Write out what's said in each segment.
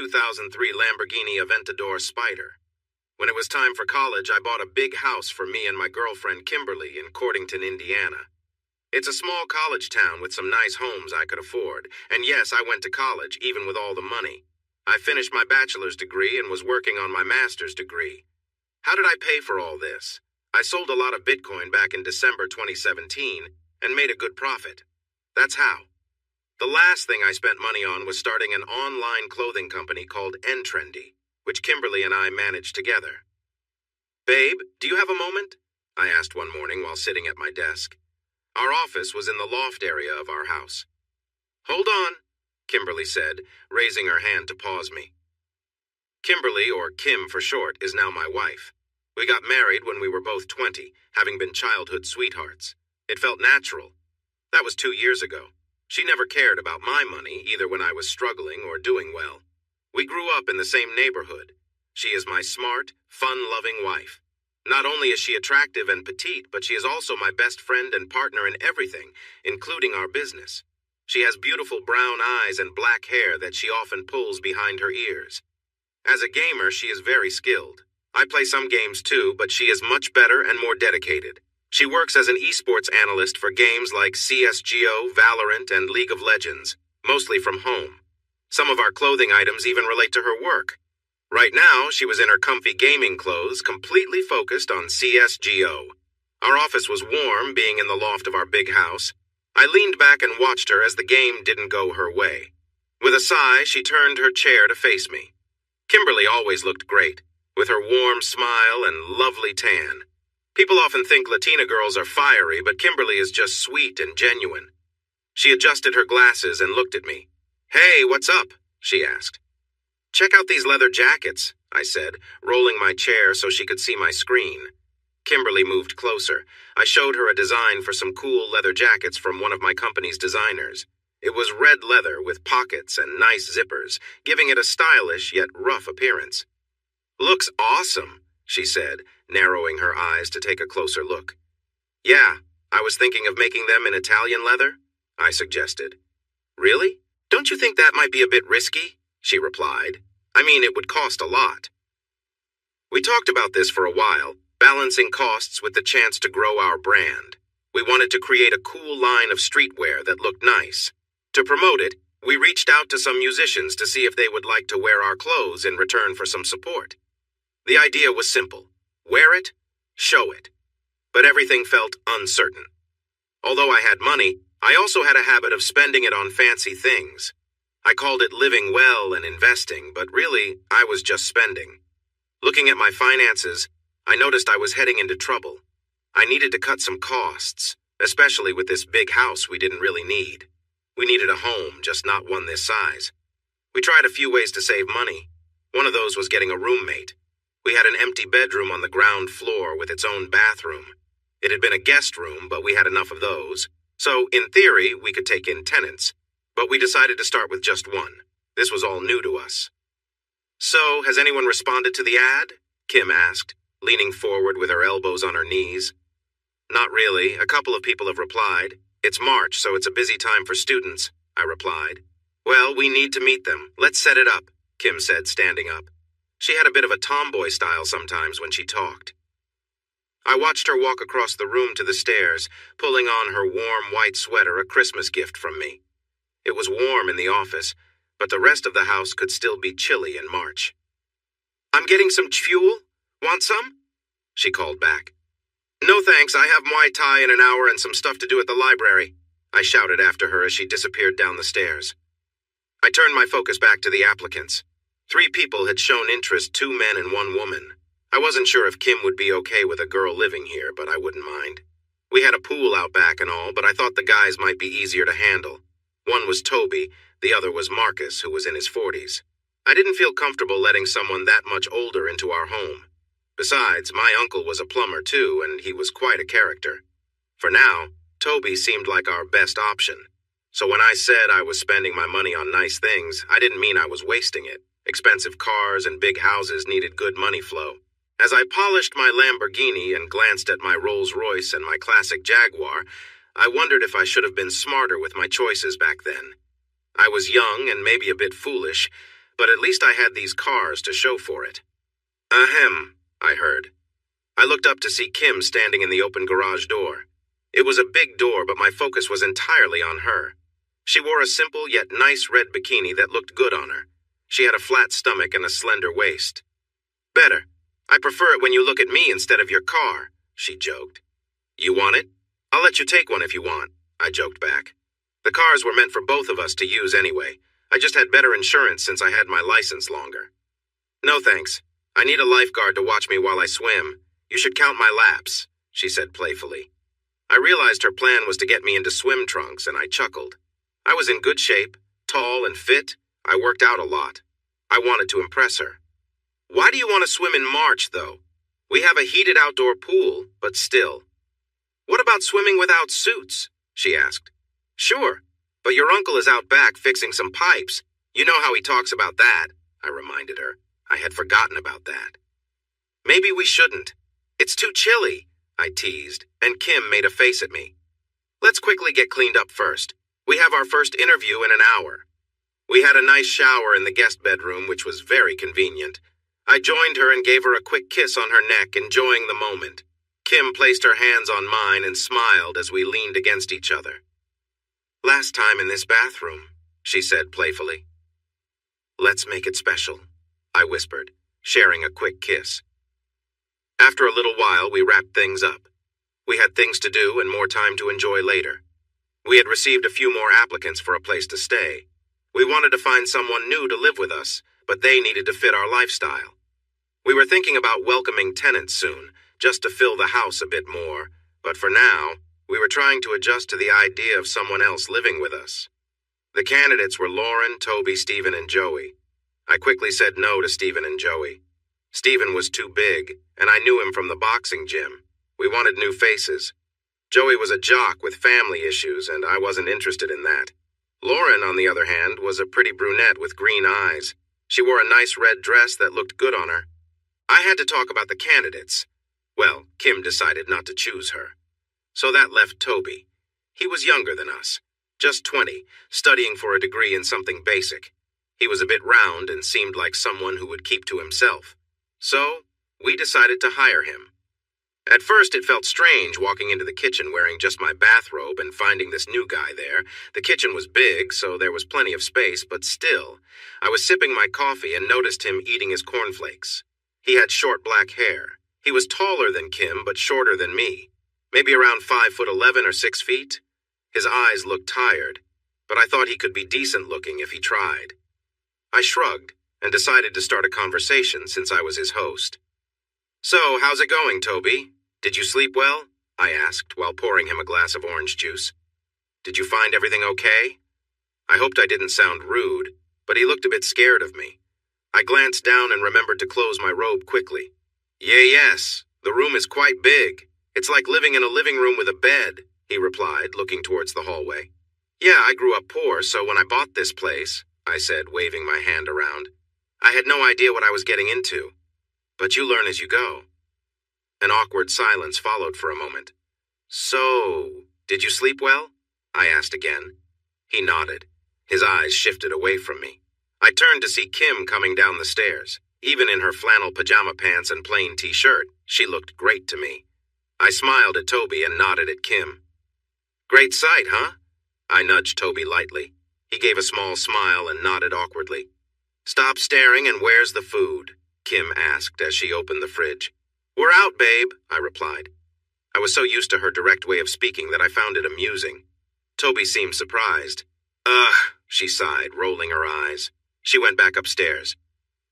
2003 Lamborghini Aventador Spider. When it was time for college, I bought a big house for me and my girlfriend Kimberly in Cordington, Indiana. It's a small college town with some nice homes I could afford, and yes, I went to college, even with all the money. I finished my bachelor's degree and was working on my master's degree. How did I pay for all this? I sold a lot of Bitcoin back in December 2017 and made a good profit. That's how. The last thing I spent money on was starting an online clothing company called N-Trendy, which Kimberly and I managed together. "Babe, do you have a moment?" I asked one morning while sitting at my desk. Our office was in the loft area of our house. "Hold on," Kimberly said, raising her hand to pause me. Kimberly, or Kim for short, is now my wife. We got married when we were both 20, having been childhood sweethearts. It felt natural. That was 2 years ago. She never cared about my money, either when I was struggling or doing well. We grew up in the same neighborhood. She is my smart, fun-loving wife. Not only is she attractive and petite, but she is also my best friend and partner in everything, including our business. She has beautiful brown eyes and black hair that she often pulls behind her ears. As a gamer, she is very skilled. I play some games too, but she is much better and more dedicated. She works as an esports analyst for games like CSGO, Valorant, and League of Legends, mostly from home. Some of our clothing items even relate to her work. Right now, she was in her comfy gaming clothes, completely focused on CSGO. Our office was warm, being in the loft of our big house. I leaned back and watched her as the game didn't go her way. With a sigh, she turned her chair to face me. Kimberly always looked great, with her warm smile and lovely tan. People often think Latina girls are fiery, but Kimberly is just sweet and genuine. She adjusted her glasses and looked at me. "Hey, what's up?" she asked. "Check out these leather jackets," I said, rolling my chair so she could see my screen. Kimberly moved closer. I showed her a design for some cool leather jackets from one of my company's designers. It was red leather with pockets and nice zippers, giving it a stylish yet rough appearance. "Looks awesome," she said, narrowing her eyes to take a closer look. "Yeah, I was thinking of making them in Italian leather," I suggested. "Really? Don't you think that might be a bit risky?" she replied. "I mean, it would cost a lot." We talked about this for a while, balancing costs with the chance to grow our brand. We wanted to create a cool line of streetwear that looked nice. To promote it, we reached out to some musicians to see if they would like to wear our clothes in return for some support. The idea was simple. Wear it, show it. But everything felt uncertain. Although I had money, I also had a habit of spending it on fancy things. I called it living well and investing, but really, I was just spending. Looking at my finances, I noticed I was heading into trouble. I needed to cut some costs, especially with this big house we didn't really need. We needed a home, just not one this size. We tried a few ways to save money. One of those was getting a roommate. We had an empty bedroom on the ground floor with its own bathroom. It had been a guest room, but we had enough of those. So, in theory, we could take in tenants. But we decided to start with just one. This was all new to us. "So, has anyone responded to the ad?" Kim asked, leaning forward with her elbows on her knees. "Not really. A couple of people have replied. It's March, so it's a busy time for students," I replied. "Well, we need to meet them. Let's set it up," Kim said, standing up. She had a bit of a tomboy style sometimes when she talked. I watched her walk across the room to the stairs, pulling on her warm white sweater, a Christmas gift from me. It was warm in the office, but the rest of the house could still be chilly in March. "I'm getting some fuel. Want some?" she called back. "No thanks, I have Muay Thai in an hour and some stuff to do at the library," I shouted after her as she disappeared down the stairs. I turned my focus back to the applicants. 3 people had shown interest, 2 men and 1 woman. I wasn't sure if Kim would be okay with a girl living here, but I wouldn't mind. We had a pool out back and all, but I thought the guys might be easier to handle. One was Toby, the other was Marcus, who was in his 40s. I didn't feel comfortable letting someone that much older into our home. Besides, my uncle was a plumber too, and he was quite a character. For now, Toby seemed like our best option. So when I said I was spending my money on nice things, I didn't mean I was wasting it. Expensive cars and big houses needed good money flow. As I polished my Lamborghini and glanced at my Rolls-Royce and my classic Jaguar, I wondered if I should have been smarter with my choices back then. I was young and maybe a bit foolish, but at least I had these cars to show for it. Ahem, I heard. I looked up to see Kim standing in the open garage door. It was a big door, but my focus was entirely on her. She wore a simple yet nice red bikini that looked good on her. She had a flat stomach and a slender waist. Better. I prefer it when you look at me instead of your car, she joked. You want it? I'll let you take one if you want, I joked back. The cars were meant for both of us to use anyway. I just had better insurance since I had my license longer. No thanks. I need a lifeguard to watch me while I swim. You should count my laps, she said playfully. I realized her plan was to get me into swim trunks, and I chuckled. I was in good shape, tall and fit. I worked out a lot. I wanted to impress her. Why do you want to swim in March, though? We have a heated outdoor pool, but still. What about swimming without suits? She asked. Sure, but your uncle is out back fixing some pipes. You know how he talks about that, I reminded her. I had forgotten about that. Maybe we shouldn't. It's too chilly, I teased, and Kim made a face at me. Let's quickly get cleaned up first. We have our first interview in an hour. We had a nice shower in the guest bedroom, which was very convenient. I joined her and gave her a quick kiss on her neck, enjoying the moment. Kim placed her hands on mine and smiled as we leaned against each other. Last time in this bathroom, she said playfully. Let's make it special, I whispered, sharing a quick kiss. After a little while, we wrapped things up. We had things to do and more time to enjoy later. We had received a few more applicants for a place to stay. We wanted to find someone new to live with us, but they needed to fit our lifestyle. We were thinking about welcoming tenants soon, just to fill the house a bit more, but for now, we were trying to adjust to the idea of someone else living with us. The candidates were Lauren, Toby, Stephen, and Joey. I quickly said no to Stephen and Joey. Stephen was too big, and I knew him from the boxing gym. We wanted new faces. Joey was a jock with family issues, and I wasn't interested in that. Lauren, on the other hand, was a pretty brunette with green eyes. She wore a nice red dress that looked good on her. I had to talk about the candidates. Well, Kim decided not to choose her. So that left Toby. He was younger than us, just 20, studying for a degree in something basic. He was a bit round and seemed like someone who would keep to himself. So, we decided to hire him. At first, it felt strange walking into the kitchen wearing just my bathrobe and finding this new guy there. The kitchen was big, so there was plenty of space, but still, I was sipping my coffee and noticed him eating his cornflakes. He had short black hair. He was taller than Kim, but shorter than me. Maybe around 5'11" or 6 feet. His eyes looked tired, but I thought he could be decent looking if he tried. I shrugged and decided to start a conversation since I was his host. So, how's it going, Toby? Did you sleep well? I asked while pouring him a glass of orange juice. Did you find everything okay? I hoped I didn't sound rude, but he looked a bit scared of me. I glanced down and remembered to close my robe quickly. Yes, the room is quite big. It's like living in a living room with a bed, he replied, looking towards the hallway. Yeah, I grew up poor, so when I bought this place, I said, waving my hand around, I had no idea what I was getting into. But you learn as you go. An awkward silence followed for a moment. So, did you sleep well? I asked again. He nodded. His eyes shifted away from me. I turned to see Kim coming down the stairs. Even in her flannel pajama pants and plain t-shirt, she looked great to me. I smiled at Toby and nodded at Kim. Great sight, huh? I nudged Toby lightly. He gave a small smile and nodded awkwardly. Stop staring and where's the food? Kim asked as she opened the fridge. We're out, babe, I replied. I was so used to her direct way of speaking that I found it amusing. Toby seemed surprised. Ugh, she sighed, rolling her eyes. She went back upstairs.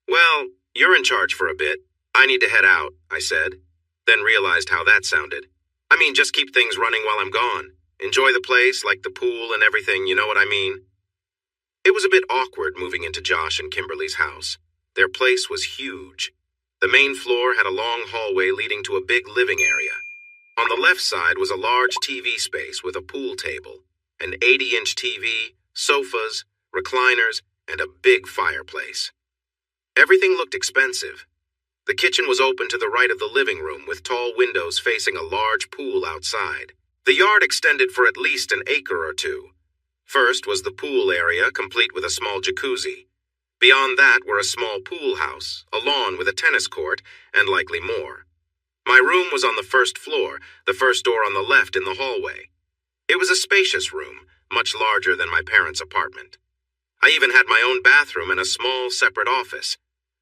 Well, you're in charge for a bit. I need to head out, I said, then realized how that sounded. I mean, just keep things running while I'm gone. Enjoy the place, like the pool and everything, you know what I mean? It was a bit awkward moving into Josh and Kimberly's house. Their place was huge. The main floor had a long hallway leading to a big living area. On the left side was a large TV space with a pool table, an 80-inch TV, sofas, recliners, and a big fireplace. Everything looked expensive. The kitchen was open to the right of the living room with tall windows facing a large pool outside. The yard extended for at least an acre or two. First was the pool area, complete with a small jacuzzi. Beyond that were a small pool house, a lawn with a tennis court, and likely more. My room was on the first floor, the first door on the left in the hallway. It was a spacious room, much larger than my parents' apartment. I even had my own bathroom and a small, separate office.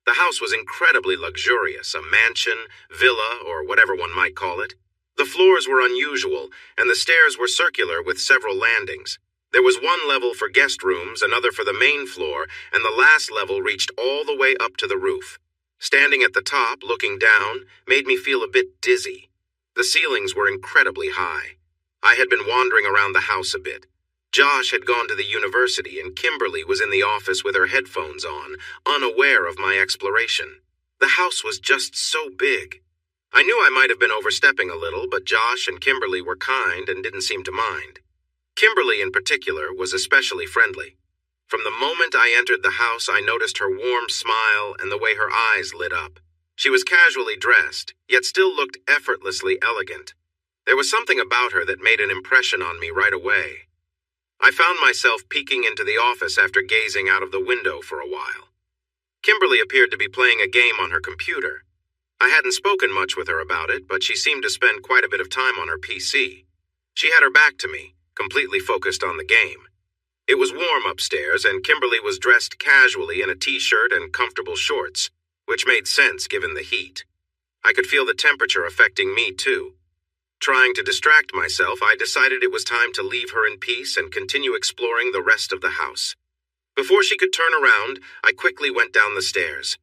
The house was incredibly luxurious, a mansion, villa, or whatever one might call it. The floors were unusual, and the stairs were circular with several landings. There was one level for guest rooms, another for the main floor, and the last level reached all the way up to the roof. Standing at the top, looking down, made me feel a bit dizzy. The ceilings were incredibly high. I had been wandering around the house a bit. Josh had gone to the university, and Kimberly was in the office with her headphones on, unaware of my exploration. The house was just so big. I knew I might have been overstepping a little, but Josh and Kimberly were kind and didn't seem to mind. Kimberly, in particular, was especially friendly. From the moment I entered the house, I noticed her warm smile and the way her eyes lit up. She was casually dressed, yet still looked effortlessly elegant. There was something about her that made an impression on me right away. I found myself peeking into the office after gazing out of the window for a while. Kimberly appeared to be playing a game on her computer. I hadn't spoken much with her about it, but she seemed to spend quite a bit of time on her PC. She had her back to me, completely focused on the game. It was warm upstairs, and Kimberly was dressed casually in a t-shirt and comfortable shorts, which made sense given the heat. I could feel the temperature affecting me, too. Trying to distract myself, I decided it was time to leave her in peace and continue exploring the rest of the house. Before she could turn around, I quickly went down the stairs.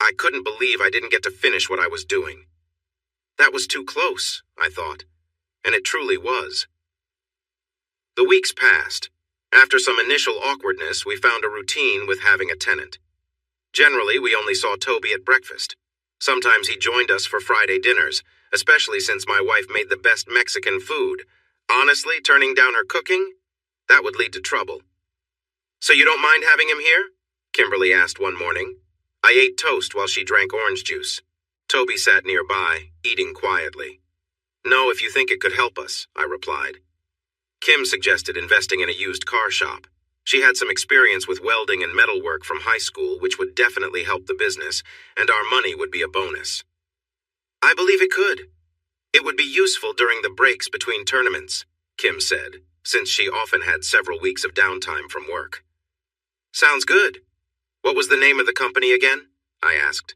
I couldn't believe I didn't get to finish what I was doing. That was too close, I thought, and it truly was. The weeks passed. After some initial awkwardness, we found a routine with having a tenant. Generally, we only saw Toby at breakfast. Sometimes he joined us for Friday dinners, especially since my wife made the best Mexican food. Honestly, turning down her cooking? That would lead to trouble. "So you don't mind having him here?" Kimberly asked one morning. I ate toast while she drank orange juice. Toby sat nearby, eating quietly. "No, if you think it could help us," I replied. Kim suggested investing in a used car shop. She had some experience with welding and metalwork from high school, which would definitely help the business, and our money would be a bonus. "I believe it could. It would be useful during the breaks between tournaments," Kim said, since she often had several weeks of downtime from work. "Sounds good. What was the name of the company again?" I asked.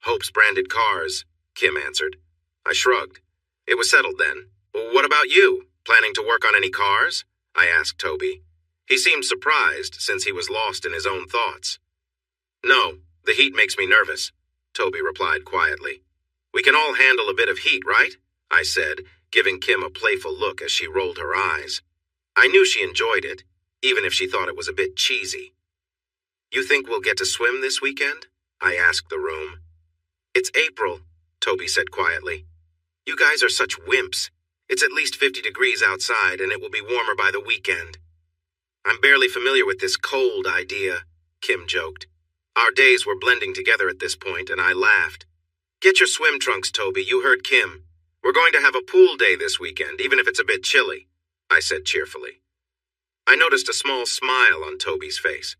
"Hope's Branded Cars," Kim answered. I shrugged. It was settled then. "Well, what about you? Planning to work on any cars?" I asked Toby. He seemed surprised since he was lost in his own thoughts. "No, the heat makes me nervous," Toby replied quietly. "We can all handle a bit of heat, right?" I said, giving Kim a playful look as she rolled her eyes. I knew she enjoyed it, even if she thought it was a bit cheesy. "You think we'll get to swim this weekend?" I asked the room. "It's April," Toby said quietly. "You guys are such wimps. It's at least 50 degrees outside, and it will be warmer by the weekend." "I'm barely familiar with this cold idea," Kim joked. Our days were blending together at this point, and I laughed. "Get your swim trunks, Toby. You heard Kim. We're going to have a pool day this weekend, even if it's a bit chilly," I said cheerfully. I noticed a small smile on Toby's face.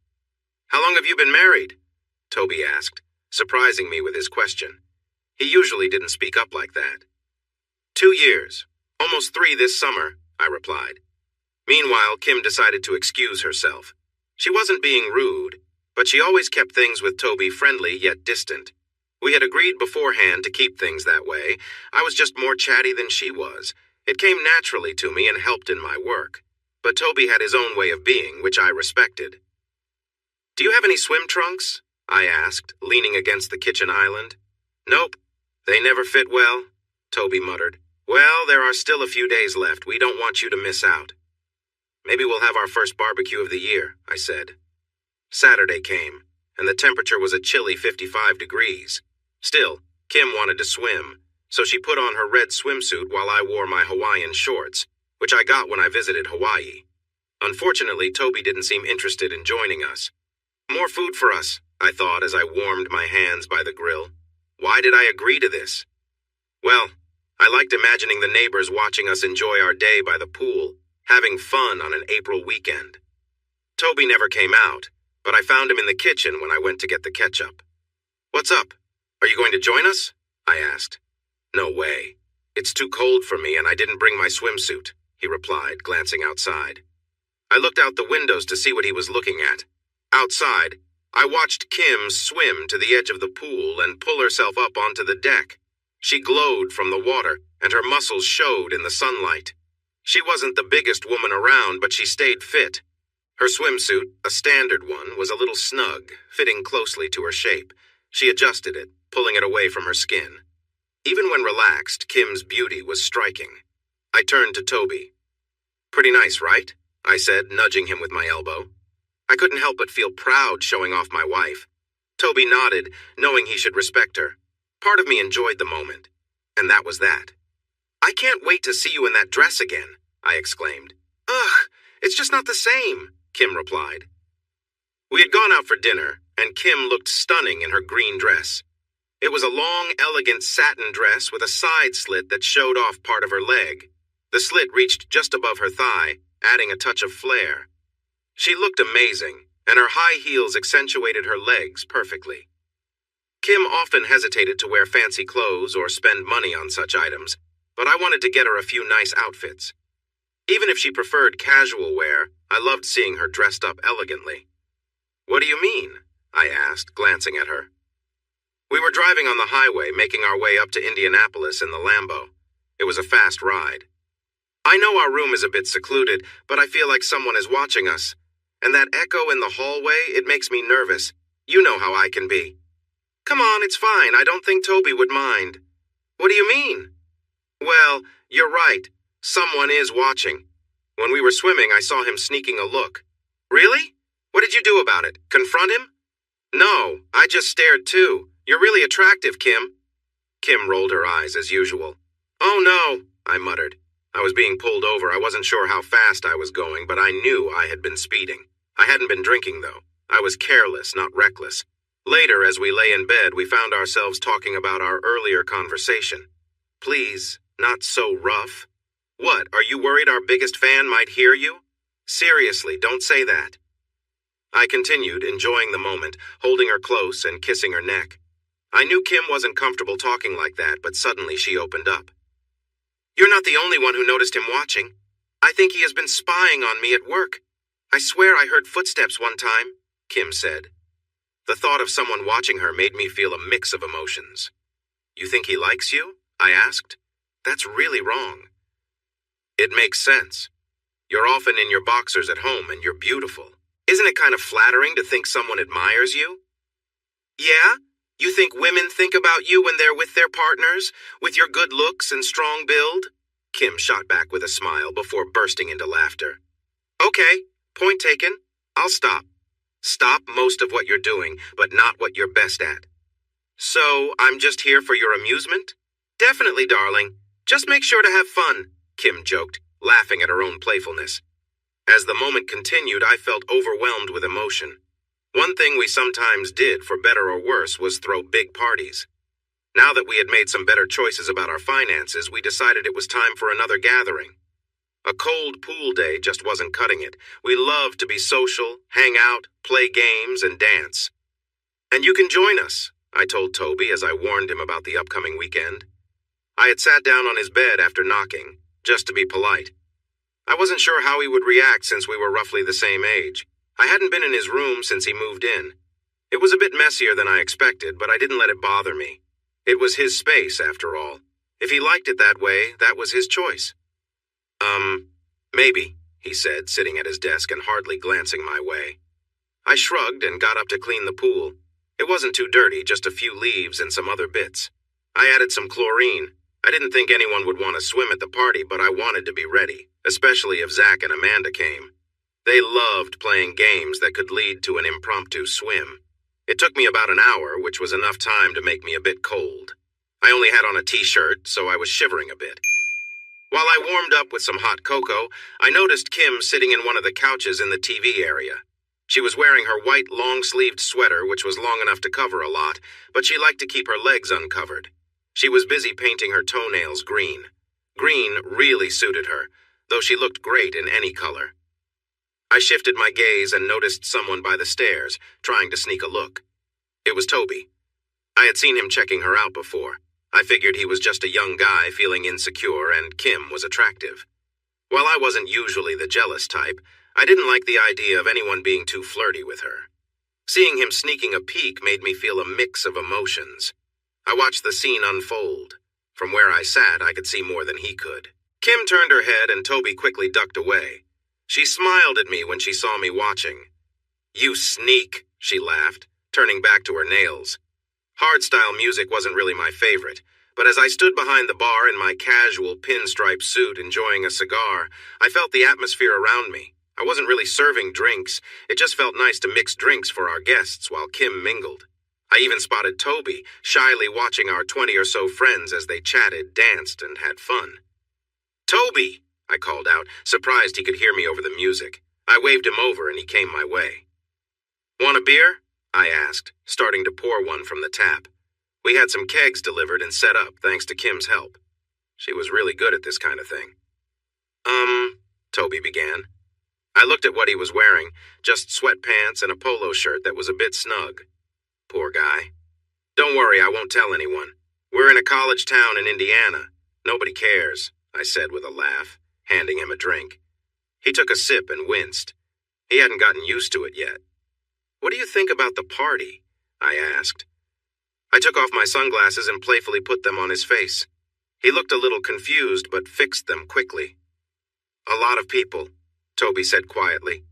"How long have you been married?" Toby asked, surprising me with his question. He usually didn't speak up like that. 2 years. Almost 3 this summer," I replied. Meanwhile, Kim decided to excuse herself. She wasn't being rude, but she always kept things with Toby friendly yet distant. We had agreed beforehand to keep things that way. I was just more chatty than she was. It came naturally to me and helped in my work. But Toby had his own way of being, which I respected. "Do you have any swim trunks?" I asked, leaning against the kitchen island. "Nope. They never fit well," Toby muttered. "Well, there are still a few days left. We don't want you to miss out." "Maybe we'll have our first barbecue of the year," I said. Saturday came, and the temperature was a chilly 55 degrees. Still, Kim wanted to swim, so she put on her red swimsuit while I wore my Hawaiian shorts, which I got when I visited Hawaii. Unfortunately, Toby didn't seem interested in joining us. More food for us, I thought as I warmed my hands by the grill. Why did I agree to this? Well, I liked imagining the neighbors watching us enjoy our day by the pool, having fun on an April weekend. Toby never came out, but I found him in the kitchen when I went to get the ketchup. "What's up? Are you going to join us?" I asked. "No way. It's too cold for me and I didn't bring my swimsuit," he replied, glancing outside. I looked out the windows to see what he was looking at. Outside, I watched Kim swim to the edge of the pool and pull herself up onto the deck. She glowed from the water, and her muscles showed in the sunlight. She wasn't the biggest woman around, but she stayed fit. Her swimsuit, a standard one, was a little snug, fitting closely to her shape. She adjusted it, pulling it away from her skin. Even when relaxed, Kim's beauty was striking. I turned to Toby. "Pretty nice, right?" I said, nudging him with my elbow. I couldn't help but feel proud showing off my wife. Toby nodded, knowing he should respect her. Part of me enjoyed the moment, and that was that. "I can't wait to see you in that dress again," I exclaimed. "Ugh, it's just not the same," Kim replied. We had gone out for dinner, and Kim looked stunning in her green dress. It was a long, elegant satin dress with a side slit that showed off part of her leg. The slit reached just above her thigh, adding a touch of flair. She looked amazing, and her high heels accentuated her legs perfectly. Kim often hesitated to wear fancy clothes or spend money on such items, but I wanted to get her a few nice outfits. Even if she preferred casual wear, I loved seeing her dressed up elegantly. "What do you mean?" I asked, glancing at her. We were driving on the highway, making our way up to Indianapolis in the Lambo. It was a fast ride. "I know our room is a bit secluded, but I feel like someone is watching us. And that echo in the hallway, it makes me nervous. You know how I can be." "Come on, it's fine. I don't think Toby would mind." "What do you mean?" "Well, you're right. Someone is watching. When we were swimming, I saw him sneaking a look." "Really? What did you do about it? Confront him?" "No, I just stared too. You're really attractive, Kim." Kim rolled her eyes as usual. "Oh no," I muttered. I was being pulled over. I wasn't sure how fast I was going, but I knew I had been speeding. I hadn't been drinking, though. I was careless, not reckless. Later, as we lay in bed, we found ourselves talking about our earlier conversation. "Please, not so rough." "What, are you worried our biggest fan might hear you?" "Seriously, don't say that." I continued, enjoying the moment, holding her close and kissing her neck. I knew Kim wasn't comfortable talking like that, but suddenly she opened up. "You're not the only one who noticed him watching. I think he has been spying on me at work. I swear I heard footsteps one time," Kim said. The thought of someone watching her made me feel a mix of emotions. "You think he likes you?" I asked. "That's really wrong." "It makes sense. You're often in your boxers at home and you're beautiful. Isn't it kind of flattering to think someone admires you?" "Yeah? You think women think about you when they're with their partners, with your good looks and strong build?" Kim shot back with a smile before bursting into laughter. "Okay, point taken. I'll stop. Stop most of what you're doing, but not what you're best at." "So, I'm just here for your amusement?" "Definitely, darling. Just make sure to have fun," Kim joked, laughing at her own playfulness. As the moment continued, I felt overwhelmed with emotion. One thing we sometimes did, for better or worse, was throw big parties. Now that we had made some better choices about our finances, we decided it was time for another gathering. A cold pool day just wasn't cutting it. We loved to be social, hang out, play games, and dance. "And you can join us," I told Toby as I warned him about the upcoming weekend. I had sat down on his bed after knocking, just to be polite. I wasn't sure how he would react since we were roughly the same age. I hadn't been in his room since he moved in. It was a bit messier than I expected, but I didn't let it bother me. It was his space, after all. If he liked it that way, that was his choice. Maybe," he said, sitting at his desk and hardly glancing my way. I shrugged and got up to clean the pool. It wasn't too dirty, just a few leaves and some other bits. I added some chlorine. I didn't think anyone would want to swim at the party, but I wanted to be ready, especially if Zach and Amanda came. They loved playing games that could lead to an impromptu swim. It took me about an hour, which was enough time to make me a bit cold. I only had on a t-shirt, so I was shivering a bit. While I warmed up with some hot cocoa, I noticed Kim sitting in one of the couches in the TV area. She was wearing her white long-sleeved sweater, which was long enough to cover a lot, but she liked to keep her legs uncovered. She was busy painting her toenails green. Green really suited her, though she looked great in any color. I shifted my gaze and noticed someone by the stairs, trying to sneak a look. It was Toby. I had seen him checking her out before. I figured he was just a young guy feeling insecure and Kim was attractive. While I wasn't usually the jealous type, I didn't like the idea of anyone being too flirty with her. Seeing him sneaking a peek made me feel a mix of emotions. I watched the scene unfold. From where I sat, I could see more than he could. Kim turned her head and Toby quickly ducked away. She smiled at me when she saw me watching. "You sneak," she laughed, turning back to her nails. Hardstyle music wasn't really my favorite, but as I stood behind the bar in my casual pinstripe suit enjoying a cigar, I felt the atmosphere around me. I wasn't really serving drinks. It just felt nice to mix drinks for our guests while Kim mingled. I even spotted Toby, shyly watching our 20 or so friends as they chatted, danced, and had fun. "Toby!" I called out, surprised he could hear me over the music. I waved him over and he came my way. "Want a beer?" I asked, starting to pour one from the tap. We had some kegs delivered and set up thanks to Kim's help. She was really good at this kind of thing. Toby began. I looked at what he was wearing, just sweatpants and a polo shirt that was a bit snug. Poor guy. "Don't worry, I won't tell anyone. We're in a college town in Indiana. Nobody cares," I said with a laugh, handing him a drink. He took a sip and winced. He hadn't gotten used to it yet. "What do you think about the party?" I asked. I took off my sunglasses and playfully put them on his face. He looked a little confused but fixed them quickly. "A lot of people," Toby said quietly.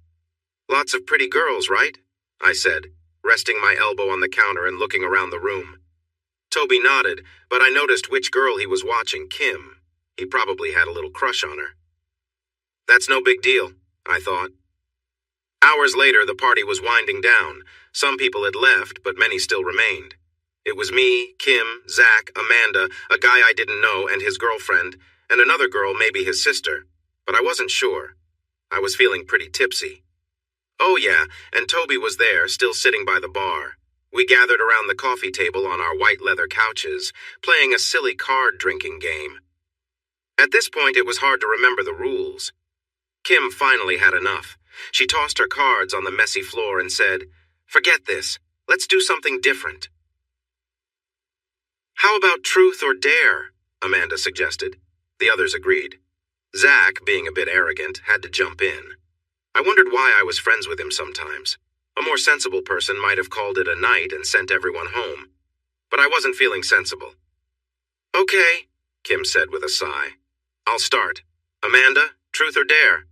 "Lots of pretty girls, right?" I said, resting my elbow on the counter and looking around the room. Toby nodded, but I noticed which girl he was watching, Kim. He probably had a little crush on her. That's no big deal, I thought. Hours later, the party was winding down. Some people had left, but many still remained. It was me, Kim, Zach, Amanda, a guy I didn't know, and his girlfriend, and another girl, maybe his sister. But I wasn't sure. I was feeling pretty tipsy. Oh yeah, and Toby was there, still sitting by the bar. We gathered around the coffee table on our white leather couches, playing a silly card-drinking game. At this point, it was hard to remember the rules. Kim finally had enough. She tossed her cards on the messy floor and said, "Forget this. Let's do something different." "How about truth or dare?" Amanda suggested. The others agreed. Zach, being a bit arrogant, had to jump in. I wondered why I was friends with him sometimes. A more sensible person might have called it a night and sent everyone home. But I wasn't feeling sensible. "Okay," Kim said with a sigh. "I'll start. Amanda, truth or dare?"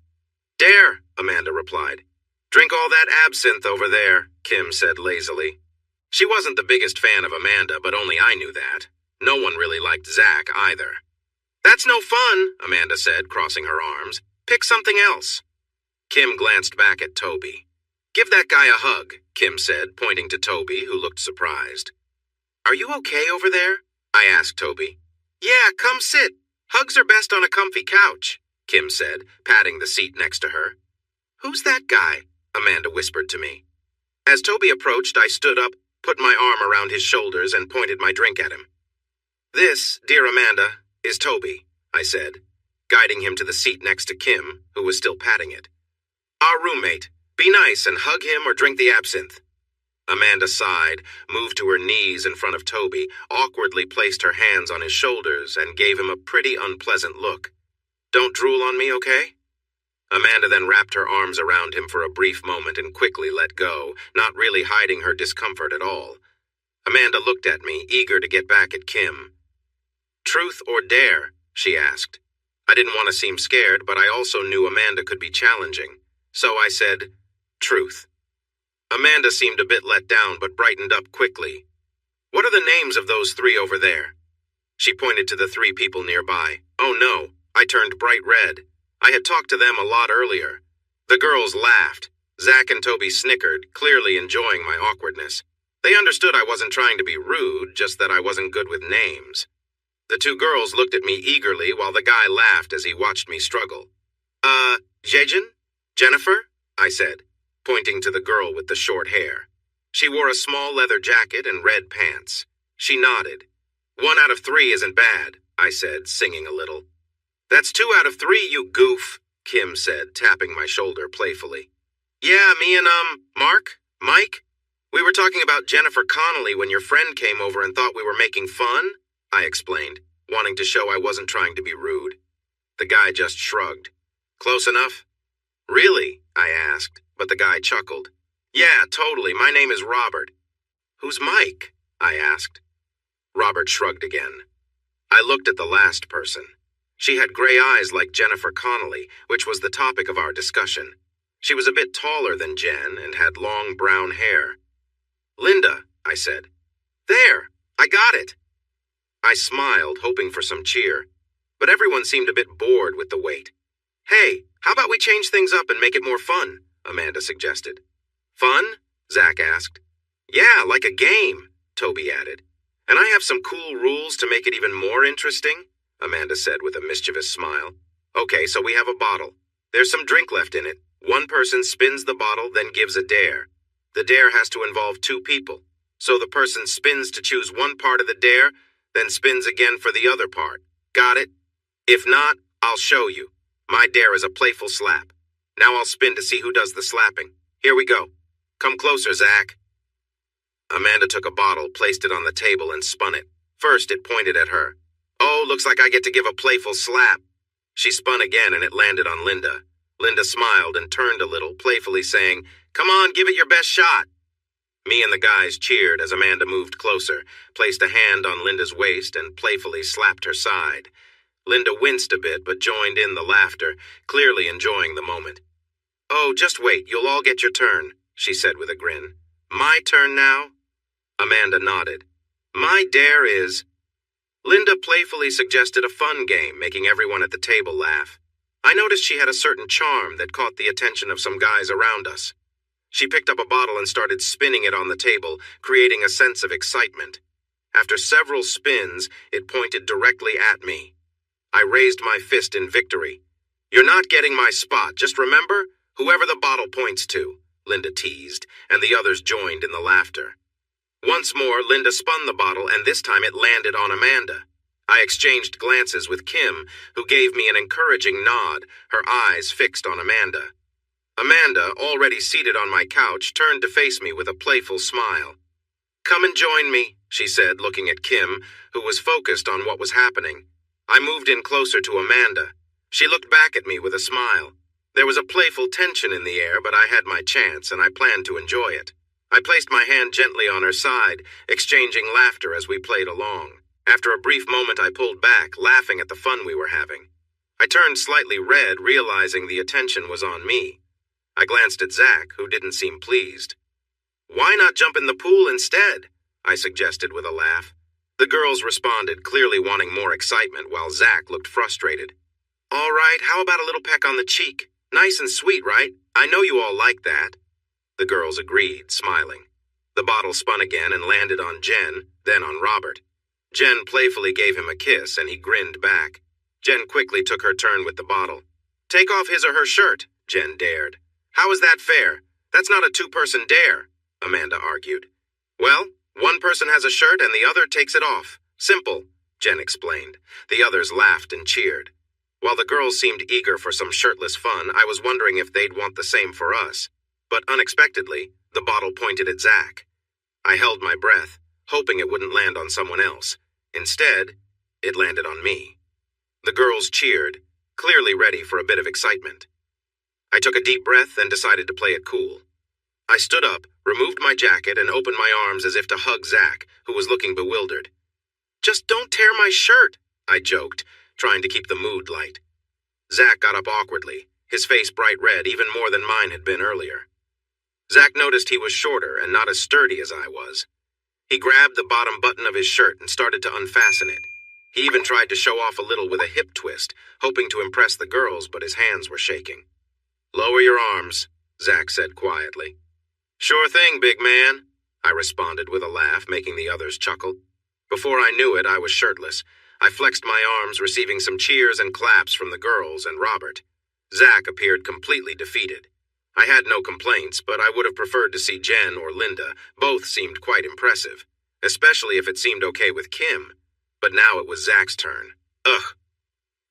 "Dare," Amanda replied. "Drink all that absinthe over there," Kim said lazily. She wasn't the biggest fan of Amanda, but only I knew that. No one really liked Zach either. "That's no fun," Amanda said, crossing her arms. "Pick something else." Kim glanced back at Toby. "Give that guy a hug," Kim said, pointing to Toby, who looked surprised. "Are you okay over there?" I asked Toby. "Yeah, come sit. Hugs are best on a comfy couch," Kim said, patting the seat next to her. "Who's that guy?" Amanda whispered to me. As Toby approached, I stood up, put my arm around his shoulders, and pointed my drink at him. "This, dear Amanda, is Toby," I said, guiding him to the seat next to Kim, who was still patting it. "Our roommate. Be nice and hug him or drink the absinthe." Amanda sighed, moved to her knees in front of Toby, awkwardly placed her hands on his shoulders, and gave him a pretty unpleasant look. "Don't drool on me, okay?" Amanda then wrapped her arms around him for a brief moment and quickly let go, not really hiding her discomfort at all. Amanda looked at me, eager to get back at Kim. "Truth or dare?" she asked. I didn't want to seem scared, but I also knew Amanda could be challenging. So I said, "Truth." Amanda seemed a bit let down, but brightened up quickly. "What are the names of those three over there?" She pointed to the three people nearby. Oh no, I turned bright red. I had talked to them a lot earlier. The girls laughed. Zach and Toby snickered, clearly enjoying my awkwardness. They understood I wasn't trying to be rude, just that I wasn't good with names. The two girls looked at me eagerly while the guy laughed as he watched me struggle. Jejin? Jennifer?" I said, pointing to the girl with the short hair. She wore a small leather jacket and red pants. She nodded. "1 out of 3 isn't bad," I said, singing a little. "That's 2 out of 3, you goof," Kim said, tapping my shoulder playfully. Yeah, me and, Mike? We were talking about Jennifer Connelly when your friend came over and thought we were making fun, I explained, wanting to show I wasn't trying to be rude. The guy just shrugged. Close enough? Really? I asked, but the guy chuckled. Yeah, totally. My name is Robert. Who's Mike? I asked. Robert shrugged again. I looked at the last person. She had gray eyes like Jennifer Connelly, which was the topic of our discussion. She was a bit taller than Jen and had long brown hair. Linda, I said. There, I got it. I smiled, hoping for some cheer, but everyone seemed a bit bored with the wait. Hey, how about we change things up and make it more fun? Amanda suggested. Fun? Zach asked. Yeah, like a game, Toby added. And I have some cool rules to make it even more interesting, Amanda said with a mischievous smile. Okay, so we have a bottle. There's some drink left in it. One person spins the bottle, then gives a dare. The dare has to involve two people. So the person spins to choose one part of the dare, then spins again for the other part. Got it? If not, I'll show you. My dare is a playful slap. Now I'll spin to see who does the slapping. Here we go. Come closer, Zach. Amanda took a bottle, placed it on the table, and spun it. First, it pointed at her. Oh, looks like I get to give a playful slap. She spun again, and it landed on Linda. Linda smiled and turned a little, playfully saying, Come on, give it your best shot. Me and the guys cheered as Amanda moved closer, placed a hand on Linda's waist, and playfully slapped her side. Linda winced a bit, but joined in the laughter, clearly enjoying the moment. Oh, just wait, you'll all get your turn, she said with a grin. My turn now? Amanda nodded. My dare is... Linda playfully suggested a fun game, making everyone at the table laugh. I noticed she had a certain charm that caught the attention of some guys around us. She picked up a bottle and started spinning it on the table, creating a sense of excitement. After several spins, it pointed directly at me. I raised my fist in victory. You're not getting my spot, just remember, whoever the bottle points to, Linda teased, and the others joined in the laughter. Once more, Linda spun the bottle, and this time it landed on Amanda. I exchanged glances with Kim, who gave me an encouraging nod, her eyes fixed on Amanda. Amanda, already seated on my couch, turned to face me with a playful smile. Come and join me, she said, looking at Kim, who was focused on what was happening. I moved in closer to Amanda. She looked back at me with a smile. There was a playful tension in the air, but I had my chance, and I planned to enjoy it. I placed my hand gently on her side, exchanging laughter as we played along. After a brief moment, I pulled back, laughing at the fun we were having. I turned slightly red, realizing the attention was on me. I glanced at Zach, who didn't seem pleased. Why not jump in the pool instead? I suggested with a laugh. The girls responded, clearly wanting more excitement, while Zach looked frustrated. All right, how about a little peck on the cheek? Nice and sweet, right? I know you all like that. The girls agreed, smiling. The bottle spun again and landed on Jen, then on Robert. Jen playfully gave him a kiss, and he grinned back. Jen quickly took her turn with the bottle. Take off his or her shirt, Jen dared. How is that fair? That's not a two-person dare, Amanda argued. Well, one person has a shirt and the other takes it off. Simple, Jen explained. The others laughed and cheered. While the girls seemed eager for some shirtless fun, I was wondering if they'd want the same for us. But unexpectedly, the bottle pointed at Zach. I held my breath, hoping it wouldn't land on someone else. Instead, it landed on me. The girls cheered, clearly ready for a bit of excitement. I took a deep breath and decided to play it cool. I stood up, removed my jacket, and opened my arms as if to hug Zach, who was looking bewildered. Just don't tear my shirt, I joked, trying to keep the mood light. Zach got up awkwardly, his face bright red, even more than mine had been earlier. Zach noticed he was shorter and not as sturdy as I was. He grabbed the bottom button of his shirt and started to unfasten it. He even tried to show off a little with a hip twist, hoping to impress the girls, but his hands were shaking. Lower your arms, Zach said quietly. Sure thing, big man, I responded with a laugh, making the others chuckle. Before I knew it, I was shirtless. I flexed my arms, receiving some cheers and claps from the girls and Robert. Zach appeared completely defeated. I had no complaints, but I would have preferred to see Jen or Linda. Both seemed quite impressive, especially if it seemed okay with Kim. But now it was Zach's turn. Ugh.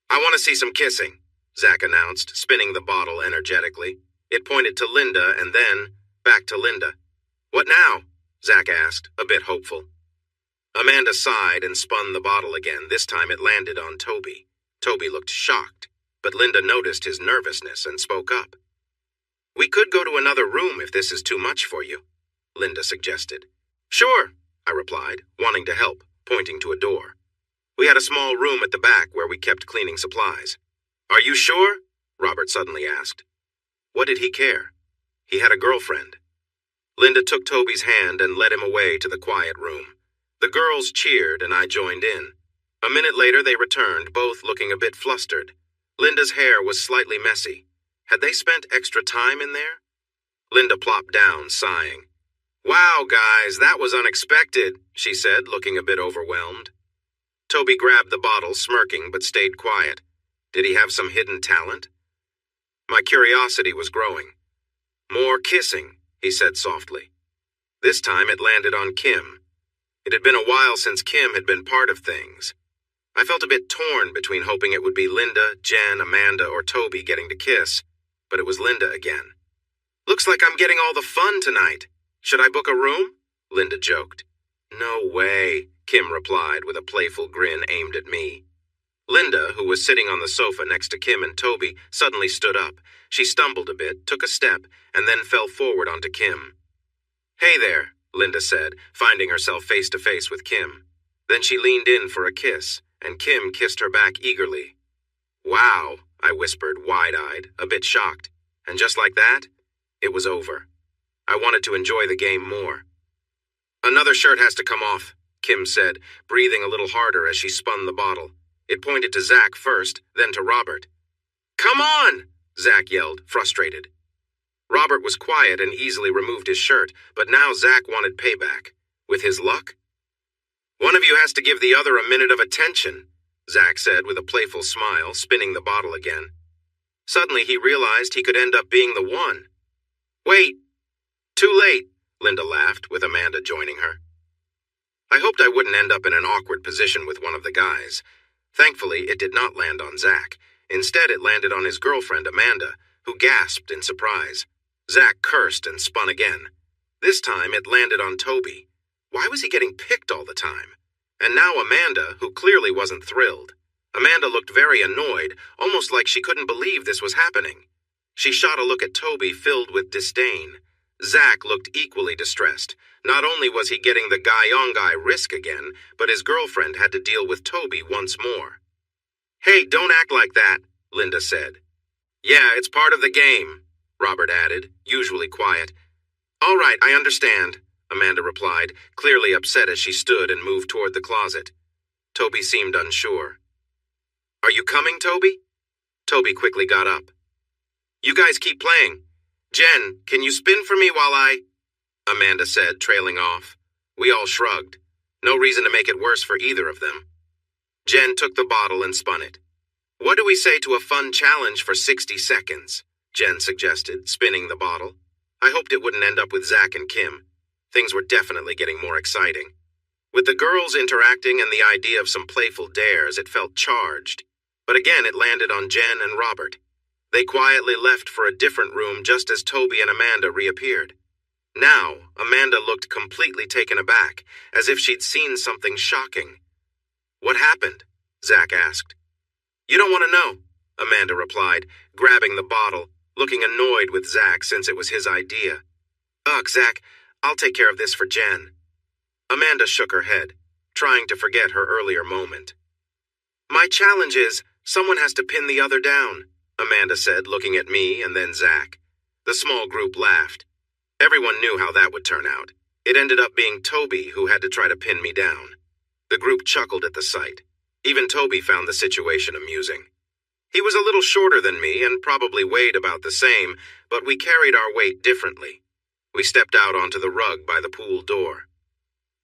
I want to see some kissing, Zach announced, spinning the bottle energetically. It pointed to Linda and then back to Linda. "What now?" Zach asked, a bit hopeful. Amanda sighed and spun the bottle again. This time it landed on Toby. Toby looked shocked, but Linda noticed his nervousness and spoke up. "We could go to another room if this is too much for you," Linda suggested. "Sure," I replied, wanting to help, pointing to a door. We had a small room at the back where we kept cleaning supplies. "Are you sure?" Robert suddenly asked. What did he care? He had a girlfriend. Linda took Toby's hand and led him away to the quiet room. The girls cheered and I joined in. A minute later they returned, both looking a bit flustered. Linda's hair was slightly messy. Had they spent extra time in there? Linda plopped down, sighing. "Wow, guys, that was unexpected," she said, looking a bit overwhelmed. Toby grabbed the bottle, smirking, but stayed quiet. Did he have some hidden talent? My curiosity was growing. "More kissing," he said softly. This time it landed on Kim. It had been a while since Kim had been part of things. I felt a bit torn between hoping it would be Linda, Jen, Amanda, or Toby getting to kiss, but it was Linda again. "Looks like I'm getting all the fun tonight. Should I book a room?" Linda joked. "No way," Kim replied with a playful grin aimed at me. Linda, who was sitting on the sofa next to Kim and Toby, suddenly stood up. She stumbled a bit, took a step, and then fell forward onto Kim. "Hey there," Linda said, finding herself face to face with Kim. Then she leaned in for a kiss, and Kim kissed her back eagerly. "Wow," I whispered, wide-eyed, a bit shocked. And just like that, it was over. I wanted to enjoy the game more. "Another shirt has to come off," Kim said, breathing a little harder as she spun the bottle. It pointed to Zach first, then to Robert. "Come on!" Zach yelled, frustrated. Robert was quiet and easily removed his shirt, but now Zach wanted payback. With his luck? "One of you has to give the other a minute of attention," Zach said with a playful smile, spinning the bottle again. Suddenly he realized he could end up being the one. "Wait! Too late," Linda laughed, with Amanda joining her. I hoped I wouldn't end up in an awkward position with one of the guys. Thankfully, it did not land on Zach. Instead, it landed on his girlfriend, Amanda, who gasped in surprise. Zach cursed and spun again. This time, it landed on Toby. Why was he getting picked all the time? And now Amanda, who clearly wasn't thrilled. Amanda looked very annoyed, almost like she couldn't believe this was happening. She shot a look at Toby filled with disdain. Zach looked equally distressed. Not only was he getting the guy-on-guy risk again, but his girlfriend had to deal with Toby once more. "Hey, don't act like that," Linda said. "Yeah, it's part of the game," Robert added, usually quiet. "All right, I understand," Amanda replied, clearly upset as she stood and moved toward the closet. Toby seemed unsure. "Are you coming, Toby?" Toby quickly got up. "You guys keep playing. Jen, can you spin for me while I—" Amanda said, trailing off. We all shrugged. No reason to make it worse for either of them. Jen took the bottle and spun it. "What do we say to a fun challenge for 60 seconds? Jen suggested, spinning the bottle. I hoped it wouldn't end up with Zach and Kim. Things were definitely getting more exciting. With the girls interacting and the idea of some playful dares, it felt charged. But again, it landed on Jen and Robert. They quietly left for a different room just as Toby and Amanda reappeared. Now, Amanda looked completely taken aback, as if she'd seen something shocking. "What happened?" Zach asked. "You don't want to know," Amanda replied, grabbing the bottle, looking annoyed with Zach since it was his idea. "Ugh, Zach, I'll take care of this for Jen." Amanda shook her head, trying to forget her earlier moment. "My challenge is, someone has to pin the other down," Amanda said, looking at me and then Zach. The small group laughed. Everyone knew how that would turn out. It ended up being Toby who had to try to pin me down. The group chuckled at the sight. Even Toby found the situation amusing. He was a little shorter than me and probably weighed about the same, but we carried our weight differently. We stepped out onto the rug by the pool door.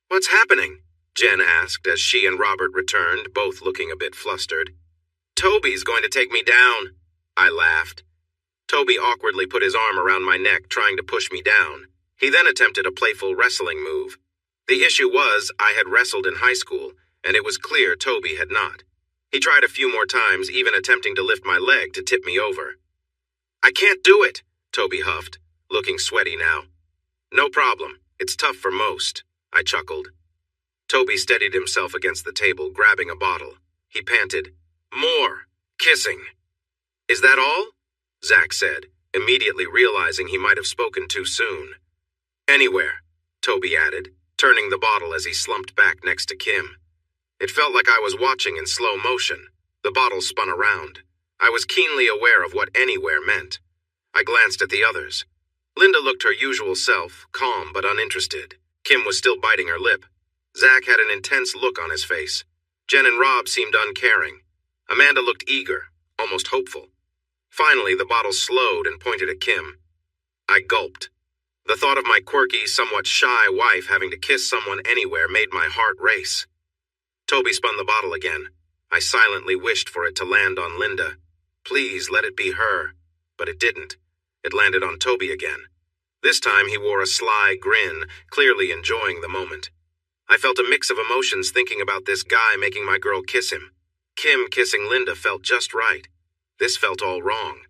"What's happening?" Jen asked as she and Robert returned, both looking a bit flustered. "Toby's going to take me down," I laughed. Toby awkwardly put his arm around my neck, trying to push me down. He then attempted a playful wrestling move. The issue was, I had wrestled in high school, and it was clear Toby had not. He tried a few more times, even attempting to lift my leg to tip me over. "I can't do it," Toby huffed, looking sweaty now. No problem. It's tough for most, I chuckled. Toby steadied himself against the table, grabbing a bottle. He panted, More! Kissing! Is that all? Zach said, immediately realizing he might have spoken too soon. Anywhere, Toby added, turning the bottle as he slumped back next to Kim. It felt like I was watching in slow motion. The bottle spun around. I was keenly aware of what anywhere meant. I glanced at the others. Linda looked her usual self, calm but uninterested. Kim was still biting her lip. Zach had an intense look on his face. Jen and Rob seemed uncaring. Amanda looked eager, almost hopeful. Finally, the bottle slowed and pointed at Kim. I gulped. The thought of my quirky, somewhat shy wife having to kiss someone anywhere made my heart race. Toby spun the bottle again. I silently wished for it to land on Linda. Please let it be her. But it didn't. It landed on Toby again. This time he wore a sly grin, clearly enjoying the moment. I felt a mix of emotions thinking about this guy making my girl kiss him. Kim kissing Linda felt just right. This felt all wrong.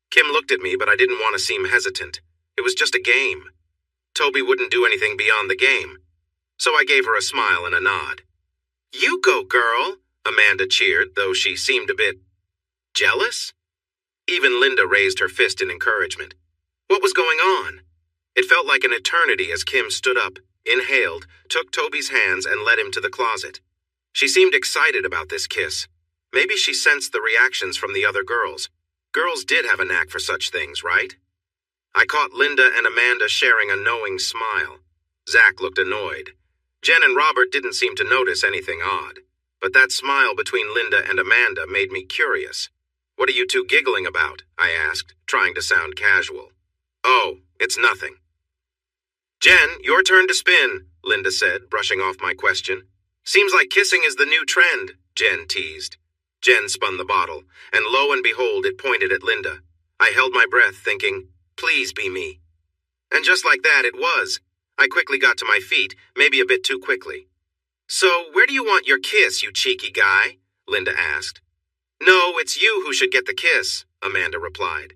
Kim looked at me, but I didn't want to seem hesitant. It was just a game. Toby wouldn't do anything beyond the game. So I gave her a smile and a nod. You go, girl, Amanda cheered, though she seemed a bit jealous. Even Linda raised her fist in encouragement. What was going on? It felt like an eternity as Kim stood up, inhaled, took Toby's hands, and led him to the closet. She seemed excited about this kiss. Maybe she sensed the reactions from the other girls. Girls did have a knack for such things, right? I caught Linda and Amanda sharing a knowing smile. Zach looked annoyed. Jen and Robert didn't seem to notice anything odd. But that smile between Linda and Amanda made me curious. What are you two giggling about? I asked, trying to sound casual. Oh, it's nothing. Jen, your turn to spin, Linda said, brushing off my question. Seems like kissing is the new trend, Jen teased. Jen spun the bottle, and lo and behold, it pointed at Linda. I held my breath, thinking, please be me. And just like that, it was. I quickly got to my feet, maybe a bit too quickly. So, where do you want your kiss, you cheeky guy? Linda asked. No, it's you who should get the kiss, Amanda replied.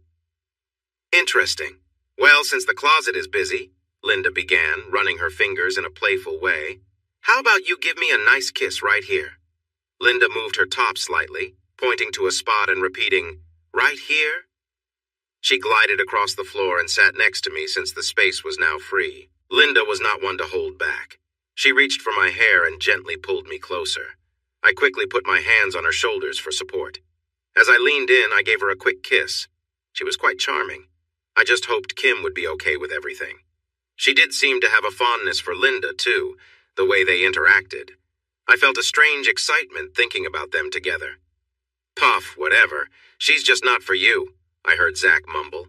Interesting. Well, since the closet is busy, Linda began, running her fingers in a playful way, how about you give me a nice kiss right here? Linda moved her top slightly, pointing to a spot and repeating, right here? She glided across the floor and sat next to me since the space was now free. Linda was not one to hold back. She reached for my hair and gently pulled me closer. I quickly put my hands on her shoulders for support. As I leaned in, I gave her a quick kiss. She was quite charming. I just hoped Kim would be okay with everything. She did seem to have a fondness for Linda, too, the way they interacted. I felt a strange excitement thinking about them together. Puff, whatever. She's just not for you, I heard Zach mumble.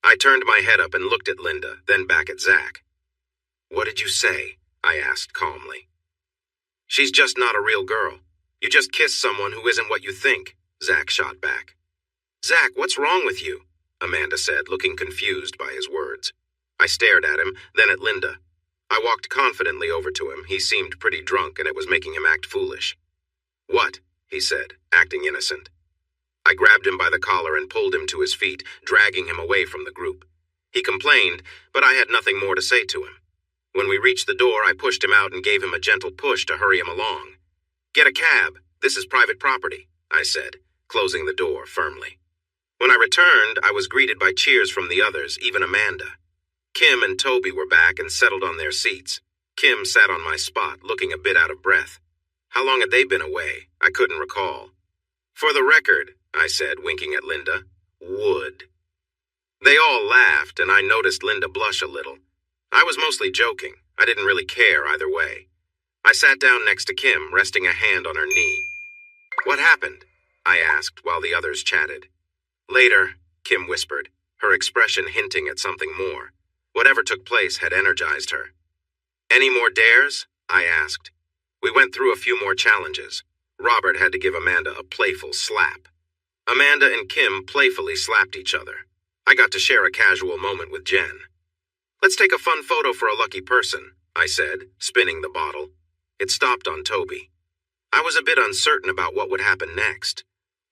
I turned my head up and looked at Linda, then back at Zach. What did you say? I asked calmly. She's just not a real girl. You just kiss someone who isn't what you think, Zach shot back. Zach, what's wrong with you? Amanda said, looking confused by his words. I stared at him, then at Linda. I walked confidently over to him. He seemed pretty drunk, and it was making him act foolish. What? He said, acting innocent. I grabbed him by the collar and pulled him to his feet, dragging him away from the group. He complained, but I had nothing more to say to him. When we reached the door, I pushed him out and gave him a gentle push to hurry him along. Get a cab. This is private property, I said, closing the door firmly. When I returned, I was greeted by cheers from the others, even Amanda. Kim and Toby were back and settled on their seats. Kim sat on my spot, looking a bit out of breath. How long had they been away? I couldn't recall. For the record, I said, winking at Linda, would. They all laughed, and I noticed Linda blush a little. I was mostly joking. I didn't really care either way. I sat down next to Kim, resting a hand on her knee. What happened? I asked while the others chatted. Later, Kim whispered, her expression hinting at something more. Whatever took place had energized her. Any more dares? I asked. We went through a few more challenges. Robert had to give Amanda a playful slap. Amanda and Kim playfully slapped each other. I got to share a casual moment with Jen. Let's take a fun photo for a lucky person, I said, spinning the bottle. It stopped on Toby. I was a bit uncertain about what would happen next.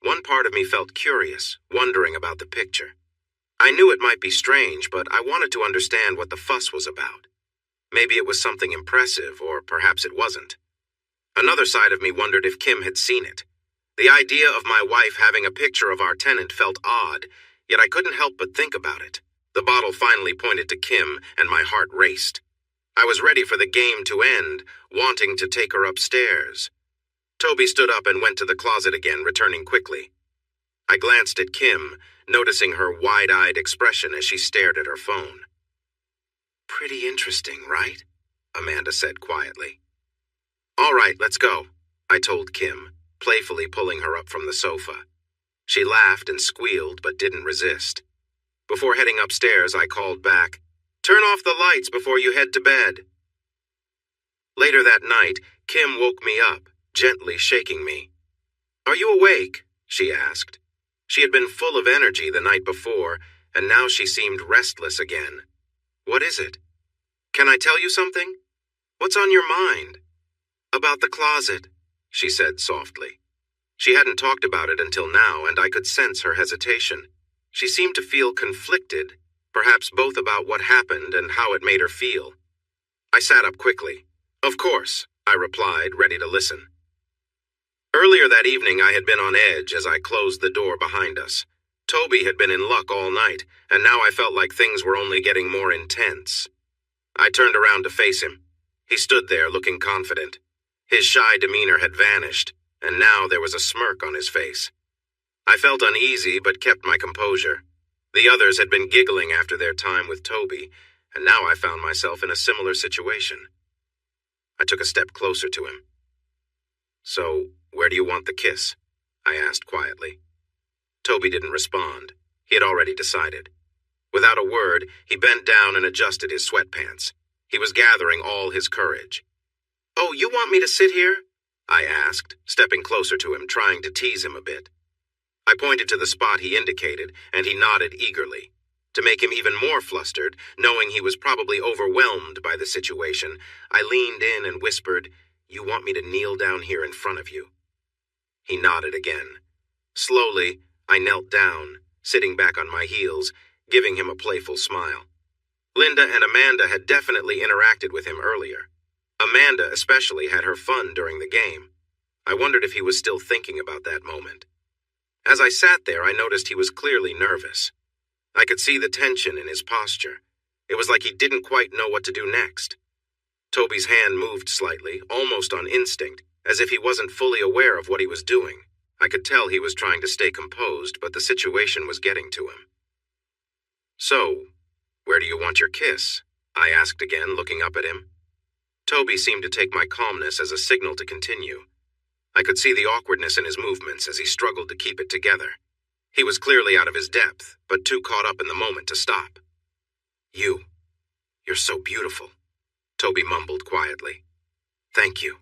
One part of me felt curious, wondering about the picture. I knew it might be strange, but I wanted to understand what the fuss was about. Maybe it was something impressive, or perhaps it wasn't. Another side of me wondered if Kim had seen it. The idea of my wife having a picture of our tenant felt odd, yet I couldn't help but think about it. The bottle finally pointed to Kim, and my heart raced. I was ready for the game to end, wanting to take her upstairs. Toby stood up and went to the closet again, returning quickly. I glanced at Kim, noticing her wide-eyed expression as she stared at her phone. "Pretty interesting, right?" Amanda said quietly. "All right, let's go," I told Kim, playfully pulling her up from the sofa. She laughed and squealed, but didn't resist. Before heading upstairs, I called back, "Turn off the lights before you head to bed." Later that night, Kim woke me up, gently shaking me. "Are you awake?" she asked. She had been full of energy the night before, and now she seemed restless again. "What is it?" "Can I tell you something?" "What's on your mind?" "About the closet," she said softly. She hadn't talked about it until now, and I could sense her hesitation. She seemed to feel conflicted, perhaps both about what happened and how it made her feel. I sat up quickly. "Of course," I replied, ready to listen. Earlier that evening, I had been on edge as I closed the door behind us. Toby had been in luck all night, and now I felt like things were only getting more intense. I turned around to face him. He stood there looking confident. His shy demeanor had vanished, and now there was a smirk on his face. I felt uneasy but kept my composure. The others had been giggling after their time with Toby, and now I found myself in a similar situation. I took a step closer to him. "So, where do you want the kiss?" I asked quietly. Toby didn't respond. He had already decided. Without a word, he bent down and adjusted his sweatpants. He was gathering all his courage. "Oh, you want me to sit here?" I asked, stepping closer to him, trying to tease him a bit. I pointed to the spot he indicated, and he nodded eagerly. To make him even more flustered, knowing he was probably overwhelmed by the situation, I leaned in and whispered, "You want me to kneel down here in front of you?" He nodded again. Slowly, I knelt down, sitting back on my heels, giving him a playful smile. Linda and Amanda had definitely interacted with him earlier. Amanda especially had her fun during the game. I wondered if he was still thinking about that moment. As I sat there, I noticed he was clearly nervous. I could see the tension in his posture. It was like he didn't quite know what to do next. Toby's hand moved slightly, almost on instinct, as if he wasn't fully aware of what he was doing. I could tell he was trying to stay composed, but the situation was getting to him. "So, where do you want your kiss?" I asked again, looking up at him. Toby seemed to take my calmness as a signal to continue. I could see the awkwardness in his movements as he struggled to keep it together. He was clearly out of his depth, but too caught up in the moment to stop. You're so beautiful," Toby mumbled quietly. "Thank you,"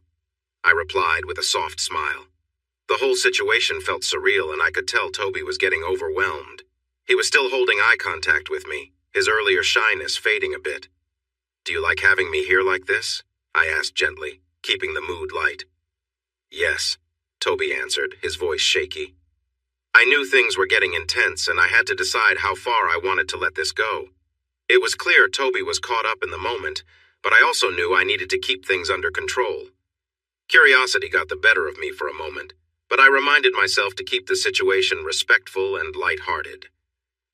I replied with a soft smile. The whole situation felt surreal, and I could tell Toby was getting overwhelmed. He was still holding eye contact with me, his earlier shyness fading a bit. "Do you like having me here like this?" I asked gently, keeping the mood light. "Yes," Toby answered, his voice shaky. I knew things were getting intense, and I had to decide how far I wanted to let this go. It was clear Toby was caught up in the moment, but I also knew I needed to keep things under control. Curiosity got the better of me for a moment, but I reminded myself to keep the situation respectful and light-hearted.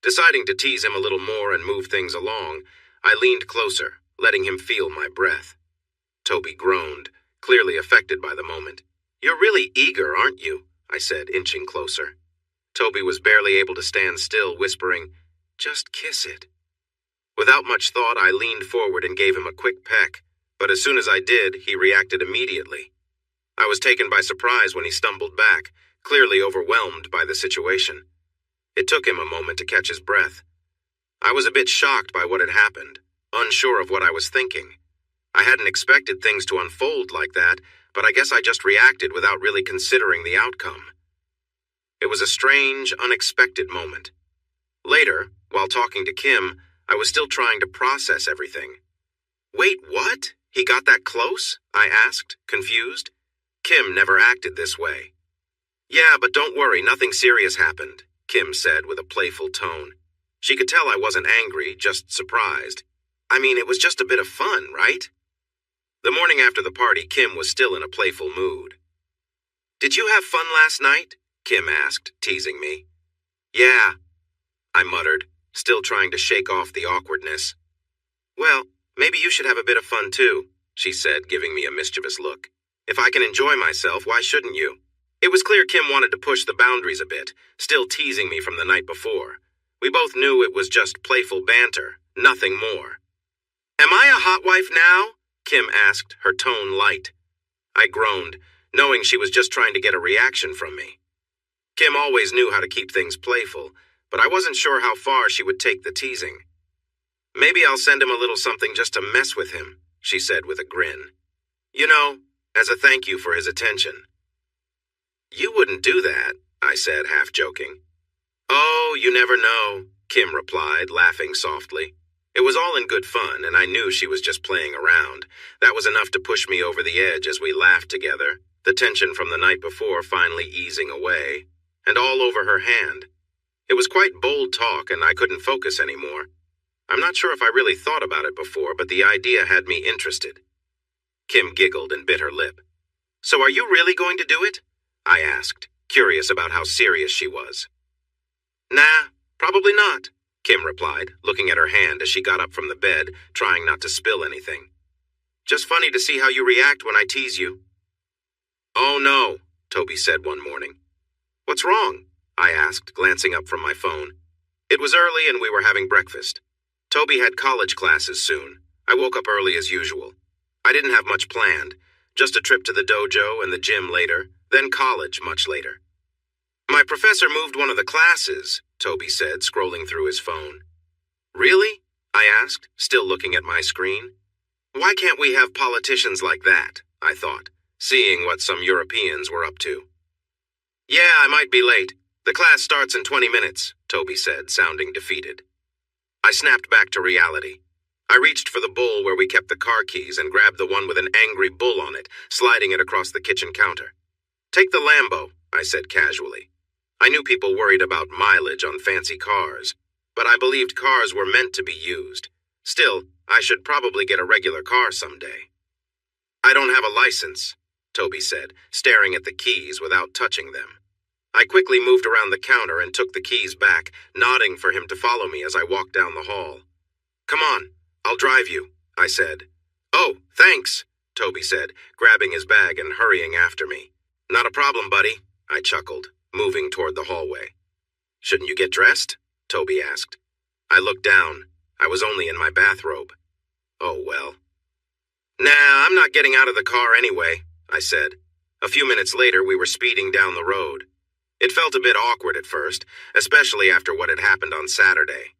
Deciding to tease him a little more and move things along, I leaned closer, letting him feel my breath. Toby groaned, clearly affected by the moment. "You're really eager, aren't you?" I said, inching closer. Toby was barely able to stand still, whispering, "Just kiss it." Without much thought, I leaned forward and gave him a quick peck, but as soon as I did, he reacted immediately. I was taken by surprise when he stumbled back, clearly overwhelmed by the situation. It took him a moment to catch his breath. I was a bit shocked by what had happened, unsure of what I was thinking. I hadn't expected things to unfold like that, but I guess I just reacted without really considering the outcome. It was a strange, unexpected moment. Later, while talking to Kim, I was still trying to process everything. "Wait, what? He got that close?" I asked, confused. Kim never acted this way. "Yeah, but don't worry, nothing serious happened," Kim said with a playful tone. She could tell I wasn't angry, just surprised. I mean, it was just a bit of fun, right? The morning after the party, Kim was still in a playful mood. "Did you have fun last night?" Kim asked, teasing me. "Yeah," I muttered, still trying to shake off the awkwardness. "Well, maybe you should have a bit of fun too," she said, giving me a mischievous look. "If I can enjoy myself, why shouldn't you?" It was clear Kim wanted to push the boundaries a bit, still teasing me from the night before. We both knew it was just playful banter, nothing more. "Am I a hot wife now?" Kim asked, her tone light. I groaned, knowing she was just trying to get a reaction from me. Kim always knew how to keep things playful, but I wasn't sure how far she would take the teasing. "Maybe I'll send him a little something just to mess with him," she said with a grin. "You know, as a thank you for his attention." "You wouldn't do that," I said, half joking. "Oh, you never know," Kim replied, laughing softly. It was all in good fun, and I knew she was just playing around. That was enough to push me over the edge as we laughed together, the tension from the night before finally easing away, and all over her hand. It was quite bold talk, and I couldn't focus anymore. I'm not sure if I really thought about it before, but the idea had me interested. Kim giggled and bit her lip. "So are you really going to do it?" I asked, curious about how serious she was. "Nah, probably not," Kim replied, looking at her hand as she got up from the bed, trying not to spill anything. "Just funny to see how you react when I tease you." "Oh no," Toby said one morning. "What's wrong?" I asked, glancing up from my phone. It was early and we were having breakfast. Toby had college classes soon. I woke up early as usual. I didn't have much planned, just a trip to the dojo and the gym later, then college much later. "My professor moved one of the classes," Toby said, scrolling through his phone. "Really?" I asked, still looking at my screen. Why can't we have politicians like that, I thought, seeing what some Europeans were up to. "Yeah, I might be late. The class starts in 20 minutes, Toby said, sounding defeated. I snapped back to reality. I reached for the bowl where we kept the car keys and grabbed the one with an angry bull on it, sliding it across the kitchen counter. "Take the Lambo," I said casually. I knew people worried about mileage on fancy cars, but I believed cars were meant to be used. Still, I should probably get a regular car someday. "I don't have a license," Toby said, staring at the keys without touching them. I quickly moved around the counter and took the keys back, nodding for him to follow me as I walked down the hall. "Come on, I'll drive you," I said. "Oh, thanks," Toby said, grabbing his bag and hurrying after me. "Not a problem, buddy," I chuckled, moving toward the hallway. "Shouldn't you get dressed?" Toby asked. I looked down. I was only in my bathrobe. Oh, well. "Nah, I'm not getting out of the car anyway," I said. A few minutes later, we were speeding down the road. It felt a bit awkward at first, especially after what had happened on Saturday.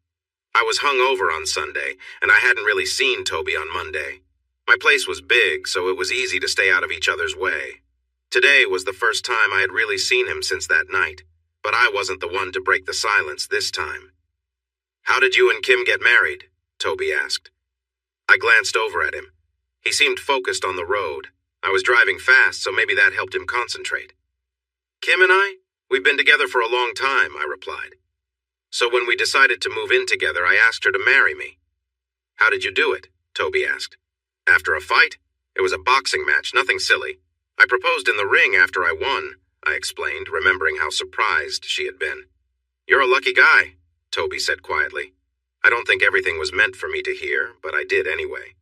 I was hungover on Sunday, and I hadn't really seen Toby on Monday. My place was big, so it was easy to stay out of each other's way. Today was the first time I had really seen him since that night, but I wasn't the one to break the silence this time. "How did you and Kim get married?" Toby asked. I glanced over at him. He seemed focused on the road. I was driving fast, so maybe that helped him concentrate. "Kim and I? We've been together for a long time," I replied. "So when we decided to move in together, I asked her to marry me." "How did you do it?" Toby asked. "After a fight? It was a boxing match, nothing silly. I proposed in the ring after I won," I explained, remembering how surprised she had been. "You're a lucky guy," Toby said quietly. I don't think everything was meant for me to hear, but I did anyway.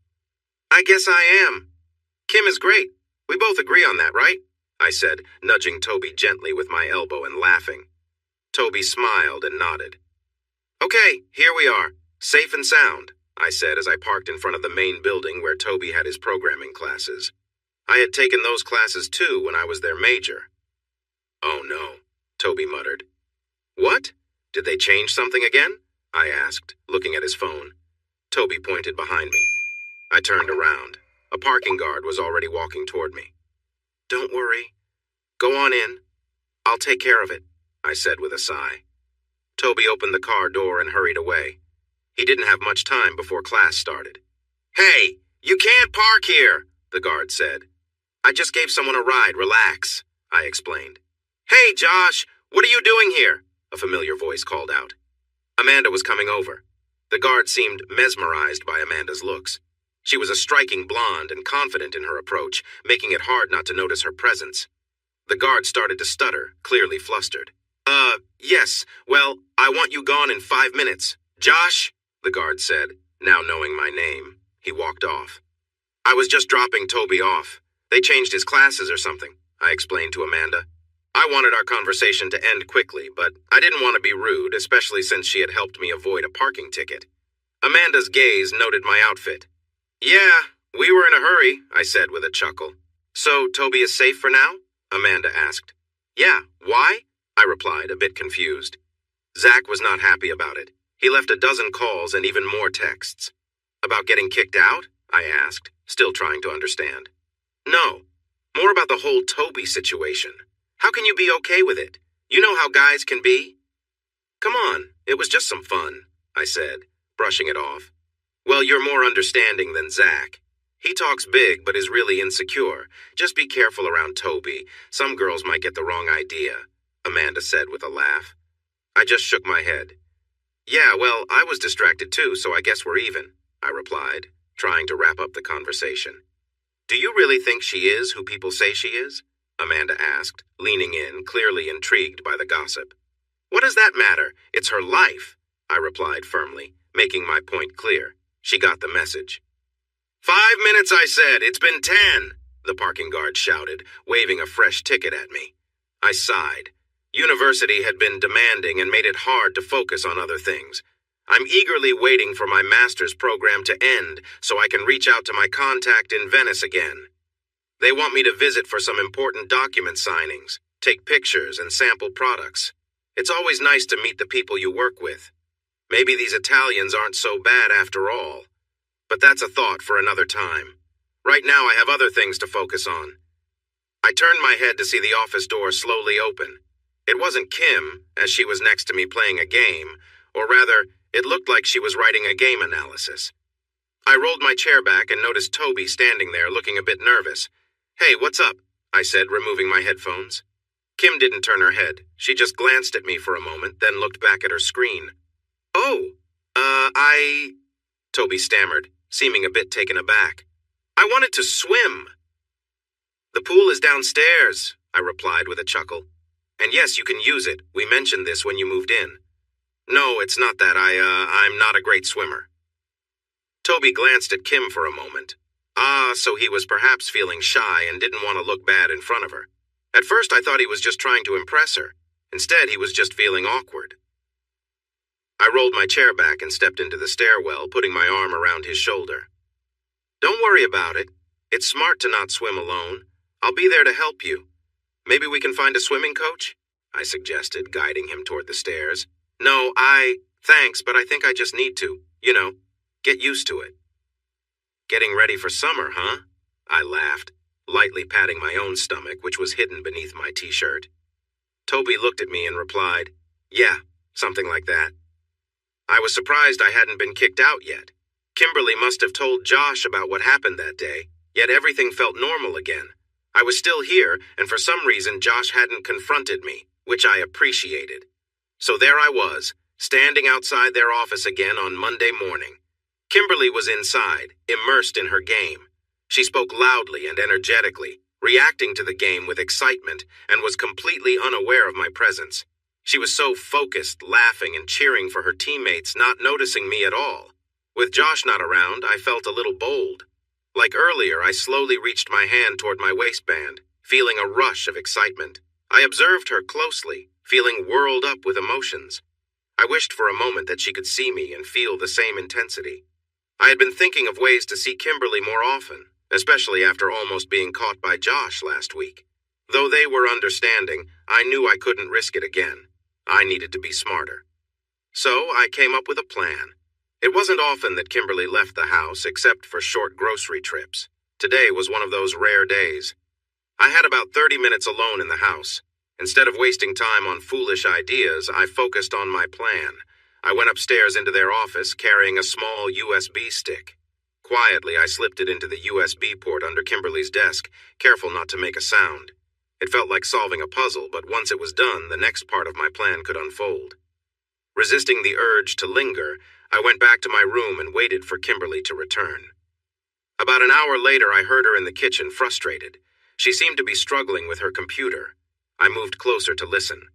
"I guess I am. Kim is great. We both agree on that, right?" I said, nudging Toby gently with my elbow and laughing. Toby smiled and nodded. "Okay, here we are, safe and sound," I said as I parked in front of the main building where Toby had his programming classes. I had taken those classes too when I was their major. "Oh no," Toby muttered. "What? Did they change something again?" I asked, looking at his phone. Toby pointed behind me. I turned around. A parking guard was already walking toward me. "Don't worry. Go on in. I'll take care of it," I said with a sigh. Toby opened the car door and hurried away. He didn't have much time before class started. "Hey, you can't park here," the guard said. "I just gave someone a ride, relax," I explained. "Hey, Josh, what are you doing here?" a familiar voice called out. Amanda was coming over. The guard seemed mesmerized by Amanda's looks. She was a striking blonde and confident in her approach, making it hard not to notice her presence. The guard started to stutter, clearly flustered. Yes, well, I want you gone in 5 minutes. Josh, the guard said, now knowing my name. He walked off. I was just dropping Toby off. They changed his classes or something, I explained to Amanda. I wanted our conversation to end quickly, but I didn't want to be rude, especially since she had helped me avoid a parking ticket. Amanda's gaze noted my outfit. Yeah, we were in a hurry, I said with a chuckle. So Toby is safe for now? Amanda asked. Yeah, why? I replied, a bit confused. Zach was not happy about it. He left a dozen calls and even more texts. About getting kicked out? I asked, still trying to understand. No, more about the whole Toby situation. How can you be okay with it? You know how guys can be? Come on, it was just some fun, I said, brushing it off. Well, you're more understanding than Zach. He talks big but is really insecure. Just be careful around Toby. Some girls might get the wrong idea, Amanda said with a laugh. I just shook my head. Yeah, well, I was distracted too, so I guess we're even, I replied, trying to wrap up the conversation. Do you really think she is who people say she is? Amanda asked, leaning in, clearly intrigued by the gossip. What does that matter? It's her life, I replied firmly, making my point clear. She got the message. 5 minutes, I said. It's been 10, the parking guard shouted, waving a fresh ticket at me. I sighed. University had been demanding and made it hard to focus on other things. I'm eagerly waiting for my master's program to end so I can reach out to my contact in Venice again. They want me to visit for some important document signings, take pictures, and sample products. It's always nice to meet the people you work with. Maybe these Italians aren't so bad after all. But that's a thought for another time. Right now I have other things to focus on. I turned my head to see the office door slowly open. It wasn't Kim, as she was next to me playing a game, or rather, it looked like she was writing a game analysis. I rolled my chair back and noticed Toby standing there looking a bit nervous. Hey, what's up? I said, removing my headphones. Kim didn't turn her head. She just glanced at me for a moment, then looked back at her screen. Oh, Toby stammered, seeming a bit taken aback. I wanted to swim. The pool is downstairs, I replied with a chuckle. And yes, you can use it. We mentioned this when you moved in. No, it's not that. I'm not a great swimmer. Toby glanced at Kim for a moment. So he was perhaps feeling shy and didn't want to look bad in front of her. At first I thought he was just trying to impress her. Instead, he was just feeling awkward. I rolled my chair back and stepped into the stairwell, putting my arm around his shoulder. Don't worry about it. It's smart to not swim alone. I'll be there to help you. Maybe we can find a swimming coach? I suggested, guiding him toward the stairs. No, thanks, but I think I just need to, get used to it. Getting ready for summer, huh? I laughed, lightly patting my own stomach, which was hidden beneath my t-shirt. Toby looked at me and replied, yeah, something like that. I was surprised I hadn't been kicked out yet. Kimberly must have told Josh about what happened that day, yet everything felt normal again. I was still here, and for some reason Josh hadn't confronted me, which I appreciated. So there I was, standing outside their office again on Monday morning. Kimberly was inside, immersed in her game. She spoke loudly and energetically, reacting to the game with excitement, and was completely unaware of my presence. She was so focused, laughing and cheering for her teammates, not noticing me at all. With Josh not around, I felt a little bold. Like earlier, I slowly reached my hand toward my waistband, feeling a rush of excitement. I observed her closely, feeling whirled up with emotions. I wished for a moment that she could see me and feel the same intensity. I had been thinking of ways to see Kimberly more often, especially after almost being caught by Josh last week. Though they were understanding, I knew I couldn't risk it again. I needed to be smarter. So I came up with a plan. It wasn't often that Kimberly left the house except for short grocery trips. Today was one of those rare days. I had about 30 minutes alone in the house. Instead of wasting time on foolish ideas, I focused on my plan. I went upstairs into their office carrying a small USB stick. Quietly, I slipped it into the USB port under Kimberly's desk, careful not to make a sound. It felt like solving a puzzle, but once it was done, the next part of my plan could unfold. Resisting the urge to linger, I went back to my room and waited for Kimberly to return. About an hour later, I heard her in the kitchen, frustrated. She seemed to be struggling with her computer. I moved closer to listen.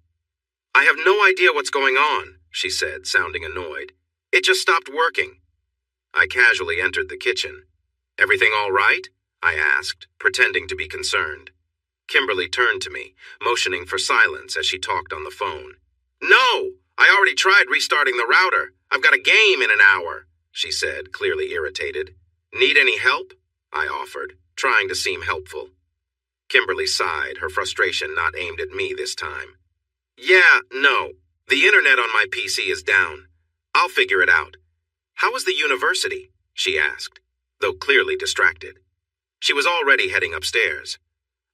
"I have no idea what's going on," she said, sounding annoyed. "It just stopped working." I casually entered the kitchen. "Everything all right?" I asked, pretending to be concerned. Kimberly turned to me, motioning for silence as she talked on the phone. "No! I already tried restarting the router. I've got a game in an hour," she said, clearly irritated. "Need any help?" I offered, trying to seem helpful. Kimberly sighed, her frustration not aimed at me this time. "Yeah, no. The internet on my PC is down. I'll figure it out. How was the university?" she asked, though clearly distracted. She was already heading upstairs.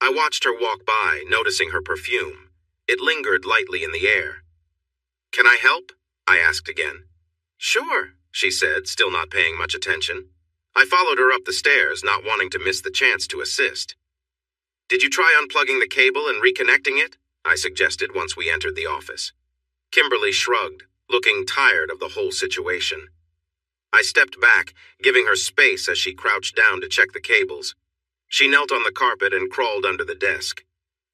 I watched her walk by, noticing her perfume. It lingered lightly in the air. "Can I help?" I asked again. "Sure," she said, still not paying much attention. I followed her up the stairs, not wanting to miss the chance to assist. "Did you try unplugging the cable and reconnecting it?" I suggested once we entered the office. Kimberly shrugged, looking tired of the whole situation. I stepped back, giving her space as she crouched down to check the cables. She knelt on the carpet and crawled under the desk.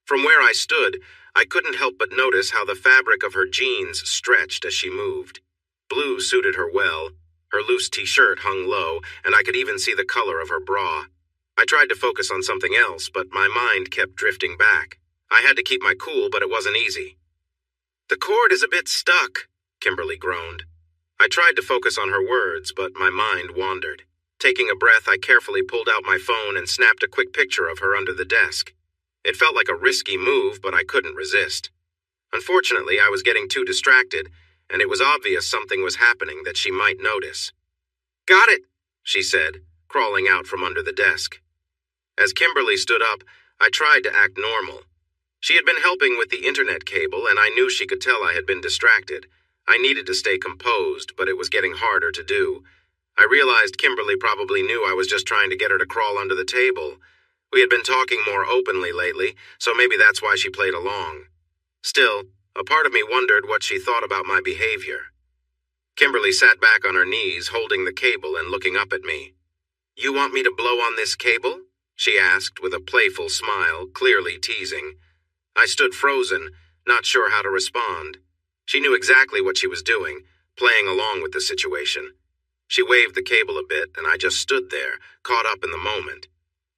From where I stood, I couldn't help but notice how the fabric of her jeans stretched as she moved. Blue suited her well. Her loose t-shirt hung low, and I could even see the color of her bra. I tried to focus on something else, but my mind kept drifting back. I had to keep my cool, but it wasn't easy. "The cord is a bit stuck," Kimberly groaned. I tried to focus on her words, but my mind wandered. Taking a breath, I carefully pulled out my phone and snapped a quick picture of her under the desk. It felt like a risky move, but I couldn't resist. Unfortunately, I was getting too distracted, and it was obvious something was happening that she might notice. "Got it," she said, crawling out from under the desk. As Kimberly stood up, I tried to act normal. She had been helping with the internet cable, and I knew she could tell I had been distracted. I needed to stay composed, but it was getting harder to do. I realized Kimberly probably knew I was just trying to get her to crawl under the table. We had been talking more openly lately, so maybe that's why she played along. Still, a part of me wondered what she thought about my behavior. Kimberly sat back on her knees, holding the cable and looking up at me. "You want me to blow on this cable?" she asked with a playful smile, clearly teasing. I stood frozen, not sure how to respond. She knew exactly what she was doing, playing along with the situation. She waved the cable a bit, and I just stood there, caught up in the moment.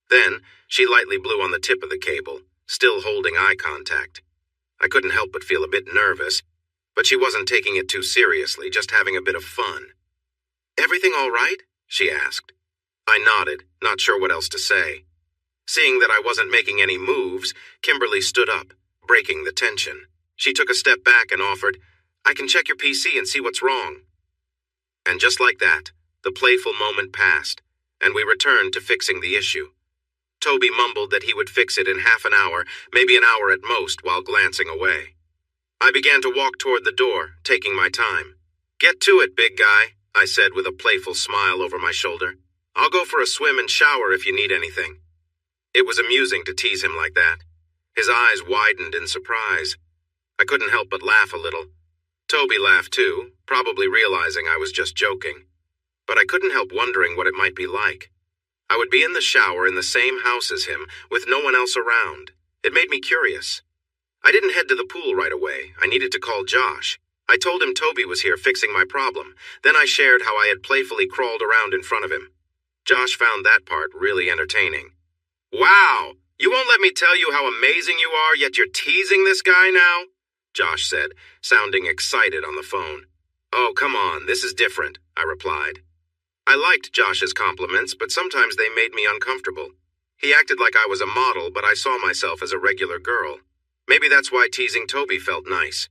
Then, she lightly blew on the tip of the cable, still holding eye contact. I couldn't help but feel a bit nervous, but she wasn't taking it too seriously, just having a bit of fun. "Everything all right?" she asked. I nodded, not sure what else to say. Seeing that I wasn't making any moves, Kimberly stood up, breaking the tension. She took a step back and offered, "I can check your PC and see what's wrong." And just like that, the playful moment passed, and we returned to fixing the issue. Toby mumbled that he would fix it in half an hour, maybe an hour at most, while glancing away. I began to walk toward the door, taking my time. "Get to it, big guy," I said with a playful smile over my shoulder. "I'll go for a swim and shower if you need anything." It was amusing to tease him like that. His eyes widened in surprise. I couldn't help but laugh a little. Toby laughed too, probably realizing I was just joking. But I couldn't help wondering what it might be like. I would be in the shower in the same house as him, with no one else around. It made me curious. I didn't head to the pool right away. I needed to call Josh. I told him Toby was here fixing my problem. Then I shared how I had playfully crawled around in front of him. Josh found that part really entertaining. "Wow! You won't let me tell you how amazing you are, yet you're teasing this guy now?" Josh said, sounding excited on the phone. "Oh, come on, this is different," I replied. I liked Josh's compliments, but sometimes they made me uncomfortable. He acted like I was a model, but I saw myself as a regular girl. Maybe that's why teasing Toby felt nice.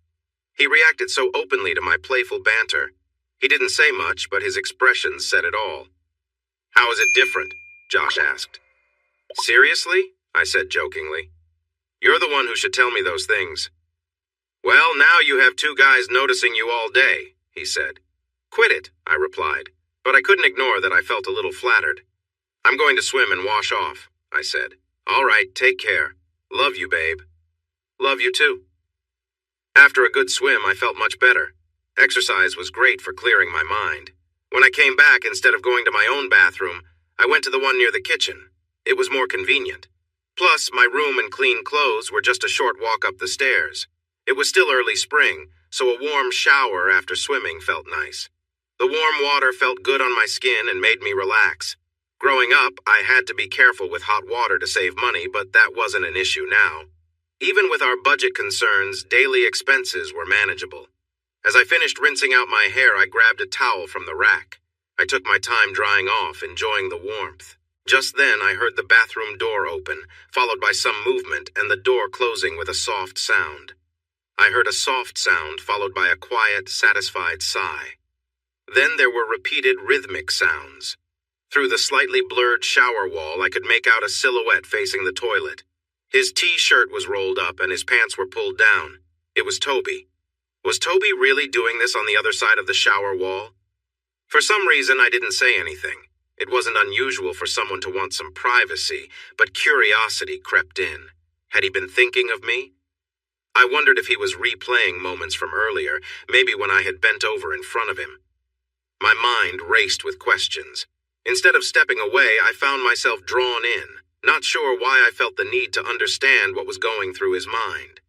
He reacted so openly to my playful banter. He didn't say much, but his expressions said it all. "How is it different?" Josh asked. "Seriously?" I said jokingly. "You're the one who should tell me those things." "Well, now you have two guys noticing you all day," he said. "Quit it," I replied, but I couldn't ignore that I felt a little flattered. "I'm going to swim and wash off," I said. "All right, take care. Love you, babe." "Love you too." After a good swim, I felt much better. Exercise was great for clearing my mind. When I came back, instead of going to my own bathroom, I went to the one near the kitchen. It was more convenient. Plus, my room and clean clothes were just a short walk up the stairs. It was still early spring, so a warm shower after swimming felt nice. The warm water felt good on my skin and made me relax. Growing up, I had to be careful with hot water to save money, but that wasn't an issue now. Even with our budget concerns, daily expenses were manageable. As I finished rinsing out my hair, I grabbed a towel from the rack. I took my time drying off, enjoying the warmth. Just then, I heard the bathroom door open, followed by some movement and the door closing with a soft sound. I heard a soft sound followed by a quiet, satisfied sigh. Then there were repeated rhythmic sounds. Through the slightly blurred shower wall, I could make out a silhouette facing the toilet. His t-shirt was rolled up and his pants were pulled down. It was Toby. Was Toby really doing this on the other side of the shower wall? For some reason, I didn't say anything. It wasn't unusual for someone to want some privacy, but curiosity crept in. Had he been thinking of me? I wondered if he was replaying moments from earlier, maybe when I had bent over in front of him. My mind raced with questions. Instead of stepping away, I found myself drawn in, not sure why I felt the need to understand what was going through his mind.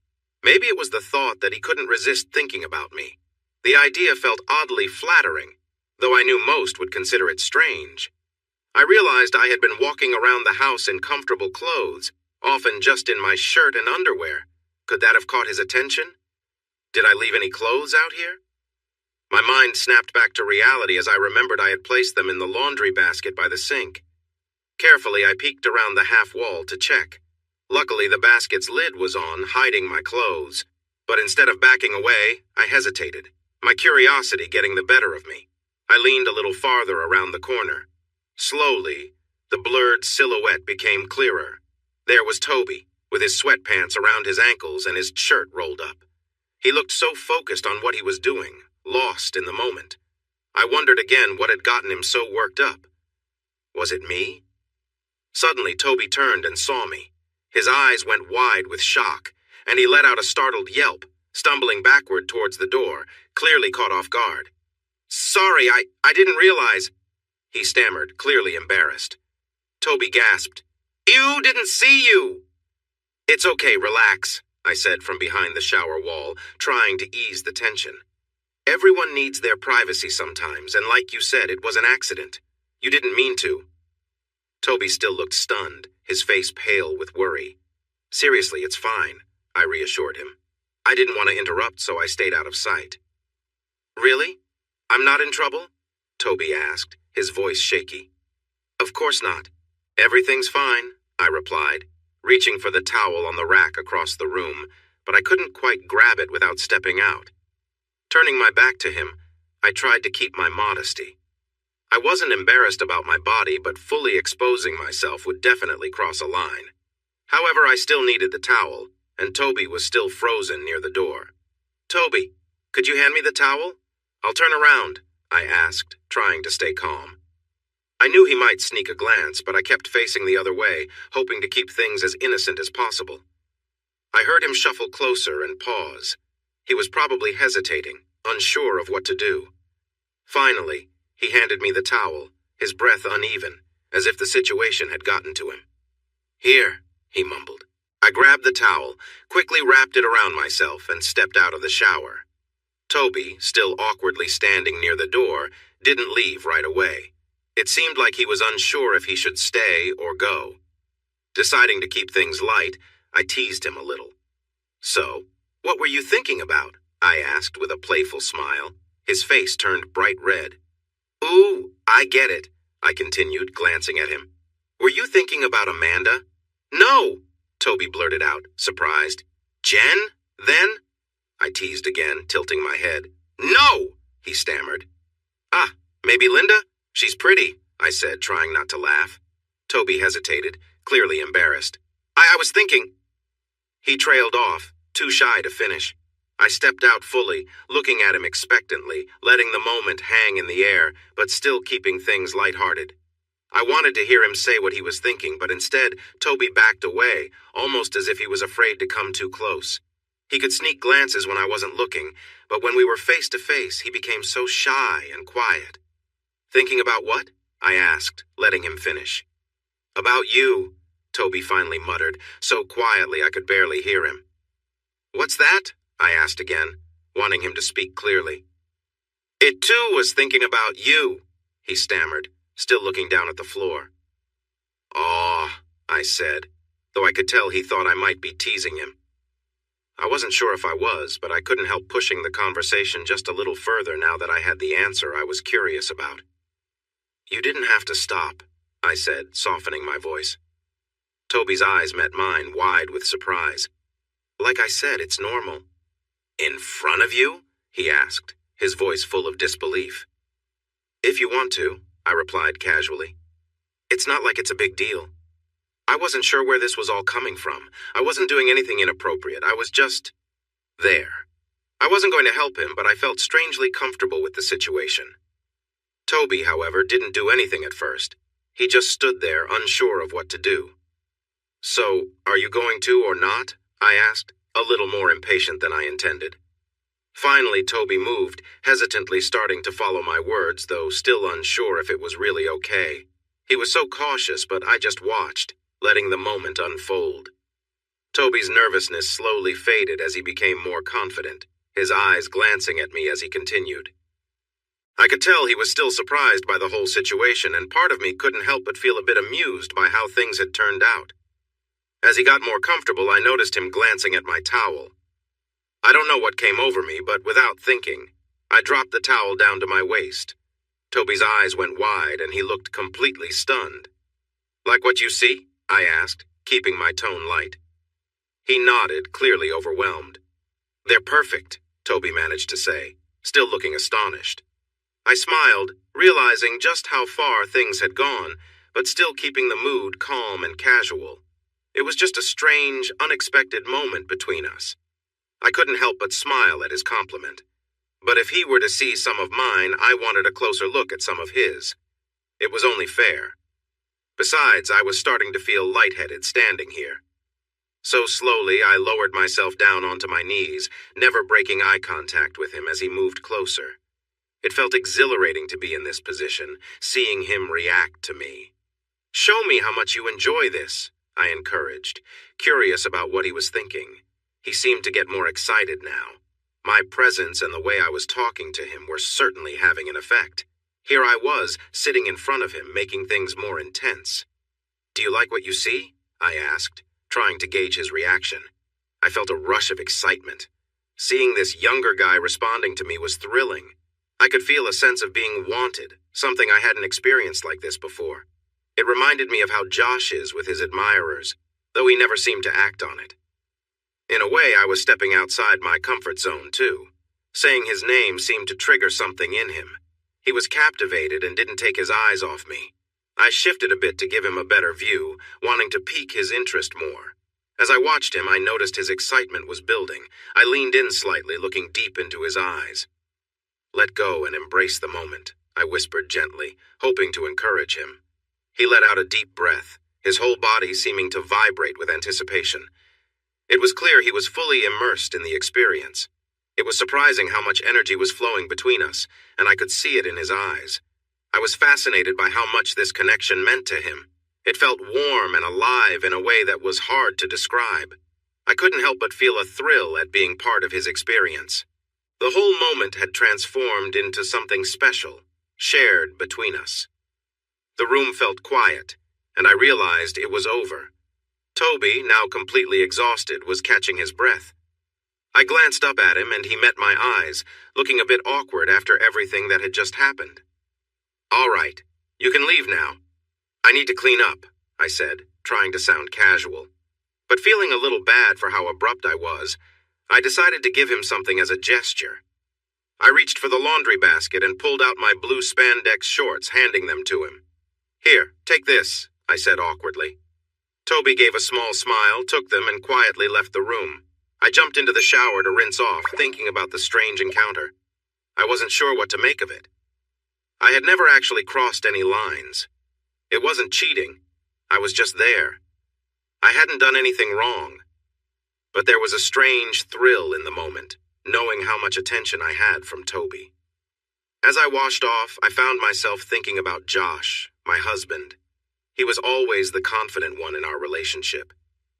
Maybe it was the thought that he couldn't resist thinking about me. The idea felt oddly flattering, though I knew most would consider it strange. I realized I had been walking around the house in comfortable clothes, often just in my shirt and underwear. Could that have caught his attention? Did I leave any clothes out here? My mind snapped back to reality as I remembered I had placed them in the laundry basket by the sink. Carefully, I peeked around the half wall to check. Luckily, the basket's lid was on, hiding my clothes. But instead of backing away, I hesitated, my curiosity getting the better of me. I leaned a little farther around the corner. Slowly, the blurred silhouette became clearer. There was Toby, with his sweatpants around his ankles and his shirt rolled up. He looked so focused on what he was doing, lost in the moment. I wondered again what had gotten him so worked up. Was it me? Suddenly, Toby turned and saw me. His eyes went wide with shock, and he let out a startled yelp, stumbling backward towards the door, clearly caught off guard. "Sorry, I didn't realize," he stammered, clearly embarrassed. Toby gasped, "Ew, didn't see you!" "It's okay, relax," I said from behind the shower wall, trying to ease the tension. "Everyone needs their privacy sometimes, and like you said, it was an accident. You didn't mean to." Toby still looked stunned, his face pale with worry. "Seriously, it's fine," I reassured him. I didn't want to interrupt, so I stayed out of sight. "Really? I'm not in trouble?" Toby asked, his voice shaky. "Of course not. Everything's fine," I replied, reaching for the towel on the rack across the room, but I couldn't quite grab it without stepping out. Turning my back to him, I tried to keep my modesty. I wasn't embarrassed about my body, but fully exposing myself would definitely cross a line. However, I still needed the towel, and Toby was still frozen near the door. "Toby, could you hand me the towel? I'll turn around," I asked, trying to stay calm. I knew he might sneak a glance, but I kept facing the other way, hoping to keep things as innocent as possible. I heard him shuffle closer and pause. He was probably hesitating, unsure of what to do. Finally, he handed me the towel, his breath uneven, as if the situation had gotten to him. "Here," he mumbled. I grabbed the towel, quickly wrapped it around myself, and stepped out of the shower. Toby, still awkwardly standing near the door, didn't leave right away. It seemed like he was unsure if he should stay or go. Deciding to keep things light, I teased him a little. "So, what were you thinking about?" I asked with a playful smile. His face turned bright red. "Ooh, I get it," I continued, glancing at him. "Were you thinking about Amanda?" "No," Toby blurted out, surprised. "Jen, then?" I teased again, tilting my head. "No," he stammered. "Ah, maybe Linda? She's pretty," I said, trying not to laugh. Toby hesitated, clearly embarrassed. I was thinking." He trailed off, too shy to finish. I stepped out fully, looking at him expectantly, letting the moment hang in the air, but still keeping things lighthearted. I wanted to hear him say what he was thinking, but instead, Toby backed away, almost as if he was afraid to come too close. He could sneak glances when I wasn't looking, but when we were face to face, he became so shy and quiet. Thinking about what? I asked, letting him finish. About you, Toby finally muttered, so quietly I could barely hear him. What's that? I asked again, wanting him to speak clearly. It too was thinking about you, he stammered, still looking down at the floor. Aw, I said, though I could tell he thought I might be teasing him. I wasn't sure if I was, but I couldn't help pushing the conversation just a little further now that I had the answer I was curious about. You didn't have to stop, I said, softening my voice. Toby's eyes met mine, wide with surprise. Like I said, it's normal. In front of you? He asked, his voice full of disbelief. If you want to, I replied casually. It's not like it's a big deal. I wasn't sure where this was all coming from. I wasn't doing anything inappropriate. I was just there. I wasn't going to help him, but I felt strangely comfortable with the situation. Toby, however, didn't do anything at first. He just stood there, unsure of what to do. So, are you going to or not? I asked, a little more impatient than I intended. Finally, Toby moved, hesitantly starting to follow my words, though still unsure if it was really okay. He was so cautious, but I just watched, letting the moment unfold. Toby's nervousness slowly faded as he became more confident, his eyes glancing at me as he continued. I could tell he was still surprised by the whole situation, and part of me couldn't help but feel a bit amused by how things had turned out. As he got more comfortable, I noticed him glancing at my towel. I don't know what came over me, but without thinking, I dropped the towel down to my waist. Toby's eyes went wide, and he looked completely stunned. Like what you see? I asked, keeping my tone light. He nodded, clearly overwhelmed. They're perfect, Toby managed to say, still looking astonished. I smiled, realizing just how far things had gone, but still keeping the mood calm and casual. It was just a strange, unexpected moment between us. I couldn't help but smile at his compliment. But if he were to see some of mine, I wanted a closer look at some of his. It was only fair. Besides, I was starting to feel lightheaded standing here. So slowly, I lowered myself down onto my knees, never breaking eye contact with him as he moved closer. It felt exhilarating to be in this position, seeing him react to me. Show me how much you enjoy this, I encouraged, curious about what he was thinking. He seemed to get more excited now. My presence and the way I was talking to him were certainly having an effect. Here I was, sitting in front of him, making things more intense. Do you like what you see? I asked, trying to gauge his reaction. I felt a rush of excitement. Seeing this younger guy responding to me was thrilling. I could feel a sense of being wanted, something I hadn't experienced like this before. It reminded me of how Josh is with his admirers, though he never seemed to act on it. In a way, I was stepping outside my comfort zone, too. Saying his name seemed to trigger something in him. He was captivated and didn't take his eyes off me. I shifted a bit to give him a better view, wanting to pique his interest more. As I watched him, I noticed his excitement was building. I leaned in slightly, looking deep into his eyes. Let go and embrace the moment, I whispered gently, hoping to encourage him. He let out a deep breath, his whole body seeming to vibrate with anticipation. It was clear he was fully immersed in the experience. It was surprising how much energy was flowing between us, and I could see it in his eyes. I was fascinated by how much this connection meant to him. It felt warm and alive in a way that was hard to describe. I couldn't help but feel a thrill at being part of his experience. The whole moment had transformed into something special, shared between us. The room felt quiet, and I realized it was over. Toby, now completely exhausted, was catching his breath. I glanced up at him and he met my eyes, looking a bit awkward after everything that had just happened. All right, you can leave now. I need to clean up, I said, trying to sound casual. But feeling a little bad for how abrupt I was, I decided to give him something as a gesture. I reached for the laundry basket and pulled out my blue spandex shorts, handing them to him. Here, take this, I said awkwardly. Toby gave a small smile, took them, and quietly left the room. I jumped into the shower to rinse off, thinking about the strange encounter. I wasn't sure what to make of it. I had never actually crossed any lines. It wasn't cheating. I was just there. I hadn't done anything wrong. but there was a strange thrill in the moment, knowing how much attention I had from Toby. As I washed off, I found myself thinking about Josh, my husband. He was always the confident one in our relationship.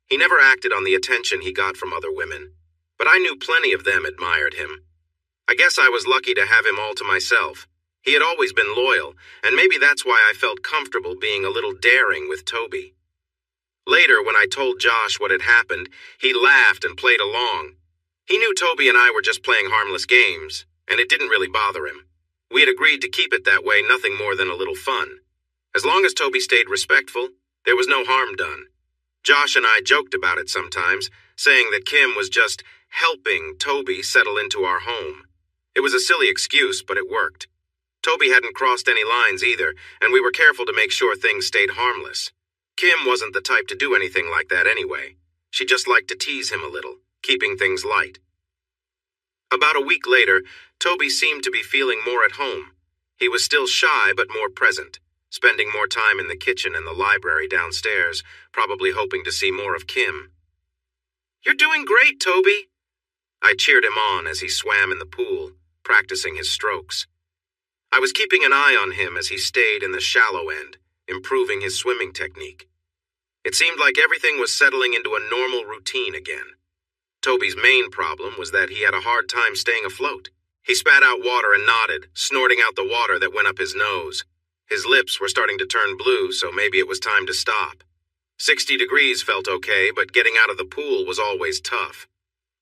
He never acted on the attention he got from other women, but I knew plenty of them admired him. I guess I was lucky to have him all to myself. He had always been loyal, and maybe that's why I felt comfortable being a little daring with Toby. Later, when I told Josh what had happened, he laughed and played along. He knew Toby and I were just playing harmless games, and it didn't really bother him. We had agreed to keep it that way, nothing more than a little fun. As long as Toby stayed respectful, there was no harm done. Josh and I joked about it sometimes, saying that Kim was just helping Toby settle into our home. It was a silly excuse, but it worked. Toby hadn't crossed any lines either, and we were careful to make sure things stayed harmless. Kim wasn't the type to do anything like that anyway. She just liked to tease him a little, keeping things light. About a week later, Toby seemed to be feeling more at home. He was still shy but more present, spending more time in the kitchen and the library downstairs, probably hoping to see more of Kim. "You're doing great, Toby." I cheered him on as he swam in the pool, practicing his strokes. I was keeping an eye on him as he stayed in the shallow end, improving his swimming technique. It seemed like everything was settling into a normal routine again. Toby's main problem was that he had a hard time staying afloat. He spat out water and nodded, snorting out the water that went up his nose. His lips were starting to turn blue, so maybe it was time to stop. 60 degrees felt okay, but getting out of the pool was always tough.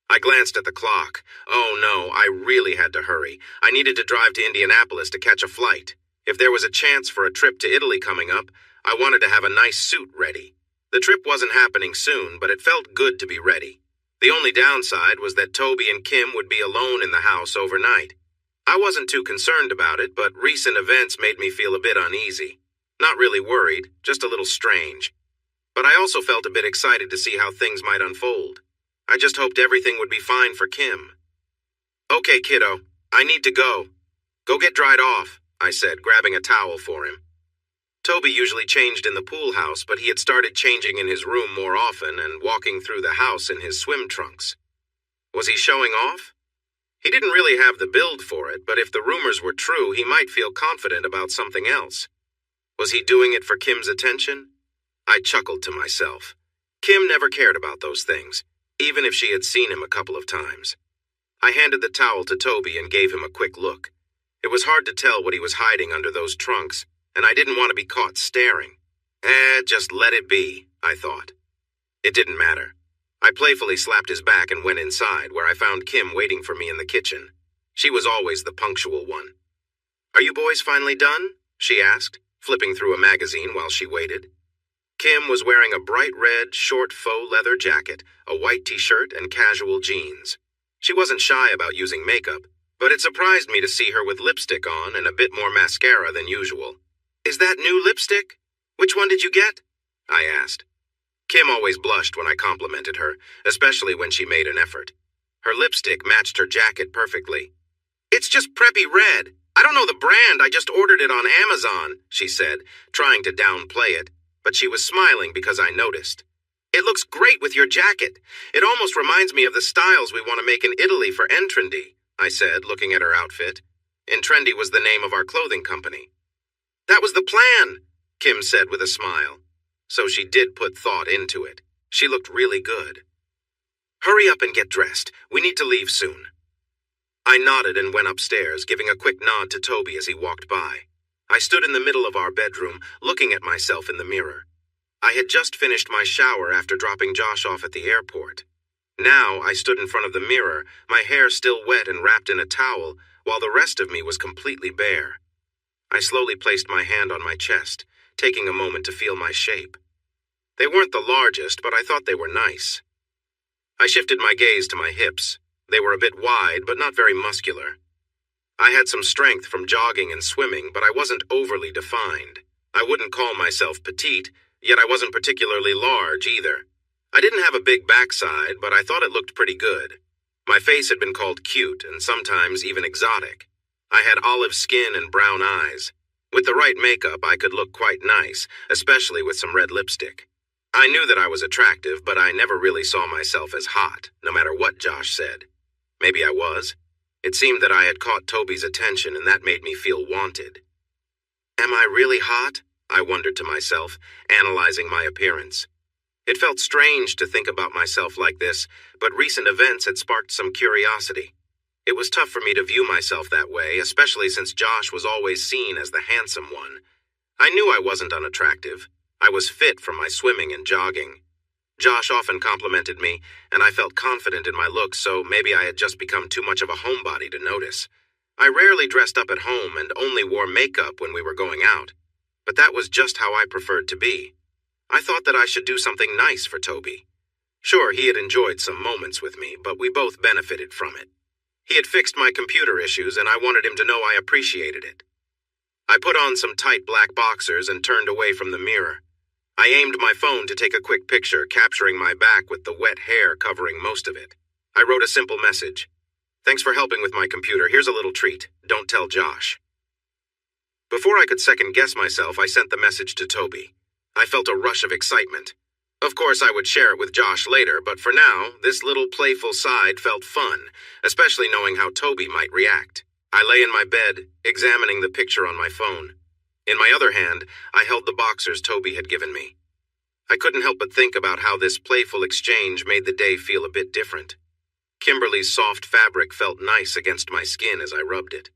I glanced at the clock. Oh no, I really had to hurry. I needed to drive to Indianapolis to catch a flight. If there was a chance for a trip to Italy coming up, I wanted to have a nice suit ready. The trip wasn't happening soon, but it felt good to be ready. The only downside was that Toby and Kim would be alone in the house overnight. I wasn't too concerned about it, but recent events made me feel a bit uneasy. Not really worried, just a little strange. But I also felt a bit excited to see how things might unfold. I just hoped everything would be fine for Kim. "Okay, kiddo, I need to go." "Go get dried off," I said, grabbing a towel for him. Toby usually changed in the pool house, but he had started changing in his room more often and walking through the house in his swim trunks. Was he showing off? He didn't really have the build for it, but if the rumors were true, he might feel confident about something else. Was he doing it for Kim's attention? I chuckled to myself. Kim never cared about those things, even if she had seen him a couple of times. I handed the towel to Toby and gave him a quick look. It was hard to tell what he was hiding under those trunks, and I didn't want to be caught staring. Just let it be, I thought. It didn't matter. I playfully slapped his back and went inside, where I found Kim waiting for me in the kitchen. She was always the punctual one. "Are you boys finally done?" she asked, flipping through a magazine while she waited. Kim was wearing a bright red, short faux leather jacket, a white t-shirt, and casual jeans. She wasn't shy about using makeup, but it surprised me to see her with lipstick on and a bit more mascara than usual. "Is that new lipstick? Which one did you get?" I asked. Kim always blushed when I complimented her, especially when she made an effort. Her lipstick matched her jacket perfectly. "It's just preppy red. I don't know the brand, I just ordered it on Amazon," she said, trying to downplay it, but she was smiling because I noticed. "It looks great with your jacket. It almost reminds me of the styles we want to make in Italy for Entrendy," I said, looking at her outfit. Entrendy was the name of our clothing company. "That was the plan," Kim said with a smile. So she did put thought into it. She looked really good. "Hurry up and get dressed. We need to leave soon." I nodded and went upstairs, giving a quick nod to Toby as he walked by. I stood in the middle of our bedroom, looking at myself in the mirror. I had just finished my shower after dropping Josh off at the airport. Now I stood in front of the mirror, my hair still wet and wrapped in a towel, while the rest of me was completely bare. I slowly placed my hand on my chest, taking a moment to feel my shape. They weren't the largest, but I thought they were nice. I shifted my gaze to my hips. They were a bit wide, but not very muscular. I had some strength from jogging and swimming, but I wasn't overly defined. I wouldn't call myself petite, yet I wasn't particularly large either. I didn't have a big backside, but I thought it looked pretty good. My face had been called cute and sometimes even exotic. I had olive skin and brown eyes. With the right makeup, I could look quite nice, especially with some red lipstick. I knew that I was attractive, but I never really saw myself as hot, no matter what Josh said. Maybe I was. It seemed that I had caught Toby's attention, and that made me feel wanted. Am I really hot? I wondered to myself, analyzing my appearance. It felt strange to think about myself like this, but recent events had sparked some curiosity. It was tough for me to view myself that way, especially since Josh was always seen as the handsome one. I knew I wasn't unattractive. I was fit from my swimming and jogging. Josh often complimented me, and I felt confident in my looks, so maybe I had just become too much of a homebody to notice. I rarely dressed up at home and only wore makeup when we were going out, but that was just how I preferred to be. I thought that I should do something nice for Toby. Sure, he had enjoyed some moments with me, but we both benefited from it. He had fixed my computer issues, and I wanted him to know I appreciated it. I put on some tight black boxers and turned away from the mirror. I aimed my phone to take a quick picture, capturing my back with the wet hair covering most of it. I wrote a simple message. Thanks for helping with my computer. Here's a little treat. Don't tell Josh. Before I could second-guess myself, I sent the message to Toby. I felt a rush of excitement. Of course, I would share it with Josh later, but for now, this little playful side felt fun, especially knowing how Toby might react. I lay in my bed, examining the picture on my phone. In my other hand, I held the boxers Toby had given me. I couldn't help but think about how this playful exchange made the day feel a bit different. Kimberly's soft fabric felt nice against my skin as I rubbed it.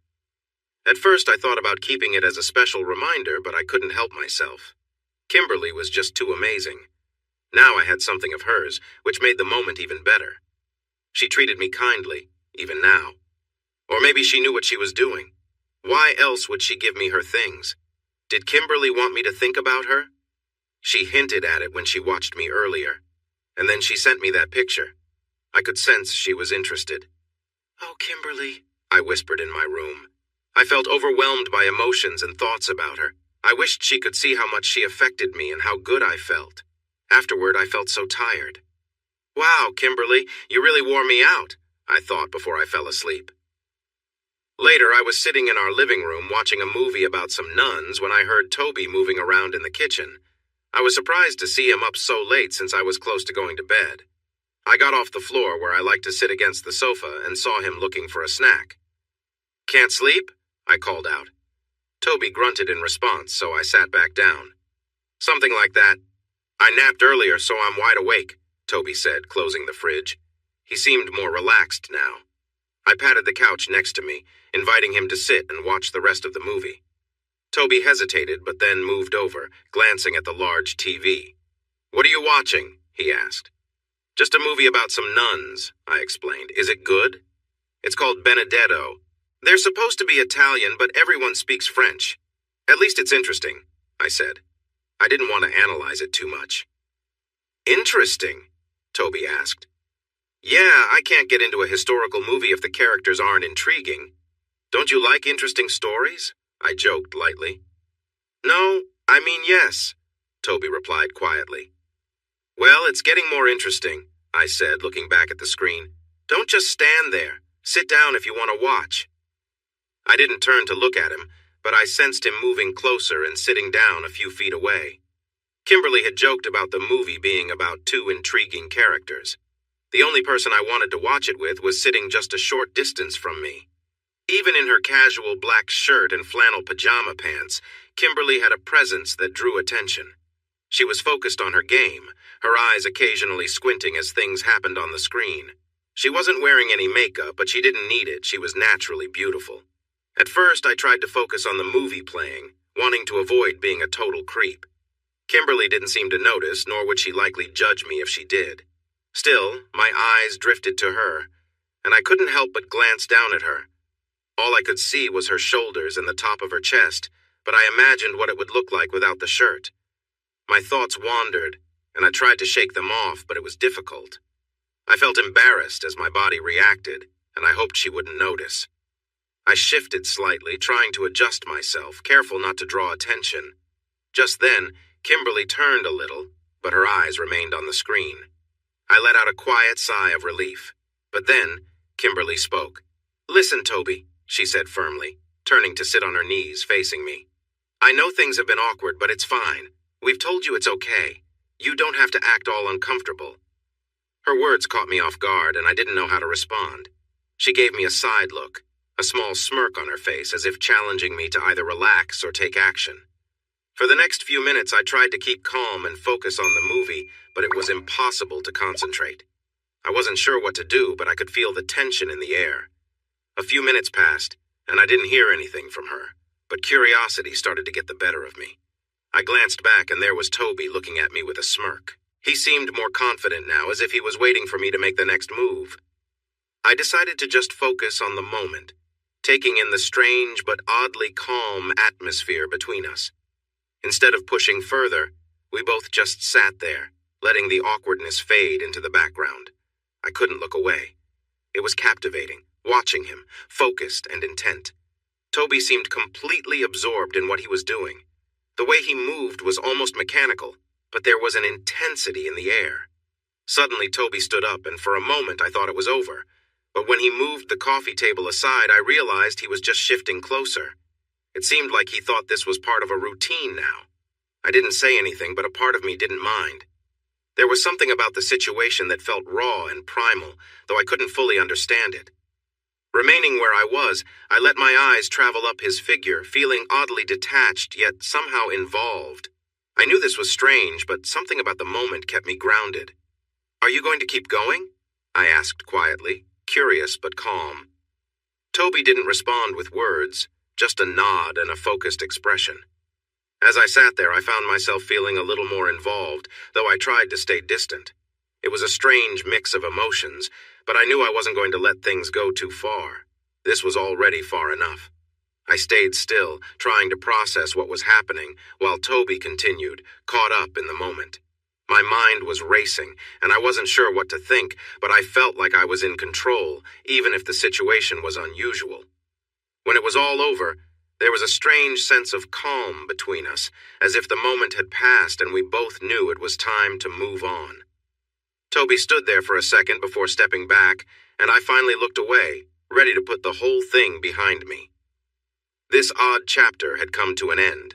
At first, I thought about keeping it as a special reminder, but I couldn't help myself. Kimberly was just too amazing. Now I had something of hers, which made the moment even better. She treated me kindly, even now. Or maybe she knew what she was doing. Why else would she give me her things? Did Kimberly want me to think about her? She hinted at it when she watched me earlier, and then she sent me that picture. I could sense she was interested. "Oh, Kimberly," I whispered in my room. I felt overwhelmed by emotions and thoughts about her. I wished she could see how much she affected me and how good I felt. Afterward, I felt so tired. Wow, Kimberly, you really wore me out, I thought before I fell asleep. Later, I was sitting in our living room watching a movie about some nuns when I heard Toby moving around in the kitchen. I was surprised to see him up so late since I was close to going to bed. I got off the floor where I like to sit against the sofa and saw him looking for a snack. "Can't sleep?" I called out. Toby grunted in response, so I sat back down. "Something like that. I napped earlier, so I'm wide awake," Toby said, closing the fridge. He seemed more relaxed now. I patted the couch next to me, inviting him to sit and watch the rest of the movie. Toby hesitated, but then moved over, glancing at the large TV. "What are you watching?" he asked. "Just a movie about some nuns," I explained. "Is it good?" "It's called Benedetto. They're supposed to be Italian, but everyone speaks French. At least it's interesting," I said. I didn't want to analyze it too much. "Interesting?" Toby asked. "Yeah, I can't get into a historical movie if the characters aren't intriguing. Don't you like interesting stories?" I joked lightly. "No, I mean yes," Toby replied quietly. "Well, it's getting more interesting," I said, looking back at the screen. "Don't just stand there. Sit down if you want to watch." I didn't turn to look at him, but I sensed him moving closer and sitting down a few feet away. Kimberly had joked about the movie being about two intriguing characters. The only person I wanted to watch it with was sitting just a short distance from me. Even in her casual black shirt and flannel pajama pants, Kimberly had a presence that drew attention. She was focused on her game, her eyes occasionally squinting as things happened on the screen. She wasn't wearing any makeup, but she didn't need it. She was naturally beautiful. At first, I tried to focus on the movie playing, wanting to avoid being a total creep. Kimberly didn't seem to notice, nor would she likely judge me if she did. Still, my eyes drifted to her, and I couldn't help but glance down at her. All I could see was her shoulders and the top of her chest, but I imagined what it would look like without the shirt. My thoughts wandered, and I tried to shake them off, but it was difficult. I felt embarrassed as my body reacted, and I hoped she wouldn't notice. I shifted slightly, trying to adjust myself, careful not to draw attention. Just then, Kimberly turned a little, but her eyes remained on the screen. I let out a quiet sigh of relief. But then, Kimberly spoke. "Listen, Toby," she said firmly, turning to sit on her knees facing me. "I know things have been awkward, but it's fine. We've told you it's okay. You don't have to act all uncomfortable." Her words caught me off guard, and I didn't know how to respond. She gave me a side look, a small smirk on her face, as if challenging me to either relax or take action. For the next few minutes, I tried to keep calm and focus on the movie, but it was impossible to concentrate. I wasn't sure what to do, but I could feel the tension in the air. A few minutes passed, and I didn't hear anything from her, but curiosity started to get the better of me. I glanced back, and there was Toby looking at me with a smirk. He seemed more confident now, as if he was waiting for me to make the next move. I decided to just focus on the moment, taking in the strange but oddly calm atmosphere between us. Instead of pushing further, we both just sat there, letting the awkwardness fade into the background. I couldn't look away. It was captivating, watching him, focused and intent. Toby seemed completely absorbed in what he was doing. The way he moved was almost mechanical, but there was an intensity in the air. Suddenly, Toby stood up, and for a moment I thought it was over. But when he moved the coffee table aside, I realized he was just shifting closer. It seemed like he thought this was part of a routine now. I didn't say anything, but a part of me didn't mind. There was something about the situation that felt raw and primal, though I couldn't fully understand it. Remaining where I was, I let my eyes travel up his figure, feeling oddly detached, yet somehow involved. I knew this was strange, but something about the moment kept me grounded. "Are you going to keep going?" I asked quietly, curious but calm. Toby didn't respond with words, just a nod and a focused expression. As I sat there, I found myself feeling a little more involved, though I tried to stay distant. It was a strange mix of emotions, but I knew I wasn't going to let things go too far. This was already far enough. I stayed still, trying to process what was happening, while Toby continued, caught up in the moment. My mind was racing, and I wasn't sure what to think, but I felt like I was in control, even if the situation was unusual. When it was all over, there was a strange sense of calm between us, as if the moment had passed and we both knew it was time to move on. Toby stood there for a second before stepping back, and I finally looked away, ready to put the whole thing behind me. This odd chapter had come to an end,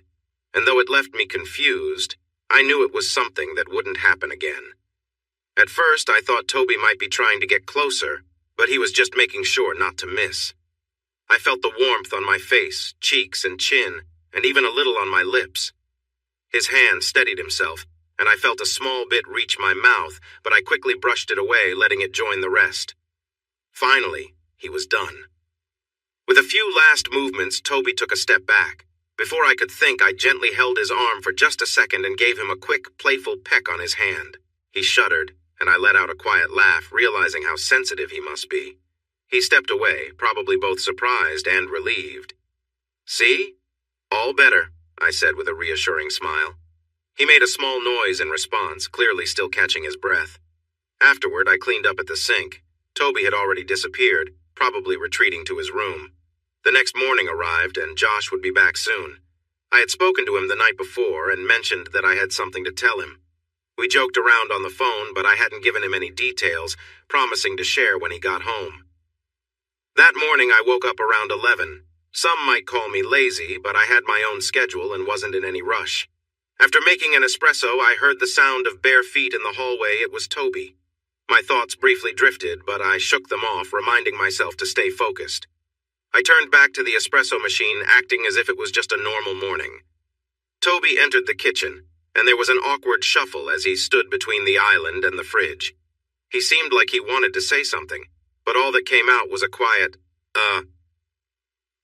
and though it left me confused, I knew it was something that wouldn't happen again. At first, I thought Toby might be trying to get closer, but he was just making sure not to miss. I felt the warmth on my face, cheeks, and chin, and even a little on my lips. His hand steadied himself, and I felt a small bit reach my mouth, but I quickly brushed it away, letting it join the rest. Finally, he was done. With a few last movements, Toby took a step back. Before I could think, I gently held his arm for just a second and gave him a quick, playful peck on his hand. He shuddered, and I let out a quiet laugh, realizing how sensitive he must be. He stepped away, probably both surprised and relieved. "See? All better," I said with a reassuring smile. He made a small noise in response, clearly still catching his breath. Afterward, I cleaned up at the sink. Toby had already disappeared, probably retreating to his room. The next morning arrived, and Josh would be back soon. I had spoken to him the night before and mentioned that I had something to tell him. We joked around on the phone, but I hadn't given him any details, promising to share when he got home. That morning, I woke up around 11. Some might call me lazy, but I had my own schedule and wasn't in any rush. After making an espresso, I heard the sound of bare feet in the hallway. It was Toby. My thoughts briefly drifted, but I shook them off, reminding myself to stay focused. I turned back to the espresso machine, acting as if it was just a normal morning. Toby entered the kitchen, and there was an awkward shuffle as he stood between the island and the fridge. He seemed like he wanted to say something, but all that came out was a quiet,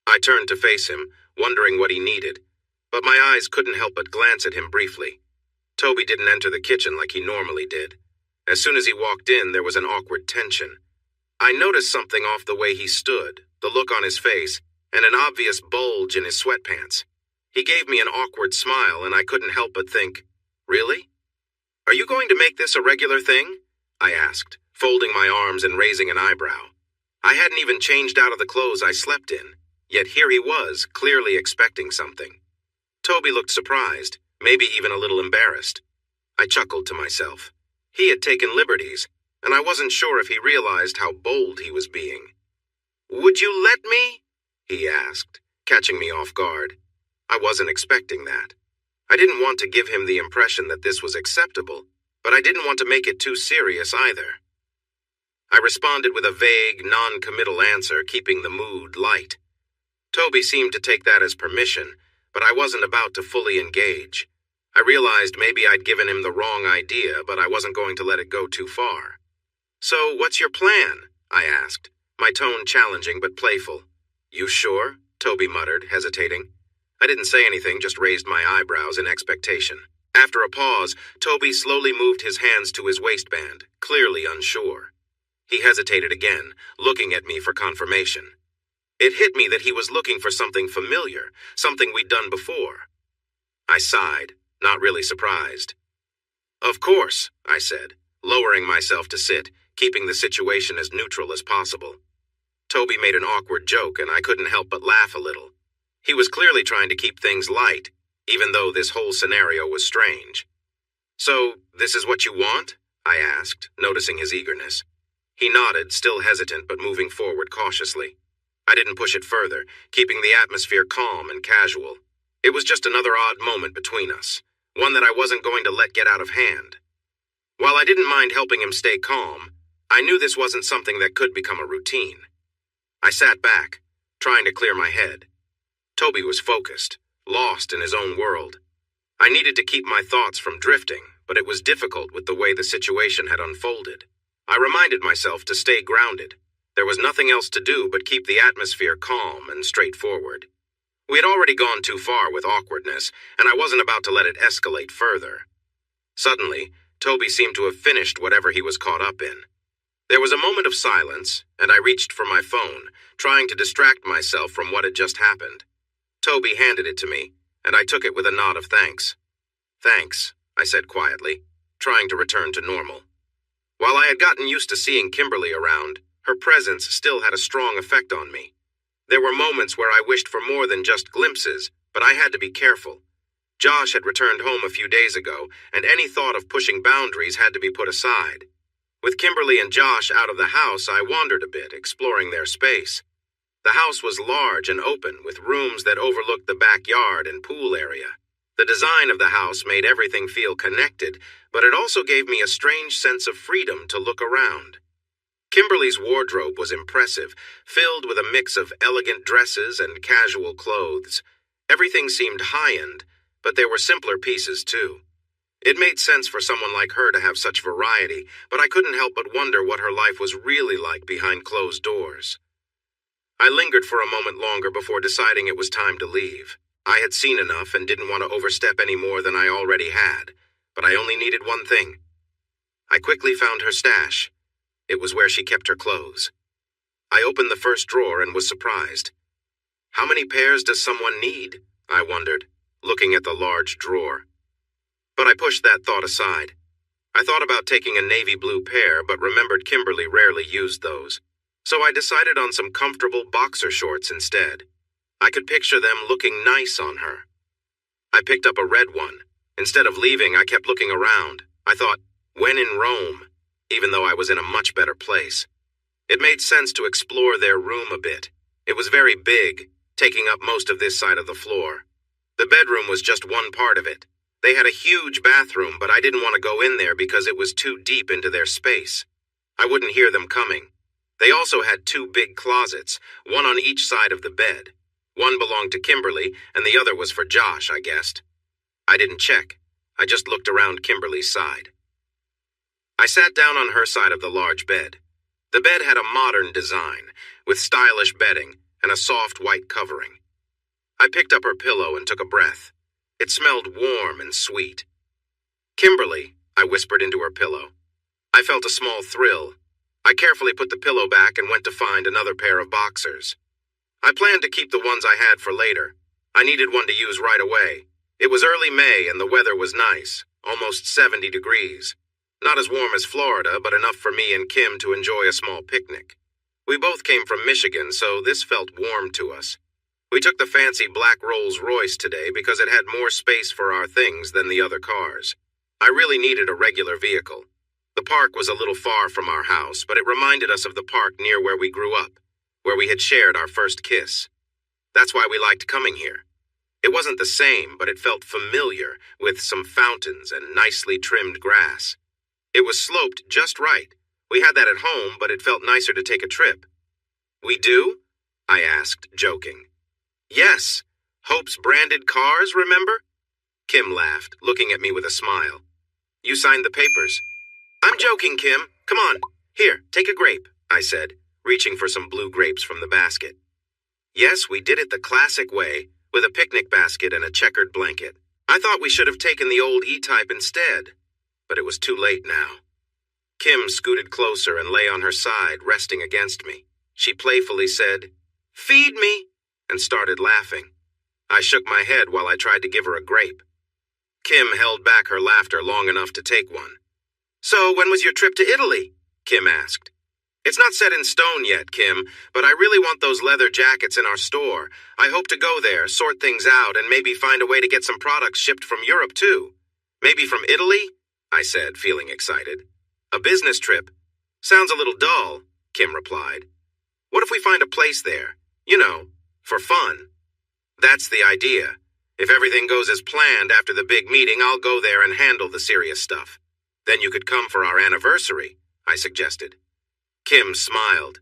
I turned to face him, wondering what he needed, but my eyes couldn't help but glance at him briefly. Toby didn't enter the kitchen like he normally did. As soon as he walked in, there was an awkward tension. I noticed something off the way he stood, the look on his face, and an obvious bulge in his sweatpants. He gave me an awkward smile, and I couldn't help but think, "Really? Are you going to make this a regular thing?" I asked, folding my arms and raising an eyebrow. I hadn't even changed out of the clothes I slept in, yet here he was, clearly expecting something. Toby looked surprised, maybe even a little embarrassed. I chuckled to myself. He had taken liberties, and I wasn't sure if he realized how bold he was being. "Would you let me?" he asked, catching me off guard. I wasn't expecting that. I didn't want to give him the impression that this was acceptable, but I didn't want to make it too serious either. I responded with a vague, non-committal answer, keeping the mood light. Toby seemed to take that as permission, but I wasn't about to fully engage. I realized maybe I'd given him the wrong idea, but I wasn't going to let it go too far. "So, what's your plan?" I asked, my tone challenging but playful. "You sure?" Toby muttered, hesitating. I didn't say anything, just raised my eyebrows in expectation. After a pause, Toby slowly moved his hands to his waistband, clearly unsure. He hesitated again, looking at me for confirmation. It hit me that he was looking for something familiar, something we'd done before. I sighed, not really surprised. "Of course," I said, lowering myself to sit, keeping the situation as neutral as possible. Toby made an awkward joke, and I couldn't help but laugh a little. He was clearly trying to keep things light, even though this whole scenario was strange. "So, this is what you want?" I asked, noticing his eagerness. He nodded, still hesitant but moving forward cautiously. I didn't push it further, keeping the atmosphere calm and casual. It was just another odd moment between us, one that I wasn't going to let get out of hand. While I didn't mind helping him stay calm, I knew this wasn't something that could become a routine. I sat back, trying to clear my head. Toby was focused, lost in his own world. I needed to keep my thoughts from drifting, but it was difficult with the way the situation had unfolded. I reminded myself to stay grounded. There was nothing else to do but keep the atmosphere calm and straightforward. We had already gone too far with awkwardness, and I wasn't about to let it escalate further. Suddenly, Toby seemed to have finished whatever he was caught up in. There was a moment of silence, and I reached for my phone, trying to distract myself from what had just happened. Toby handed it to me, and I took it with a nod of thanks. "Thanks," I said quietly, trying to return to normal. While I had gotten used to seeing Kimberly around, her presence still had a strong effect on me. There were moments where I wished for more than just glimpses, but I had to be careful. Josh had returned home a few days ago, and any thought of pushing boundaries had to be put aside. With Kimberly and Josh out of the house, I wandered a bit, exploring their space. The house was large and open, with rooms that overlooked the backyard and pool area. The design of the house made everything feel connected, but it also gave me a strange sense of freedom to look around. Kimberly's wardrobe was impressive, filled with a mix of elegant dresses and casual clothes. Everything seemed high-end, but there were simpler pieces too. It made sense for someone like her to have such variety, but I couldn't help but wonder what her life was really like behind closed doors. I lingered for a moment longer before deciding it was time to leave. I had seen enough and didn't want to overstep any more than I already had, but I only needed one thing. I quickly found her stash. It was where she kept her clothes. I opened the first drawer and was surprised. How many pairs does someone need? I wondered, looking at the large drawer. But I pushed that thought aside. I thought about taking a navy blue pair, but remembered Kimberly rarely used those. So I decided on some comfortable boxer shorts instead. I could picture them looking nice on her. I picked up a red one. Instead of leaving, I kept looking around. I thought, when in Rome, even though I was in a much better place. It made sense to explore their room a bit. It was very big, taking up most of this side of the floor. The bedroom was just one part of it. They had a huge bathroom, but I didn't want to go in there because it was too deep into their space. I wouldn't hear them coming. They also had two big closets, one on each side of the bed. One belonged to Kimberly, and the other was for Josh, I guessed. I didn't check. I just looked around Kimberly's side. I sat down on her side of the large bed. The bed had a modern design, with stylish bedding and a soft white covering. I picked up her pillow and took a breath. It smelled warm and sweet. "Kimberly," I whispered into her pillow. I felt a small thrill. I carefully put the pillow back and went to find another pair of boxers. I planned to keep the ones I had for later. I needed one to use right away. It was early May and the weather was nice, almost 70 degrees. Not as warm as Florida, but enough for me and Kim to enjoy a small picnic. We both came from Michigan, so this felt warm to us. We took the fancy black Rolls-Royce today because it had more space for our things than the other cars. I really needed a regular vehicle. The park was a little far from our house, but it reminded us of the park near where we grew up, where we had shared our first kiss. That's why we liked coming here. It wasn't the same, but it felt familiar, with some fountains and nicely trimmed grass. It was sloped just right. We had that at home, but it felt nicer to take a trip. We do? I asked, joking. Yes. Hope's branded cars, remember? Kim laughed, looking at me with a smile. You signed the papers. I'm joking, Kim. Come on. Here, take a grape, I said, reaching for some blue grapes from the basket. Yes, we did it the classic way, with a picnic basket and a checkered blanket. I thought we should have taken the old E-type instead, but it was too late now. Kim scooted closer and lay on her side, resting against me. She playfully said, "Feed me," and started laughing. I shook my head while I tried to give her a grape. Kim held back her laughter long enough to take one. So when was your trip to Italy? Kim asked. It's not set in stone yet, Kim, but I really want those leather jackets in our store. I hope to go there, sort things out, and maybe find a way to get some products shipped from Europe, too. Maybe from Italy? I said, feeling excited. A business trip? Sounds a little dull, Kim replied. What if we find a place there? You know, for fun. That's the idea. If everything goes as planned after the big meeting, I'll go there and handle the serious stuff. Then you could come for our anniversary, I suggested. Kim smiled.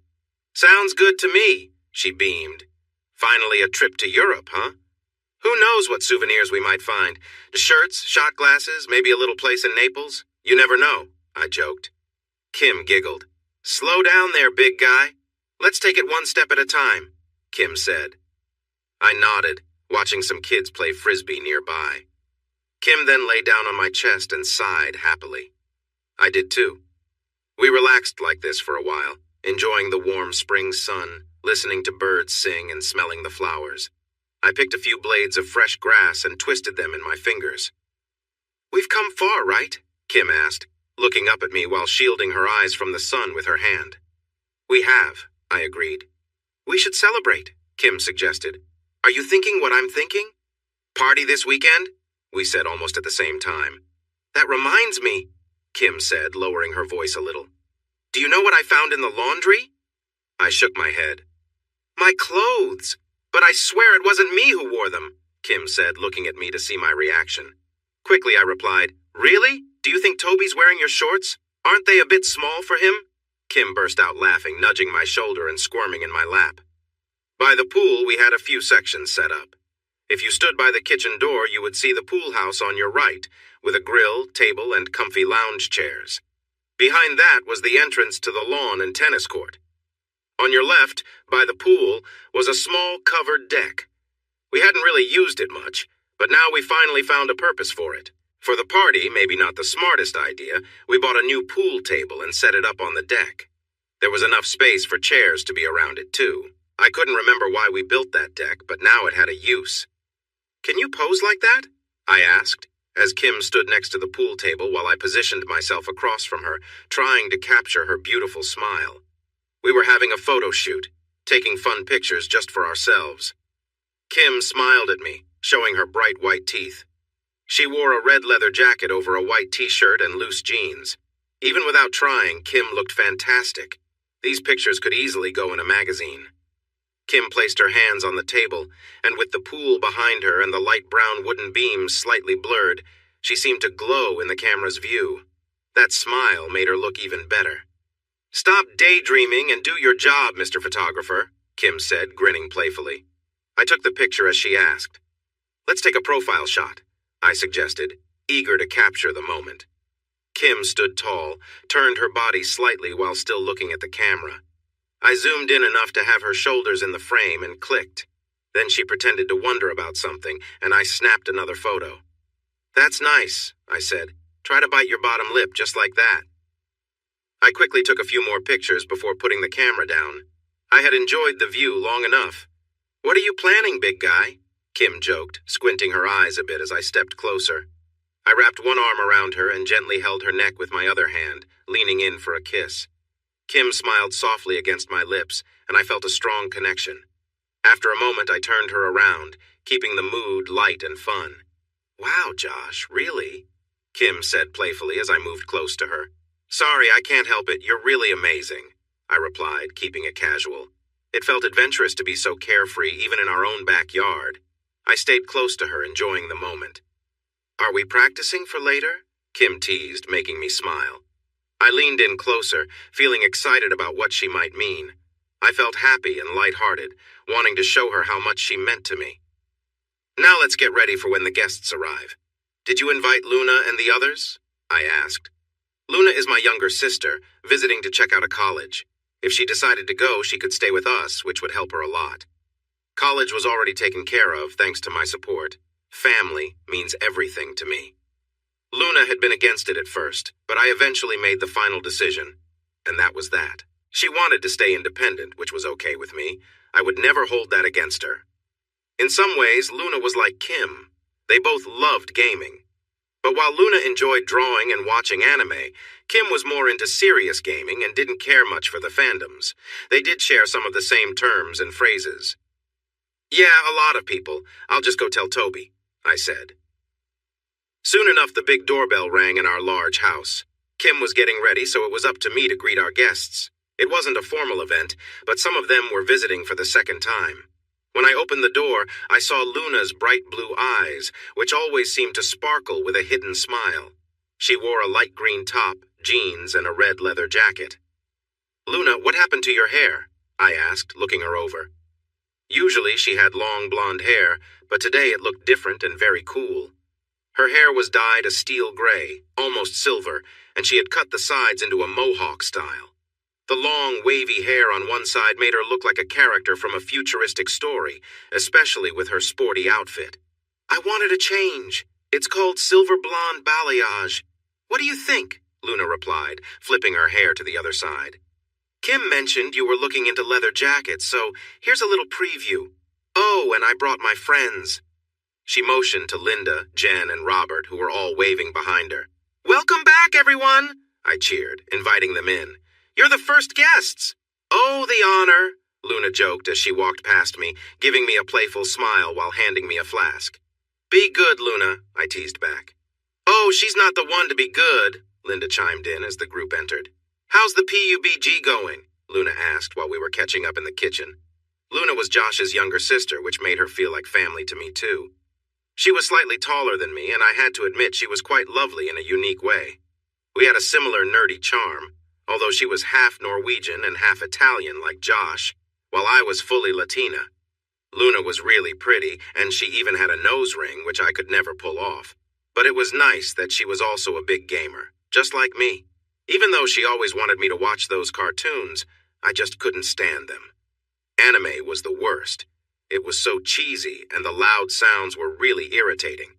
Sounds good to me, she beamed. Finally a trip to Europe, huh? Who knows what souvenirs we might find? Shirts, shot glasses, maybe a little place in Naples? You never know, I joked. Kim giggled. Slow down there, big guy. Let's take it one step at a time, Kim said. I nodded, watching some kids play frisbee nearby. Kim then lay down on my chest and sighed happily. I did too. We relaxed like this for a while, enjoying the warm spring sun, listening to birds sing and smelling the flowers. I picked a few blades of fresh grass and twisted them in my fingers. We've come far, right? Kim asked, looking up at me while shielding her eyes from the sun with her hand. We have, I agreed. We should celebrate, Kim suggested. Are you thinking what I'm thinking? Party this weekend? We said almost at the same time. That reminds me, Kim said, lowering her voice a little. Do you know what I found in the laundry? I shook my head. My clothes! But I swear it wasn't me who wore them, Kim said, looking at me to see my reaction. Quickly I replied, Really? Do you think Toby's wearing your shorts? Aren't they a bit small for him? Kim burst out laughing, nudging my shoulder and squirming in my lap. By the pool, we had a few sections set up. If you stood by the kitchen door, you would see the pool house on your right, with a grill, table, and comfy lounge chairs. Behind that was the entrance to the lawn and tennis court. On your left, by the pool, was a small covered deck. We hadn't really used it much, but now we finally found a purpose for it. For the party, maybe not the smartest idea, we bought a new pool table and set it up on the deck. There was enough space for chairs to be around it, too. I couldn't remember why we built that deck, but now it had a use. Can you pose like that? I asked, as Kim stood next to the pool table while I positioned myself across from her, trying to capture her beautiful smile. We were having a photo shoot, taking fun pictures just for ourselves. Kim smiled at me, showing her bright white teeth. She wore a red leather jacket over a white t-shirt and loose jeans. Even without trying, Kim looked fantastic. These pictures could easily go in a magazine. Kim placed her hands on the table, and with the pool behind her and the light brown wooden beams slightly blurred, she seemed to glow in the camera's view. That smile made her look even better. Stop daydreaming and do your job, Mr. Photographer, Kim said, grinning playfully. I took the picture as she asked. Let's take a profile shot, I suggested, eager to capture the moment. Kim stood tall, turned her body slightly while still looking at the camera. I zoomed in enough to have her shoulders in the frame and clicked. Then she pretended to wonder about something, and I snapped another photo. That's nice, I said. Try to bite your bottom lip just like that. I quickly took a few more pictures before putting the camera down. I had enjoyed the view long enough. What are you planning, big guy? Kim joked, squinting her eyes a bit as I stepped closer. I wrapped one arm around her and gently held her neck with my other hand, leaning in for a kiss. Kim smiled softly against my lips, and I felt a strong connection. After a moment, I turned her around, keeping the mood light and fun. Wow, Josh, really? Kim said playfully as I moved close to her. Sorry, I can't help it. You're really amazing, I replied, keeping it casual. It felt adventurous to be so carefree, even in our own backyard. I stayed close to her, enjoying the moment. "Are we practicing for later?" Kim teased, making me smile. I leaned in closer, feeling excited about what she might mean. I felt happy and lighthearted, wanting to show her how much she meant to me. "Now let's get ready for when the guests arrive. Did you invite Luna and the others?" I asked. Luna is my younger sister, visiting to check out a college. If she decided to go, she could stay with us, which would help her a lot. College was already taken care of, thanks to my support. Family means everything to me. Luna had been against it at first, but I eventually made the final decision, and that was that. She wanted to stay independent, which was okay with me. I would never hold that against her. In some ways, Luna was like Kim. They both loved gaming. But while Luna enjoyed drawing and watching anime, Kim was more into serious gaming and didn't care much for the fandoms. They did share some of the same terms and phrases. "Yeah, a lot of people. I'll just go tell Toby," I said. Soon enough, the big doorbell rang in our large house. Kim was getting ready, so it was up to me to greet our guests. It wasn't a formal event, but some of them were visiting for the second time. When I opened the door, I saw Luna's bright blue eyes, which always seemed to sparkle with a hidden smile. She wore a light green top, jeans, and a red leather jacket. "Luna, what happened to your hair?" I asked, looking her over. Usually she had long blonde hair, but today it looked different and very cool. Her hair was dyed a steel gray, almost silver, and she had cut the sides into a mohawk style. The long, wavy hair on one side made her look like a character from a futuristic story, especially with her sporty outfit. "I wanted a change. It's called silver blonde balayage. What do you think?" Luna replied, flipping her hair to the other side. "Kim mentioned you were looking into leather jackets, so here's a little preview. Oh, and I brought my friends." She motioned to Linda, Jen, and Robert, who were all waving behind her. "Welcome back, everyone!" I cheered, inviting them in. "You're the first guests." "Oh, the honor," Luna joked as she walked past me, giving me a playful smile while handing me a flask. "Be good, Luna," I teased back. "Oh, she's not the one to be good," Linda chimed in as the group entered. "How's the PUBG going?" Luna asked while we were catching up in the kitchen. Luna was Josh's younger sister, which made her feel like family to me, too. She was slightly taller than me, and I had to admit she was quite lovely in a unique way. We had a similar nerdy charm, although she was half Norwegian and half Italian like Josh, while I was fully Latina. Luna was really pretty, and she even had a nose ring, which I could never pull off. But it was nice that she was also a big gamer, just like me. Even though she always wanted me to watch those cartoons, I just couldn't stand them. Anime was the worst. It was so cheesy, and the loud sounds were really irritating.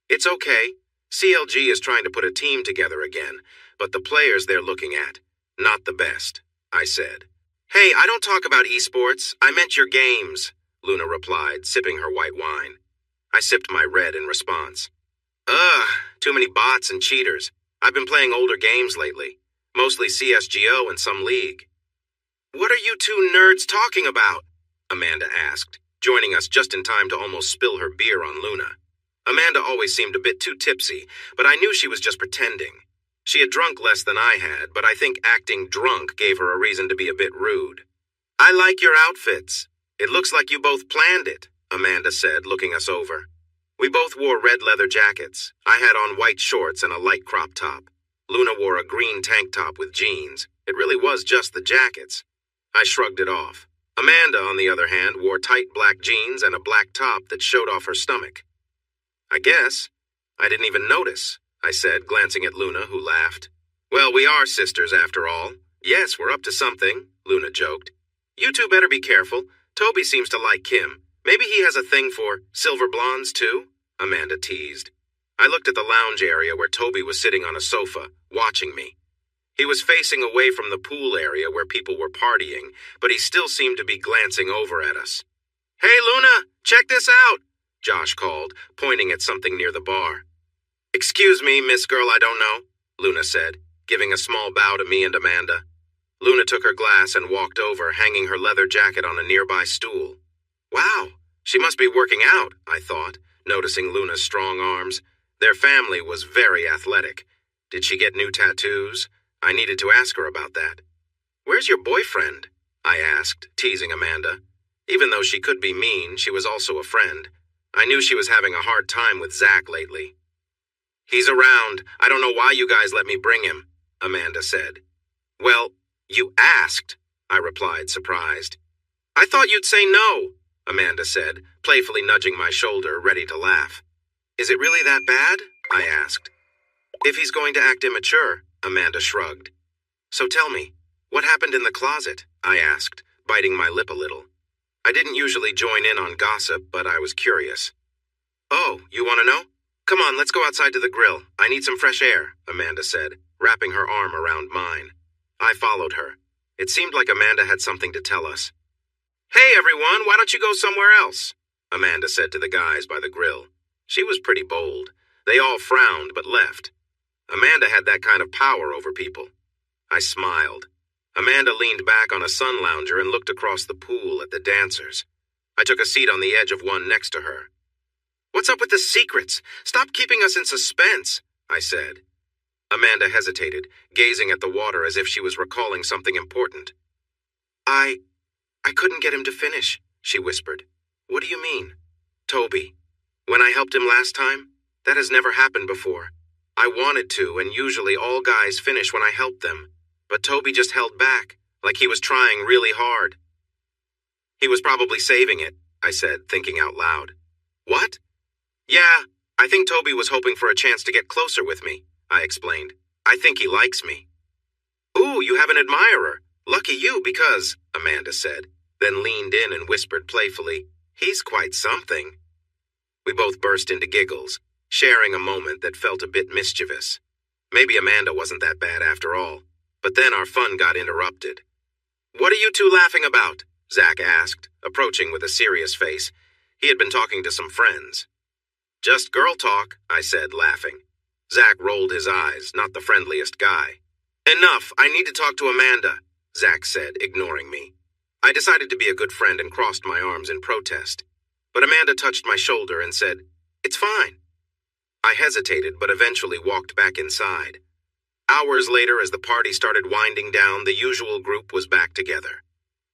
It's okay. CLG is trying to put a team together again, but the players they're looking at, not the best, I said. "Hey, I don't talk about esports. I meant your games," Luna replied, sipping her white wine. I sipped my red in response. "Ugh, too many bots and cheaters. I've been playing older games lately, mostly CSGO and some League." "What are you two nerds talking about?" Amanda asked, joining us just in time to almost spill her beer on Luna. Amanda always seemed a bit too tipsy, but I knew she was just pretending. She had drunk less than I had, but I think acting drunk gave her a reason to be a bit rude. "I like your outfits. It looks like you both planned it," Amanda said, looking us over. We both wore red leather jackets. I had on white shorts and a light crop top. Luna wore a green tank top with jeans. It really was just the jackets. I shrugged it off. Amanda, on the other hand, wore tight black jeans and a black top that showed off her stomach. "I guess. I didn't even notice," I said, glancing at Luna, who laughed. "Well, we are sisters after all. Yes, we're up to something," Luna joked. "You two better be careful. Toby seems to like Kim. Maybe he has a thing for silver blondes, too," Amanda teased. I looked at the lounge area where Toby was sitting on a sofa, watching me. He was facing away from the pool area where people were partying, but he still seemed to be glancing over at us. "Hey, Luna, check this out," Josh called, pointing at something near the bar. "Excuse me, Miss Girl I don't know," Luna said, giving a small bow to me and Amanda. Luna took her glass and walked over, hanging her leather jacket on a nearby stool. Wow, she must be working out, I thought, noticing Luna's strong arms. Their family was very athletic. Did she get new tattoos? I needed to ask her about that. "Where's your boyfriend?" I asked, teasing Amanda. Even though she could be mean, she was also a friend. I knew she was having a hard time with Zach lately. "He's around. I don't know why you guys let me bring him," Amanda said. "Well, you asked," I replied, surprised. "I thought you'd say no," Amanda said, playfully nudging my shoulder, ready to laugh. "Is it really that bad?" I asked. "If he's going to act immature," Amanda shrugged. "So tell me, what happened in the closet?" I asked, biting my lip a little. I didn't usually join in on gossip, but I was curious. "Oh, you want to know? Come on, let's go outside to the grill. I need some fresh air," Amanda said, wrapping her arm around mine. I followed her. It seemed like Amanda had something to tell us. "Hey, everyone, why don't you go somewhere else?" Amanda said to the guys by the grill. She was pretty bold. They all frowned but left. Amanda had that kind of power over people. I smiled. Amanda leaned back on a sun lounger and looked across the pool at the dancers. I took a seat on the edge of one next to her. "What's up with the secrets? Stop keeping us in suspense," I said. Amanda hesitated, gazing at the water as if she was recalling something important. I couldn't get him to finish," she whispered. "What do you mean?" "Toby. When I helped him last time, that has never happened before. I wanted to, and usually all guys finish when I help them. But Toby just held back, like he was trying really hard." "He was probably saving it," I said, thinking out loud. "What?" "Yeah, I think Toby was hoping for a chance to get closer with me," I explained. "I think he likes me." "Ooh, you have an admirer. Lucky you because," Amanda said, then leaned in and whispered playfully, "He's quite something." We both burst into giggles, sharing a moment that felt a bit mischievous. Maybe Amanda wasn't that bad after all. But then our fun got interrupted. "What are you two laughing about?" Zach asked, approaching with a serious face. He had been talking to some friends. "Just girl talk," I said, laughing. Zach rolled his eyes, not the friendliest guy. "Enough, I need to talk to Amanda," Zach said, ignoring me. I decided to be a good friend and crossed my arms in protest. But Amanda touched my shoulder and said, "It's fine." I hesitated, but eventually walked back inside. Hours later, as the party started winding down, the usual group was back together.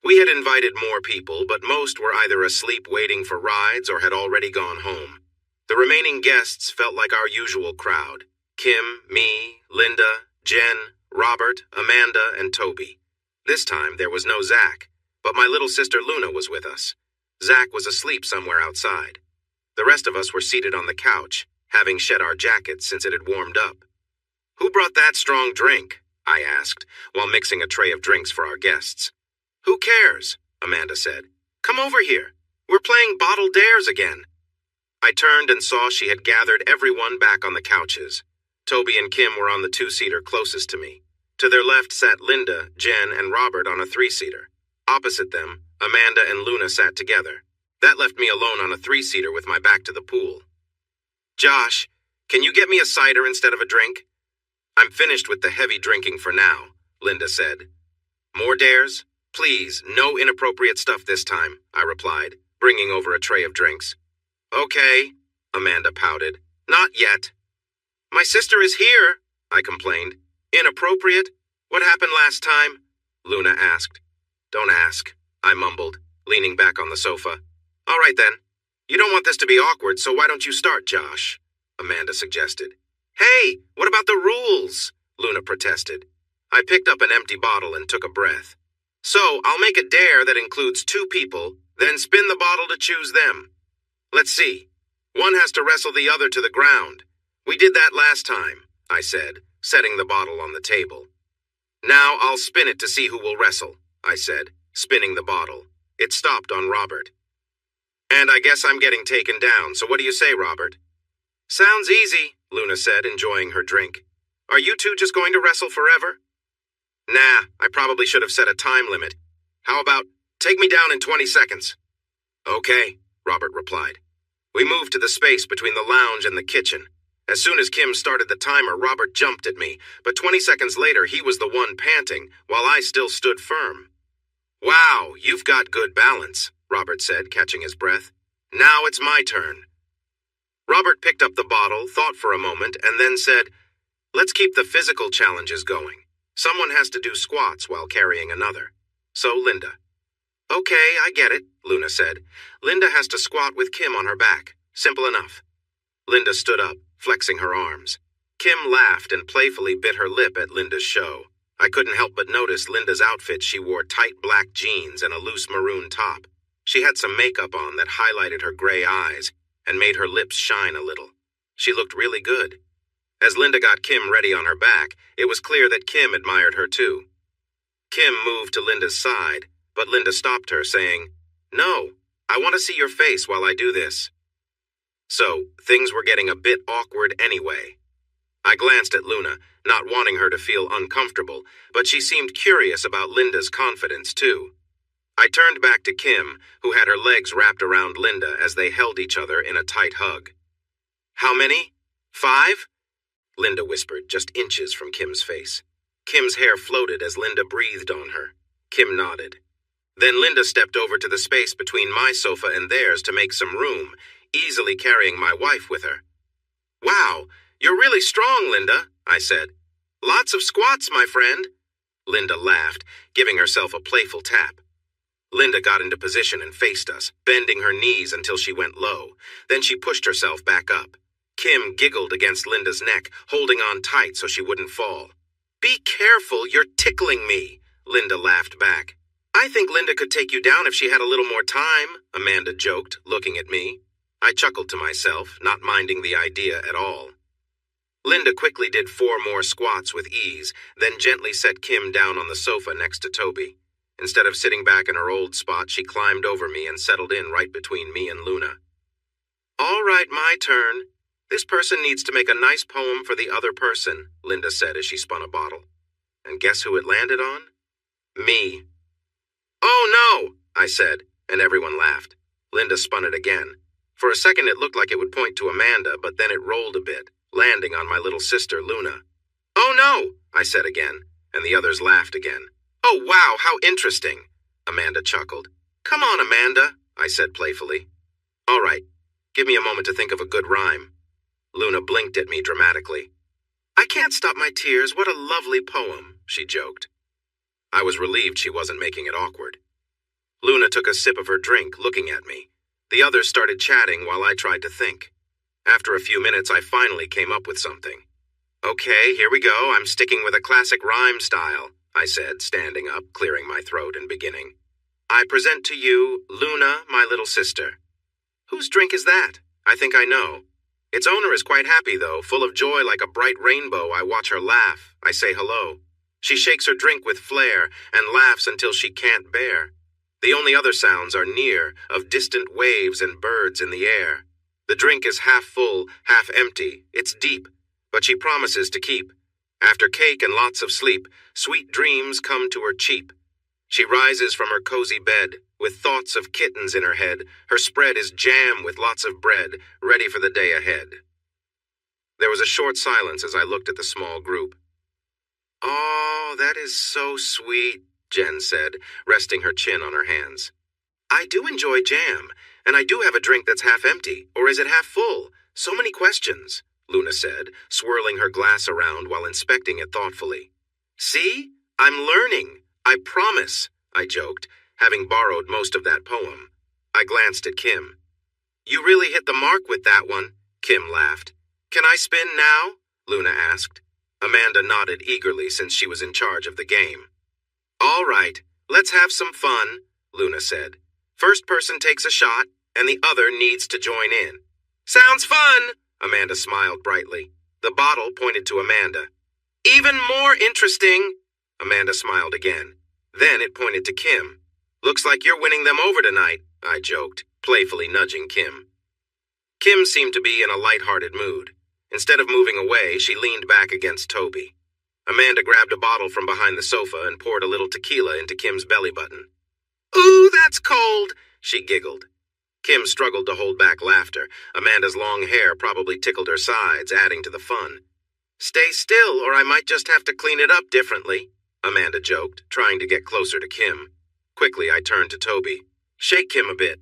We had invited more people, but most were either asleep waiting for rides or had already gone home. The remaining guests felt like our usual crowd: Kim, me, Linda, Jen, Robert, Amanda, and Toby. This time, there was no Zach, but my little sister Luna was with us. Zach was asleep somewhere outside. The rest of us were seated on the couch, having shed our jackets since it had warmed up. "Who brought that strong drink?" I asked, while mixing a tray of drinks for our guests. "Who cares?" Amanda said. "Come over here. We're playing Bottle Dares again." I turned and saw she had gathered everyone back on the couches. Toby and Kim were on the two-seater closest to me. To their left sat Linda, Jen, and Robert on a three-seater. Opposite them, Amanda and Luna sat together. That left me alone on a three-seater with my back to the pool. "Josh, can you get me a cider instead of a drink?" "I'm finished with the heavy drinking for now," Linda said. "More dares? Please, no inappropriate stuff this time," I replied, bringing over a tray of drinks. "Okay," Amanda pouted. "Not yet." "My sister is here," I complained. "Inappropriate? What happened last time?" Luna asked. "Don't ask," I mumbled, leaning back on the sofa. "All right then. You don't want this to be awkward, so why don't you start, Josh?" Amanda suggested. "Hey, what about the rules?" Luna protested. I picked up an empty bottle and took a breath. "So, I'll make a dare that includes 2 people, then spin the bottle to choose them. Let's see. One has to wrestle the other to the ground. We did that last time," I said, setting the bottle on the table. "Now I'll spin it to see who will wrestle," I said, spinning the bottle. It stopped on Robert. "And I guess I'm getting taken down, so what do you say, Robert?" "Sounds easy," Luna said, enjoying her drink. "Are you two just going to wrestle forever?" "Nah, I probably should have set a time limit. How about, take me down in 20 seconds? "Okay," Robert replied. We moved to the space between the lounge and the kitchen. As soon as Kim started the timer, Robert jumped at me, but 20 seconds later he was the one panting, while I still stood firm. "Wow, you've got good balance," Robert said, catching his breath. "Now it's my turn." Robert picked up the bottle, thought for a moment, and then said, "Let's keep the physical challenges going. Someone has to do squats while carrying another. So, Linda." "Okay, I get it," Luna said. "Linda has to squat with Kim on her back. Simple enough. Linda stood up, flexing her arms. Kim laughed and playfully bit her lip at Linda's show. I couldn't help but notice Linda's outfit. She wore tight black jeans and a loose maroon top. She had some makeup on that highlighted her gray eyes and made her lips shine a little. She looked really good. As Linda got Kim ready on her back, it was clear that Kim admired her too. Kim moved to Linda's side, but Linda stopped her, saying, "No, I want to see your face while I do this." So, things were getting a bit awkward anyway. I glanced at Luna, not wanting her to feel uncomfortable, but she seemed curious about Linda's confidence too. I turned back to Kim, who had her legs wrapped around Linda as they held each other in a tight hug. "How many? 5?" Linda whispered, just inches from Kim's face. Kim's hair floated as Linda breathed on her. Kim nodded. Then Linda stepped over to the space between my sofa and theirs to make some room, easily carrying my wife with her. "Wow, you're really strong, Linda," I said. "Lots of squats, my friend." Linda laughed, giving herself a playful tap. Linda got into position and faced us, bending her knees until she went low. Then she pushed herself back up. Kim giggled against Linda's neck, holding on tight so she wouldn't fall. "Be careful, you're tickling me," Linda laughed back. "I think Linda could take you down if she had a little more time," Amanda joked, looking at me. I chuckled to myself, not minding the idea at all. Linda quickly did 4 more squats with ease, then gently set Kim down on the sofa next to Toby. Instead of sitting back in her old spot, she climbed over me and settled in right between me and Luna. "All right, my turn. This person needs to make a nice poem for the other person," Linda said as she spun a bottle. And guess who it landed on? Me. "Oh no," I said, and everyone laughed. Linda spun it again. For a second it looked like it would point to Amanda, but then it rolled a bit, landing on my little sister, Luna. "Oh no," I said again, and the others laughed again. "Oh wow, how interesting," Amanda chuckled. "Come on, Amanda," I said playfully. "All right, give me a moment to think of a good rhyme." Luna blinked at me dramatically. "I can't stop my tears, what a lovely poem," she joked. I was relieved she wasn't making it awkward. Luna took a sip of her drink, looking at me. The others started chatting while I tried to think. After a few minutes, I finally came up with something. "Okay, here we go. I'm sticking with a classic rhyme style," I said, standing up, clearing my throat and beginning. "I present to you, Luna, my little sister." "Whose drink is that? I think I know." Its owner is quite happy, though, full of joy like a bright rainbow. I watch her laugh. I say hello. She shakes her drink with flair and laughs until she can't bear. The only other sounds are near, of distant waves and birds in the air. The drink is half full, half empty. It's deep, but she promises to keep. After cake and lots of sleep, sweet dreams come to her cheap. She rises from her cozy bed, with thoughts of kittens in her head. Her spread is jam with lots of bread, ready for the day ahead. There was a short silence as I looked at the small group. "Oh, that is so sweet," Jen said, resting her chin on her hands. "I do enjoy jam, and I do have a drink that's half empty, or is it half full? So many questions," Luna said, swirling her glass around while inspecting it thoughtfully. "See? I'm learning. I promise," I joked, having borrowed most of that poem. I glanced at Kim. "You really hit the mark with that one," Kim laughed. "Can I spin now?" Luna asked. Amanda nodded eagerly since she was in charge of the game. "All right, let's have some fun," Luna said. "First person takes a shot, and the other needs to join in." "Sounds fun," Amanda smiled brightly. The bottle pointed to Amanda. "Even more interesting," Amanda smiled again. Then it pointed to Kim. "Looks like you're winning them over tonight," I joked, playfully nudging Kim. Kim seemed to be in a light-hearted mood. Instead of moving away, she leaned back against Toby. Amanda grabbed a bottle from behind the sofa and poured a little tequila into Kim's belly button. "Ooh, that's cold," she giggled. Kim struggled to hold back laughter. Amanda's long hair probably tickled her sides, adding to the fun. "Stay still, or I might just have to clean it up differently," Amanda joked, trying to get closer to Kim. Quickly, I turned to Toby. "Shake Kim a bit."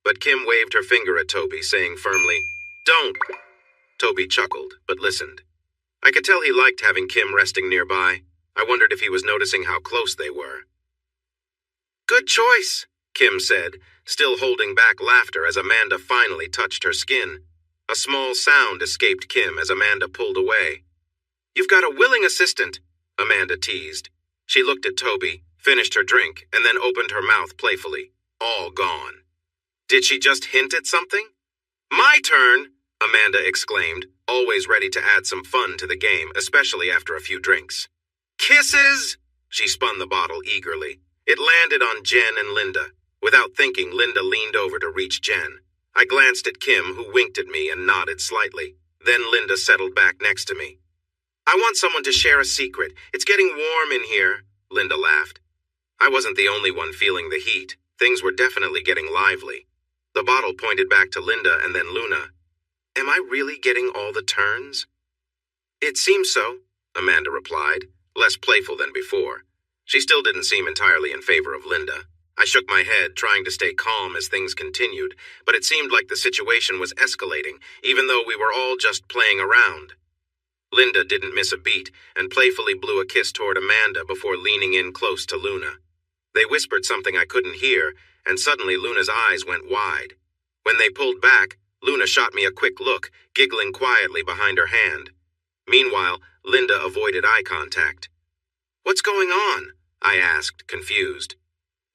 But Kim waved her finger at Toby, saying firmly, "Don't." Toby chuckled, but listened. I could tell he liked having Kim resting nearby. I wondered if he was noticing how close they were. "Good choice," Kim said, still holding back laughter as Amanda finally touched her skin. A small sound escaped Kim as Amanda pulled away. "You've got a willing assistant," Amanda teased. She looked at Toby, finished her drink, and then opened her mouth playfully. All gone. Did she just hint at something? "My turn," Amanda exclaimed, always ready to add some fun to the game, especially after a few drinks. "Kisses!" She spun the bottle eagerly. It landed on Jen and Linda. Without thinking, Linda leaned over to reach Jen. I glanced at Kim, who winked at me and nodded slightly. Then Linda settled back next to me. "I want someone to share a secret. It's getting warm in here," Linda laughed. I wasn't the only one feeling the heat. Things were definitely getting lively. The bottle pointed back to Linda and then Luna. "Am I really getting all the turns?" "It seems so," Amanda replied, less playful than before. She still didn't seem entirely in favor of Linda. I shook my head, trying to stay calm as things continued, but it seemed like the situation was escalating, even though we were all just playing around. Linda didn't miss a beat and playfully blew a kiss toward Amanda before leaning in close to Luna. They whispered something I couldn't hear, and suddenly Luna's eyes went wide. When they pulled back, Luna shot me a quick look, giggling quietly behind her hand. Meanwhile, Linda avoided eye contact. "What's going on?" I asked, confused.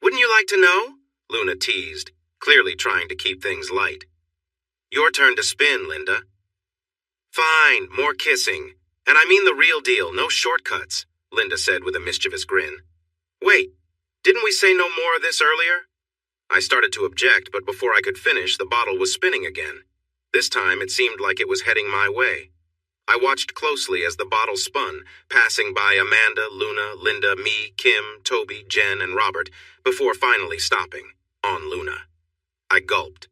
"Wouldn't you like to know?" Luna teased, clearly trying to keep things light. "Your turn to spin, Linda." "Fine, more kissing. And I mean the real deal, no shortcuts," Linda said with a mischievous grin. "Wait, didn't we say no more of this earlier?" I started to object, but before I could finish, the bottle was spinning again. This time, it seemed like it was heading my way. I watched closely as the bottle spun, passing by Amanda, Luna, Linda, me, Kim, Toby, Jen, and Robert, before finally stopping, on Luna. I gulped.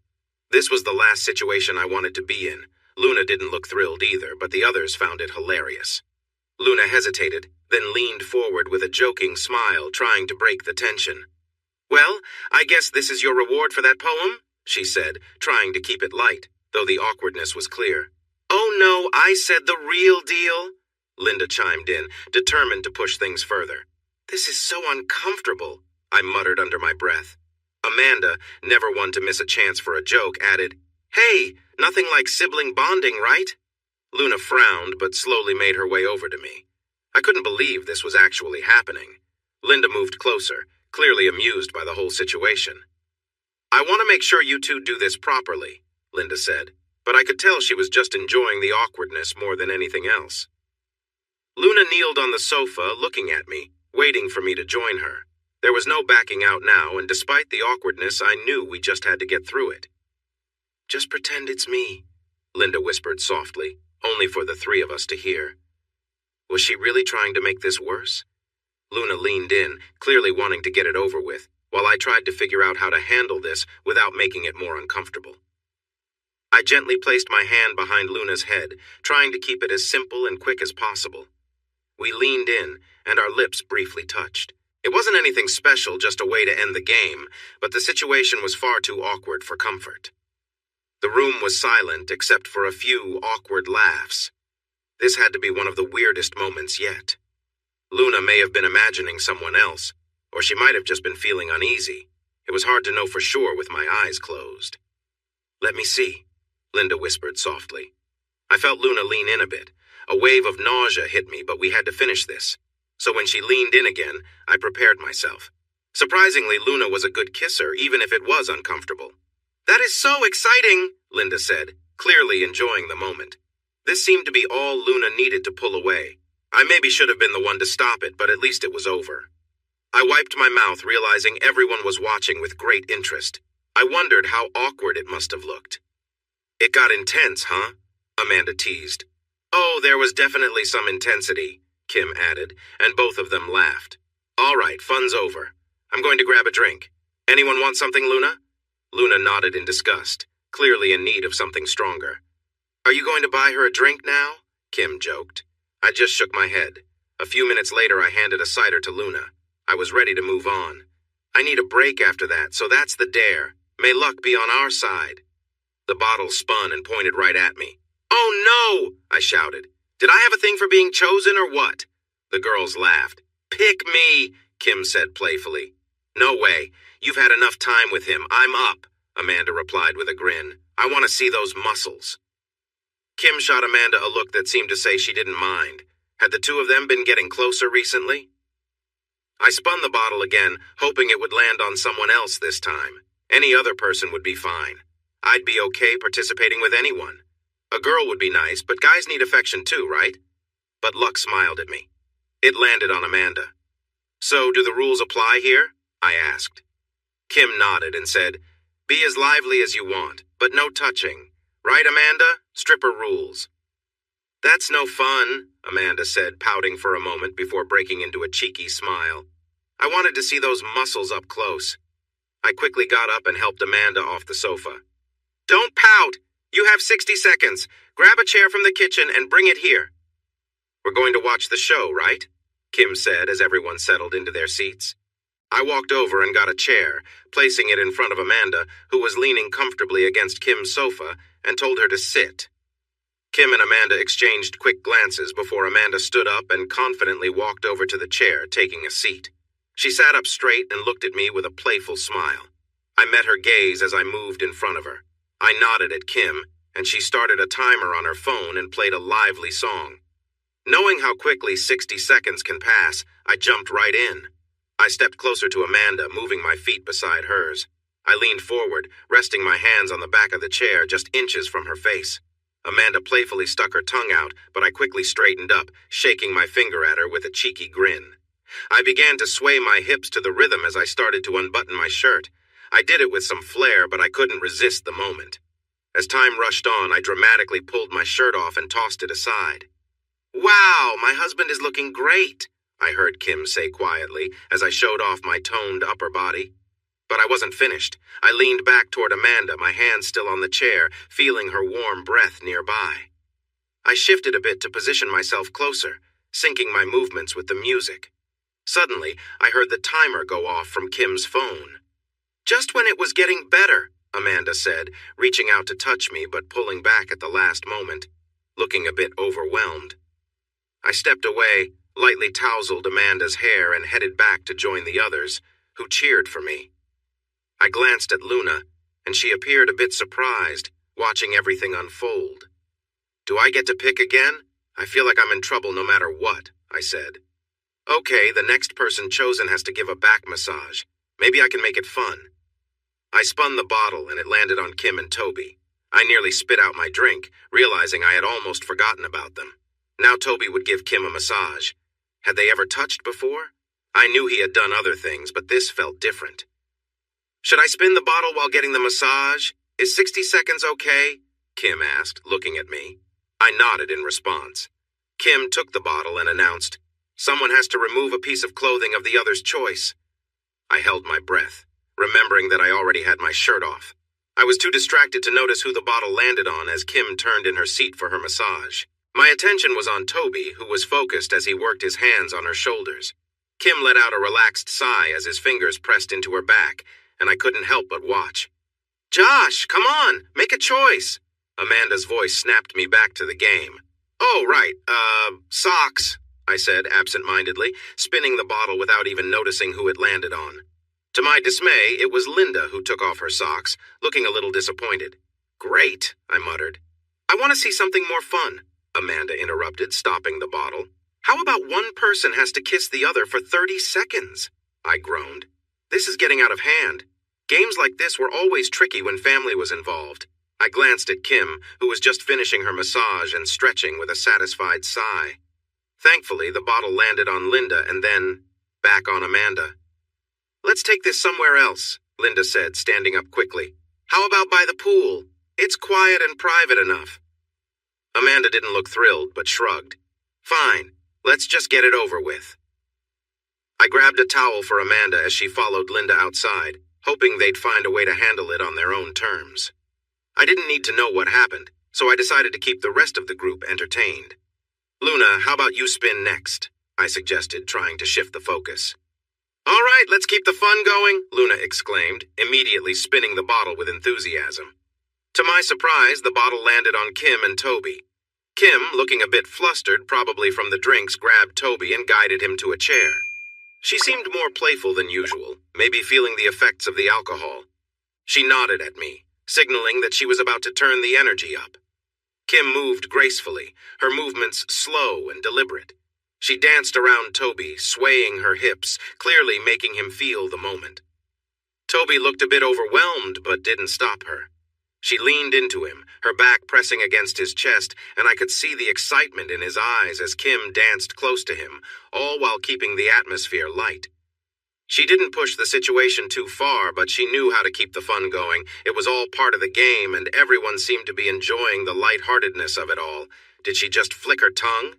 This was the last situation I wanted to be in. Luna didn't look thrilled either, but the others found it hilarious. Luna hesitated, then leaned forward with a joking smile, trying to break the tension. "Well, I guess this is your reward for that poem," she said, trying to keep it light, though the awkwardness was clear. "Oh no, I said the real deal," Linda chimed in, determined to push things further. "This is so uncomfortable," I muttered under my breath. Amanda, never one to miss a chance for a joke, added, "Hey, nothing like sibling bonding, right?" Luna frowned, but slowly made her way over to me. I couldn't believe this was actually happening. Linda moved closer, clearly amused by the whole situation. "I want to make sure you two do this properly," Linda said, but I could tell she was just enjoying the awkwardness more than anything else. Luna kneeled on the sofa, looking at me, waiting for me to join her. There was no backing out now, and despite the awkwardness, I knew we just had to get through it. "Just pretend it's me," Linda whispered softly, only for the three of us to hear. Was she really trying to make this worse? Luna leaned in, clearly wanting to get it over with, while I tried to figure out how to handle this without making it more uncomfortable. I gently placed my hand behind Luna's head, trying to keep it as simple and quick as possible. We leaned in, and our lips briefly touched. It wasn't anything special, just a way to end the game, but the situation was far too awkward for comfort. The room was silent except for a few awkward laughs. This had to be one of the weirdest moments yet. Luna may have been imagining someone else, or she might have just been feeling uneasy. It was hard to know for sure with my eyes closed. "Let me see," Linda whispered softly. I felt Luna lean in a bit. A wave of nausea hit me, but we had to finish this. So when she leaned in again, I prepared myself. Surprisingly, Luna was a good kisser, even if it was uncomfortable. "That is so exciting," Linda said, clearly enjoying the moment. This seemed to be all Luna needed to pull away. I maybe should have been the one to stop it, but at least it was over. I wiped my mouth, realizing everyone was watching with great interest. I wondered how awkward it must have looked. "It got intense, huh?" Amanda teased. "Oh, there was definitely some intensity," Kim added, and both of them laughed. "All right, fun's over. I'm going to grab a drink. Anyone want something, Luna?" Luna nodded in disgust, clearly in need of something stronger. "Are you going to buy her a drink now?" Kim joked. I just shook my head. A few minutes later, I handed a cider to Luna. I was ready to move on. I need a break after that, so that's the dare. May luck be on our side. The bottle spun and pointed right at me. "Oh no!" I shouted. "Did I have a thing for being chosen or what?" The girls laughed. "Pick me," Kim said playfully. No way. You've had enough time with him. I'm up, Amanda replied with a grin. I want to see those muscles. Kim shot Amanda a look that seemed to say she didn't mind. Had the two of them been getting closer recently? I spun the bottle again, hoping it would land on someone else this time. Any other person would be fine. I'd be okay participating with anyone. A girl would be nice, but guys need affection too, right? But luck smiled at me. It landed on Amanda. So, do the rules apply here? I asked. Kim nodded and said, Be as lively as you want, but no touching. Right, Amanda? Stripper rules. That's no fun, Amanda said, pouting for a moment before breaking into a cheeky smile. I wanted to see those muscles up close. I quickly got up and helped Amanda off the sofa. Don't pout! You have 60 seconds. Grab a chair from the kitchen and bring it here. We're going to watch the show, right? Kim said as everyone settled into their seats. I walked over and got a chair, placing it in front of Amanda, who was leaning comfortably against Kim's sofa, and told her to sit. Kim and Amanda exchanged quick glances before Amanda stood up and confidently walked over to the chair, taking a seat. She sat up straight and looked at me with a playful smile. I met her gaze as I moved in front of her. I nodded at Kim, and she started a timer on her phone and played a lively song. Knowing how quickly 60 seconds can pass, I jumped right in. I stepped closer to Amanda, moving my feet beside hers. I leaned forward, resting my hands on the back of the chair just inches from her face. Amanda playfully stuck her tongue out, but I quickly straightened up, shaking my finger at her with a cheeky grin. I began to sway my hips to the rhythm as I started to unbutton my shirt. I did it with some flair, but I couldn't resist the moment. As time rushed on, I dramatically pulled my shirt off and tossed it aside. Wow, my husband is looking great, I heard Kim say quietly as I showed off my toned upper body. But I wasn't finished. I leaned back toward Amanda, my hands still on the chair, feeling her warm breath nearby. I shifted a bit to position myself closer, syncing my movements with the music. Suddenly, I heard the timer go off from Kim's phone. Just when it was getting better, Amanda said, reaching out to touch me but pulling back at the last moment, looking a bit overwhelmed. I stepped away, lightly tousled Amanda's hair and headed back to join the others, who cheered for me. I glanced at Luna, and she appeared a bit surprised, watching everything unfold. Do I get to pick again? I feel like I'm in trouble no matter what, I said. Okay, the next person chosen has to give a back massage. Maybe I can make it fun. I spun the bottle and it landed on Kim and Toby. I nearly spit out my drink, realizing I had almost forgotten about them. Now Toby would give Kim a massage. Had they ever touched before? I knew he had done other things, but this felt different. Should I spin the bottle while getting the massage? Is 60 seconds okay? Kim asked, looking at me. I nodded in response. Kim took the bottle and announced, Someone has to remove a piece of clothing of the other's choice. I held my breath, remembering that I already had my shirt off. I was too distracted to notice who the bottle landed on as Kim turned in her seat for her massage. My attention was on Toby, who was focused as he worked his hands on her shoulders. Kim let out a relaxed sigh as his fingers pressed into her back, and I couldn't help but watch. Josh, come on, make a choice. Amanda's voice snapped me back to the game. Oh, right, socks, I said absent-mindedly, spinning the bottle without even noticing who it landed on. To my dismay, it was Linda who took off her socks, looking a little disappointed. Great, I muttered. I want to see something more fun, Amanda interrupted, stopping the bottle. How about one person has to kiss the other for 30 seconds? I groaned. This is getting out of hand. Games like this were always tricky when family was involved. I glanced at Kim, who was just finishing her massage and stretching with a satisfied sigh. Thankfully, the bottle landed on Linda and then back on Amanda. Let's take this somewhere else, Linda said, standing up quickly. How about by the pool? It's quiet and private enough. Amanda didn't look thrilled, but shrugged. Fine, let's just get it over with. I grabbed a towel for Amanda as she followed Linda outside, hoping they'd find a way to handle it on their own terms. I didn't need to know what happened, so I decided to keep the rest of the group entertained. Luna, how about you spin next? I suggested, trying to shift the focus. All right, let's keep the fun going, Luna exclaimed, immediately spinning the bottle with enthusiasm. To my surprise, the bottle landed on Kim and Toby. Kim, looking a bit flustered, probably from the drinks, grabbed Toby and guided him to a chair. She seemed more playful than usual, maybe feeling the effects of the alcohol. She nodded at me, signaling that she was about to turn the energy up. Kim moved gracefully, her movements slow and deliberate. She danced around Toby, swaying her hips, clearly making him feel the moment. Toby looked a bit overwhelmed, but didn't stop her. She leaned into him, her back pressing against his chest, and I could see the excitement in his eyes as Kim danced close to him, all while keeping the atmosphere light. She didn't push the situation too far, but she knew how to keep the fun going. It was all part of the game, and everyone seemed to be enjoying the lightheartedness of it all. Did she just flick her tongue?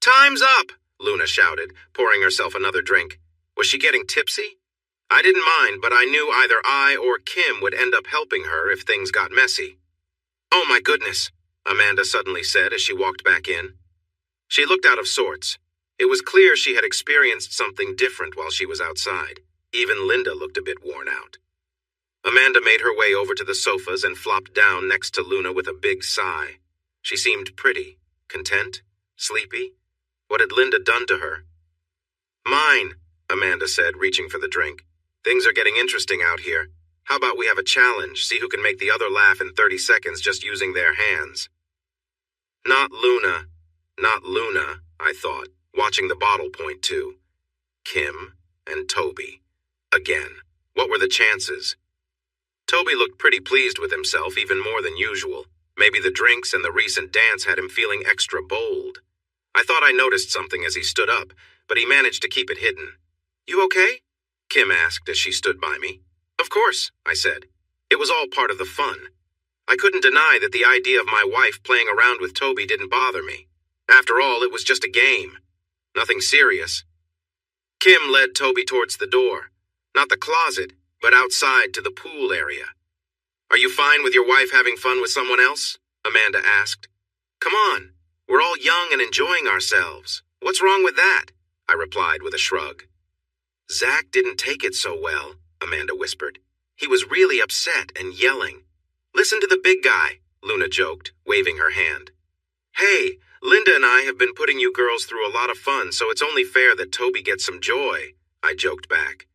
"Time's up!" Luna shouted, pouring herself another drink. Was she getting tipsy? I didn't mind, but I knew either I or Kim would end up helping her if things got messy. "Oh my goodness," Amanda suddenly said as she walked back in. She looked out of sorts. It was clear she had experienced something different while she was outside. Even Linda looked a bit worn out. Amanda made her way over to the sofas and flopped down next to Luna with a big sigh. She seemed pretty, content, sleepy. What had Linda done to her? "Mine," Amanda said, reaching for the drink. "Things are getting interesting out here. How about we have a challenge, see who can make the other laugh in 30 seconds just using their hands?" Not Luna, I thought, watching the bottle point too. Kim and Toby. Again. What were the chances? Toby looked pretty pleased with himself, even more than usual. Maybe the drinks and the recent dance had him feeling extra bold. I thought I noticed something as he stood up, but he managed to keep it hidden. "You okay?" Kim asked as she stood by me. "Of course," I said. It was all part of the fun. I couldn't deny that the idea of my wife playing around with Toby didn't bother me. After all, it was just a game. Nothing serious. Kim led Toby towards the door. Not the closet, but outside to the pool area. "Are you fine with your wife having fun with someone else?" Amanda asked. "Come on, we're all young and enjoying ourselves. What's wrong with that?" I replied with a shrug. "Zach didn't take it so well," Amanda whispered. "He was really upset and yelling." "Listen to the big guy," Luna joked, waving her hand. "Hey, Linda and I have been putting you girls through a lot of fun, so it's only fair that Toby gets some joy," I joked back.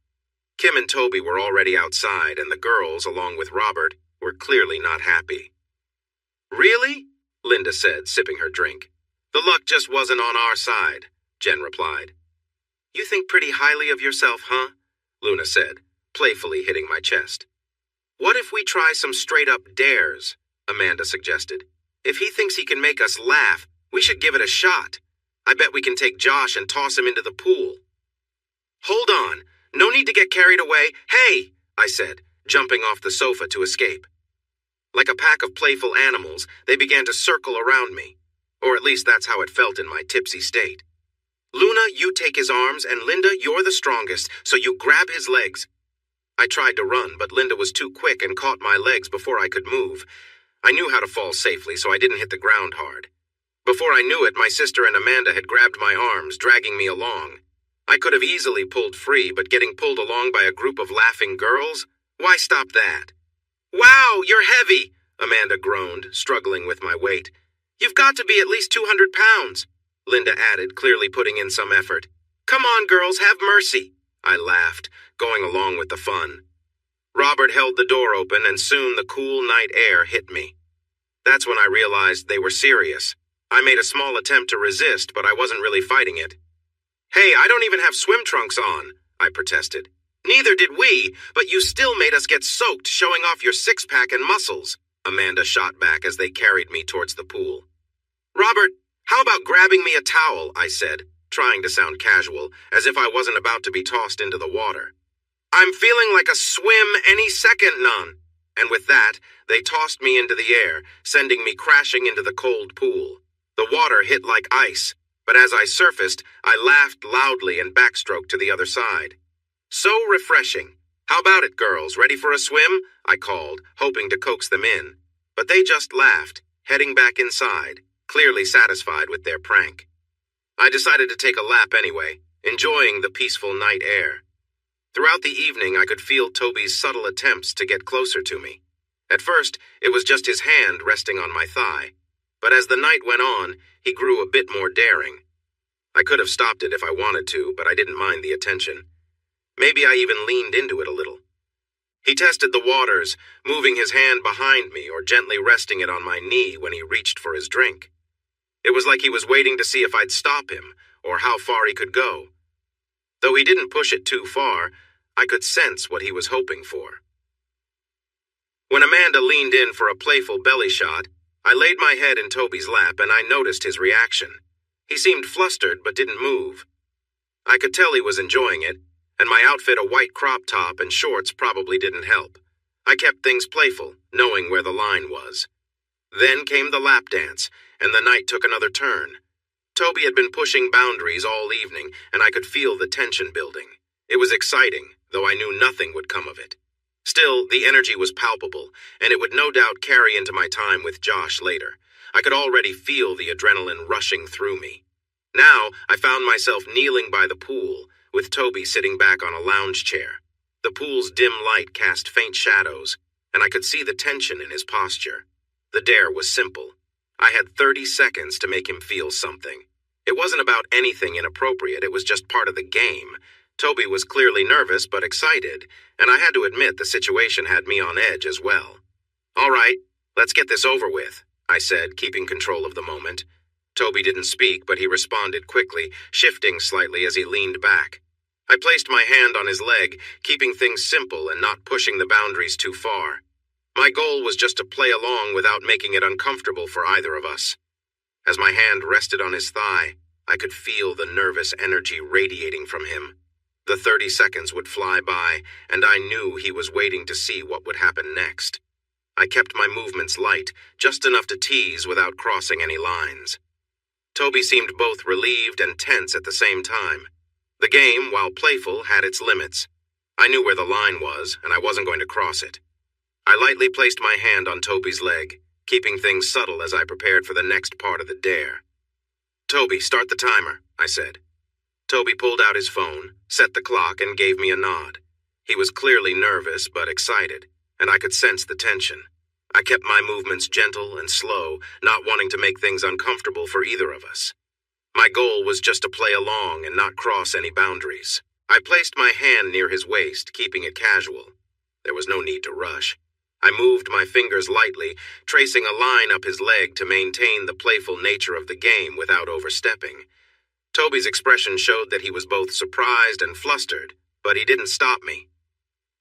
Kim and Toby were already outside, and the girls, along with Robert, were clearly not happy. "Really?" Linda said, sipping her drink. "The luck just wasn't on our side," Jen replied. "You think pretty highly of yourself, huh?" Luna said, playfully hitting my chest. "What if we try some straight-up dares?" Amanda suggested. "If he thinks he can make us laugh, we should give it a shot. I bet we can take Josh and toss him into the pool." "Hold on. No need to get carried away. Hey," I said, jumping off the sofa to escape. Like a pack of playful animals, they began to circle around me. Or at least that's how it felt in my tipsy state. "Luna, you take his arms, and Linda, you're the strongest, so you grab his legs." I tried to run, but Linda was too quick and caught my legs before I could move. I knew how to fall safely, so I didn't hit the ground hard. Before I knew it, my sister and Amanda had grabbed my arms, dragging me along. I could have easily pulled free, but getting pulled along by a group of laughing girls? Why stop that? "Wow, you're heavy," Amanda groaned, struggling with my weight. "You've got to be at least 200 pounds, Linda added, clearly putting in some effort. "Come on, girls, have mercy," I laughed, going along with the fun. Robert held the door open, and soon the cool night air hit me. That's when I realized they were serious. I made a small attempt to resist, but I wasn't really fighting it. "Hey, I don't even have swim trunks on," I protested. "Neither did we, but you still made us get soaked, showing off your six-pack and muscles," Amanda shot back as they carried me towards the pool. "Robert, how about grabbing me a towel?" I said, trying to sound casual, as if I wasn't about to be tossed into the water. "I'm feeling like a swim any second, Nun." And with that, they tossed me into the air, sending me crashing into the cold pool. The water hit like ice, but as I surfaced, I laughed loudly and backstroked to the other side. "So refreshing. How about it, girls? Ready for a swim?" I called, hoping to coax them in. But they just laughed, heading back inside, clearly satisfied with their prank. I decided to take a lap anyway, enjoying the peaceful night air. Throughout the evening, I could feel Toby's subtle attempts to get closer to me. At first, it was just his hand resting on my thigh, but as the night went on, he grew a bit more daring. I could have stopped it if I wanted to, but I didn't mind the attention. Maybe I even leaned into it a little. He tested the waters, moving his hand behind me or gently resting it on my knee when he reached for his drink. It was like he was waiting to see if I'd stop him or how far he could go. Though he didn't push it too far, I could sense what he was hoping for. When Amanda leaned in for a playful belly shot, I laid my head in Toby's lap and I noticed his reaction. He seemed flustered but didn't move. I could tell he was enjoying it, and my outfit, a white crop top and shorts, probably didn't help. I kept things playful, knowing where the line was. Then came the lap dance, and the night took another turn. Toby had been pushing boundaries all evening, and I could feel the tension building. It was exciting, though I knew nothing would come of it. Still, the energy was palpable, and it would no doubt carry into my time with Josh later. I could already feel the adrenaline rushing through me. Now, I found myself kneeling by the pool, with Toby sitting back on a lounge chair. The pool's dim light cast faint shadows, and I could see the tension in his posture. The dare was simple. I had 30 seconds to make him feel something. It wasn't about anything inappropriate, it was just part of the game. Toby was clearly nervous but excited, and I had to admit the situation had me on edge as well. "All right, let's get this over with," I said, keeping control of the moment. Toby didn't speak, but he responded quickly, shifting slightly as he leaned back. I placed my hand on his leg, keeping things simple and not pushing the boundaries too far. My goal was just to play along without making it uncomfortable for either of us. As my hand rested on his thigh, I could feel the nervous energy radiating from him. The 30 seconds would fly by, and I knew he was waiting to see what would happen next. I kept my movements light, just enough to tease without crossing any lines. Toby seemed both relieved and tense at the same time. The game, while playful, had its limits. I knew where the line was, and I wasn't going to cross it. I lightly placed my hand on Toby's leg, keeping things subtle as I prepared for the next part of the dare. "Toby, start the timer," I said. Toby pulled out his phone, set the clock, and gave me a nod. He was clearly nervous but excited, and I could sense the tension. I kept my movements gentle and slow, not wanting to make things uncomfortable for either of us. My goal was just to play along and not cross any boundaries. I placed my hand near his waist, keeping it casual. There was no need to rush. I moved my fingers lightly, tracing a line up his leg to maintain the playful nature of the game without overstepping. Toby's expression showed that he was both surprised and flustered, but he didn't stop me.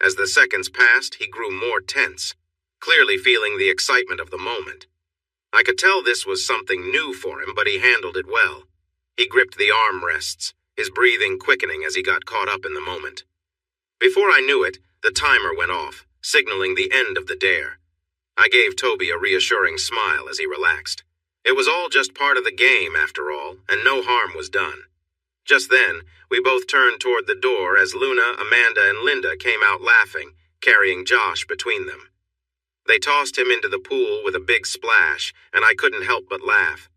As the seconds passed, he grew more tense, clearly feeling the excitement of the moment. I could tell this was something new for him, but he handled it well. He gripped the armrests, his breathing quickening as he got caught up in the moment. Before I knew it, the timer went off, signaling the end of the dare. I gave Toby a reassuring smile as he relaxed. It was all just part of the game, after all, and no harm was done. Just then, we both turned toward the door as Luna, Amanda, and Linda came out laughing, carrying Josh between them. They tossed him into the pool with a big splash, and I couldn't help but laugh.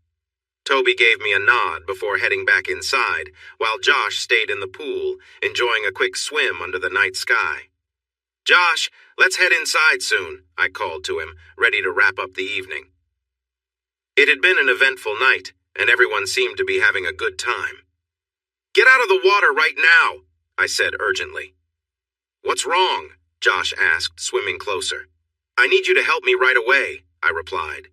Toby gave me a nod before heading back inside, while Josh stayed in the pool, enjoying a quick swim under the night sky. "Josh, let's head inside soon," I called to him, ready to wrap up the evening. It had been an eventful night, and everyone seemed to be having a good time. "Get out of the water right now," I said urgently. "What's wrong?" Josh asked, swimming closer. "I need you to help me right away," I replied.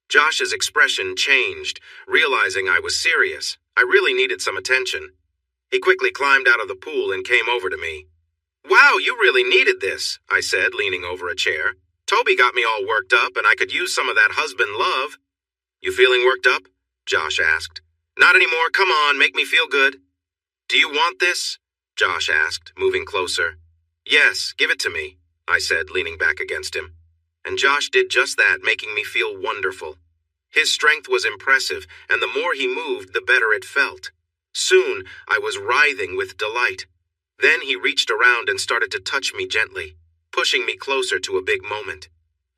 Josh's expression changed, realizing I was serious. I really needed some attention. He quickly climbed out of the pool and came over to me. "Wow, you really needed this," I said, leaning over a chair. "Toby got me all worked up, and I could use some of that husband love." "You feeling worked up?" Josh asked. "Not anymore. Come on, make me feel good." "Do you want this?" Josh asked, moving closer. "Yes, give it to me," I said, leaning back against him. And Josh did just that, making me feel wonderful. His strength was impressive, and the more he moved, the better it felt. Soon, I was writhing with delight. Then he reached around and started to touch me gently, pushing me closer to a big moment.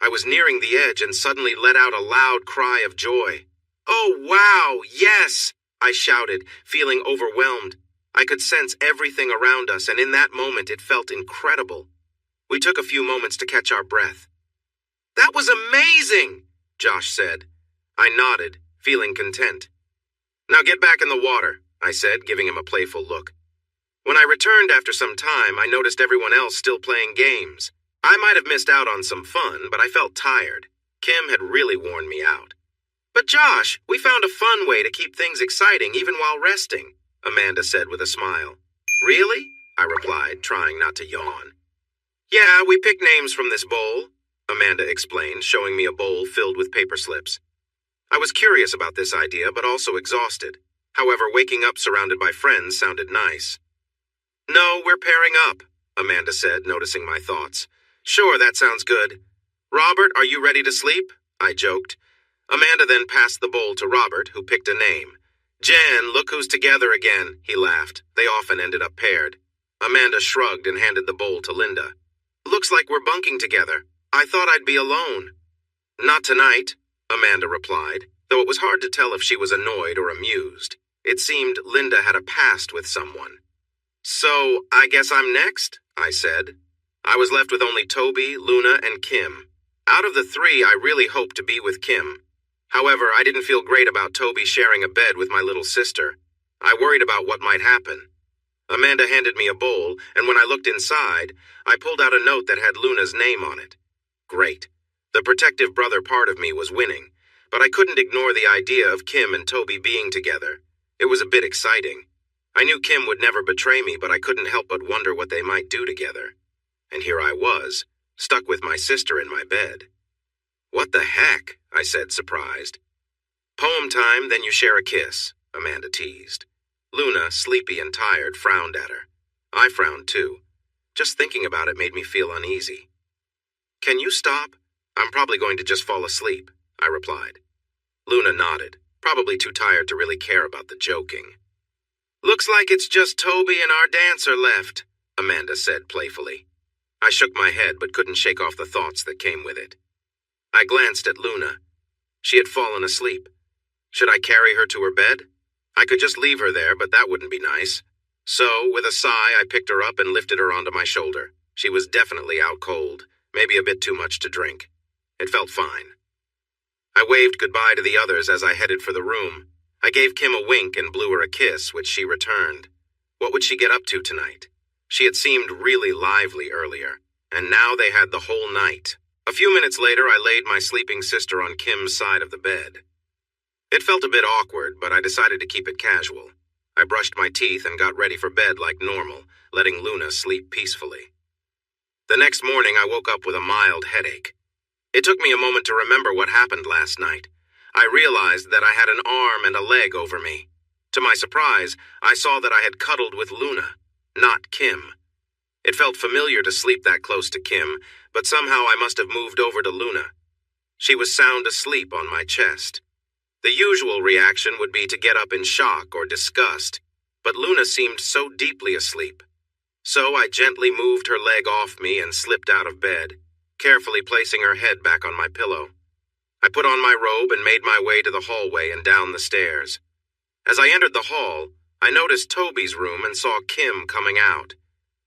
I was nearing the edge and suddenly let out a loud cry of joy. "Oh, wow, yes!" I shouted, feeling overwhelmed. I could sense everything around us, and in that moment it felt incredible. We took a few moments to catch our breath. "That was amazing," Josh said. I nodded, feeling content. "Now get back in the water," I said, giving him a playful look. When I returned after some time, I noticed everyone else still playing games. I might have missed out on some fun, but I felt tired. Kim had really worn me out. "But Josh, we found a fun way to keep things exciting even while resting," Amanda said with a smile. "Really?" I replied, trying not to yawn. "Yeah, we picked names from this bowl," Amanda explained, showing me a bowl filled with paper slips. I was curious about this idea, but also exhausted. However, waking up surrounded by friends sounded nice. "No, we're pairing up," Amanda said, noticing my thoughts. "Sure, that sounds good. Robert, are you ready to sleep?" I joked. Amanda then passed the bowl to Robert, who picked a name. "Jen, look who's together again," he laughed. They often ended up paired. Amanda shrugged and handed the bowl to Linda. "Looks like we're bunking together. I thought I'd be alone." "Not tonight," Amanda replied, though it was hard to tell if she was annoyed or amused. It seemed Linda had a past with someone. "So, I guess I'm next," I said. I was left with only Toby, Luna, and Kim. Out of the three, I really hoped to be with Kim. However, I didn't feel great about Toby sharing a bed with my little sister. I worried about what might happen. Amanda handed me a bowl, and when I looked inside, I pulled out a note that had Luna's name on it. Great. The protective brother part of me was winning, but I couldn't ignore the idea of Kim and Toby being together. It was a bit exciting. I knew Kim would never betray me, but I couldn't help but wonder what they might do together. And here I was, stuck with my sister in my bed. "What the heck?" I said, surprised. "Poem time, then you share a kiss," Amanda teased. Luna, sleepy and tired, frowned at her. I frowned too. Just thinking about it made me feel uneasy. "Can you stop? I'm probably going to just fall asleep," I replied. Luna nodded, probably too tired to really care about the joking. "Looks like it's just Toby and our dancer left," Amanda said playfully. I shook my head but couldn't shake off the thoughts that came with it. I glanced at Luna. She had fallen asleep. Should I carry her to her bed? I could just leave her there, but that wouldn't be nice. So, with a sigh, I picked her up and lifted her onto my shoulder. She was definitely out cold, maybe a bit too much to drink. It felt fine. I waved goodbye to the others as I headed for the room. I gave Kim a wink and blew her a kiss, which she returned. What would she get up to tonight? She had seemed really lively earlier, and now they had the whole night. A few minutes later, I laid my sleeping sister on Kim's side of the bed. It felt a bit awkward, but I decided to keep it casual. I brushed my teeth and got ready for bed like normal, letting Luna sleep peacefully. The next morning, I woke up with a mild headache. It took me a moment to remember what happened last night. I realized that I had an arm and a leg over me. To my surprise, I saw that I had cuddled with Luna, not Kim. It felt familiar to sleep that close to Kim, but somehow I must have moved over to Luna. She was sound asleep on my chest. The usual reaction would be to get up in shock or disgust, but Luna seemed so deeply asleep. So I gently moved her leg off me and slipped out of bed, carefully placing her head back on my pillow. I put on my robe and made my way to the hallway and down the stairs. As I entered the hall, I noticed Toby's room and saw Kim coming out.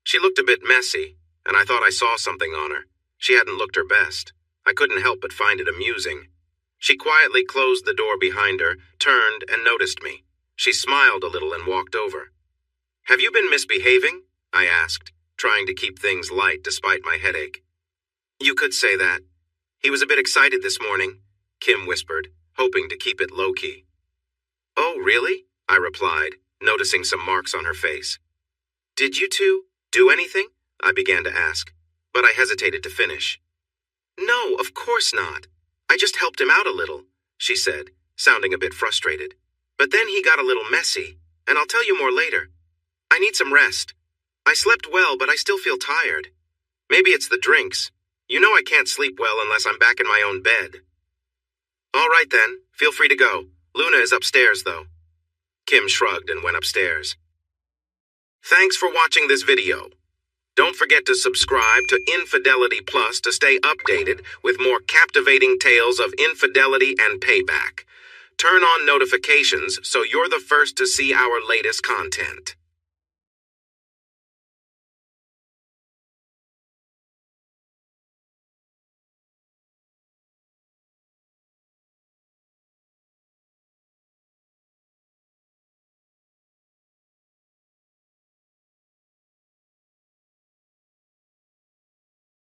She looked a bit messy, and I thought I saw something on her. She hadn't looked her best. I couldn't help but find it amusing. She quietly closed the door behind her, turned, and noticed me. She smiled a little and walked over. "Have you been misbehaving?" I asked, trying to keep things light despite my headache. "You could say that. He was a bit excited this morning," Kim whispered, hoping to keep it low-key. "Oh, really?" I replied, noticing some marks on her face. "Did you two do anything?" I began to ask, but I hesitated to finish. "No, of course not. I just helped him out a little," she said, sounding a bit frustrated. "But then he got a little messy, and I'll tell you more later. I need some rest. I slept well, but I still feel tired. Maybe it's the drinks. You know I can't sleep well unless I'm back in my own bed." "All right then, feel free to go. Luna is upstairs, though." Kim shrugged and went upstairs. Thanks for watching this video. Don't forget to subscribe to Infidelity Plus to stay updated with more captivating tales of infidelity and payback. Turn on notifications so you're the first to see our latest content.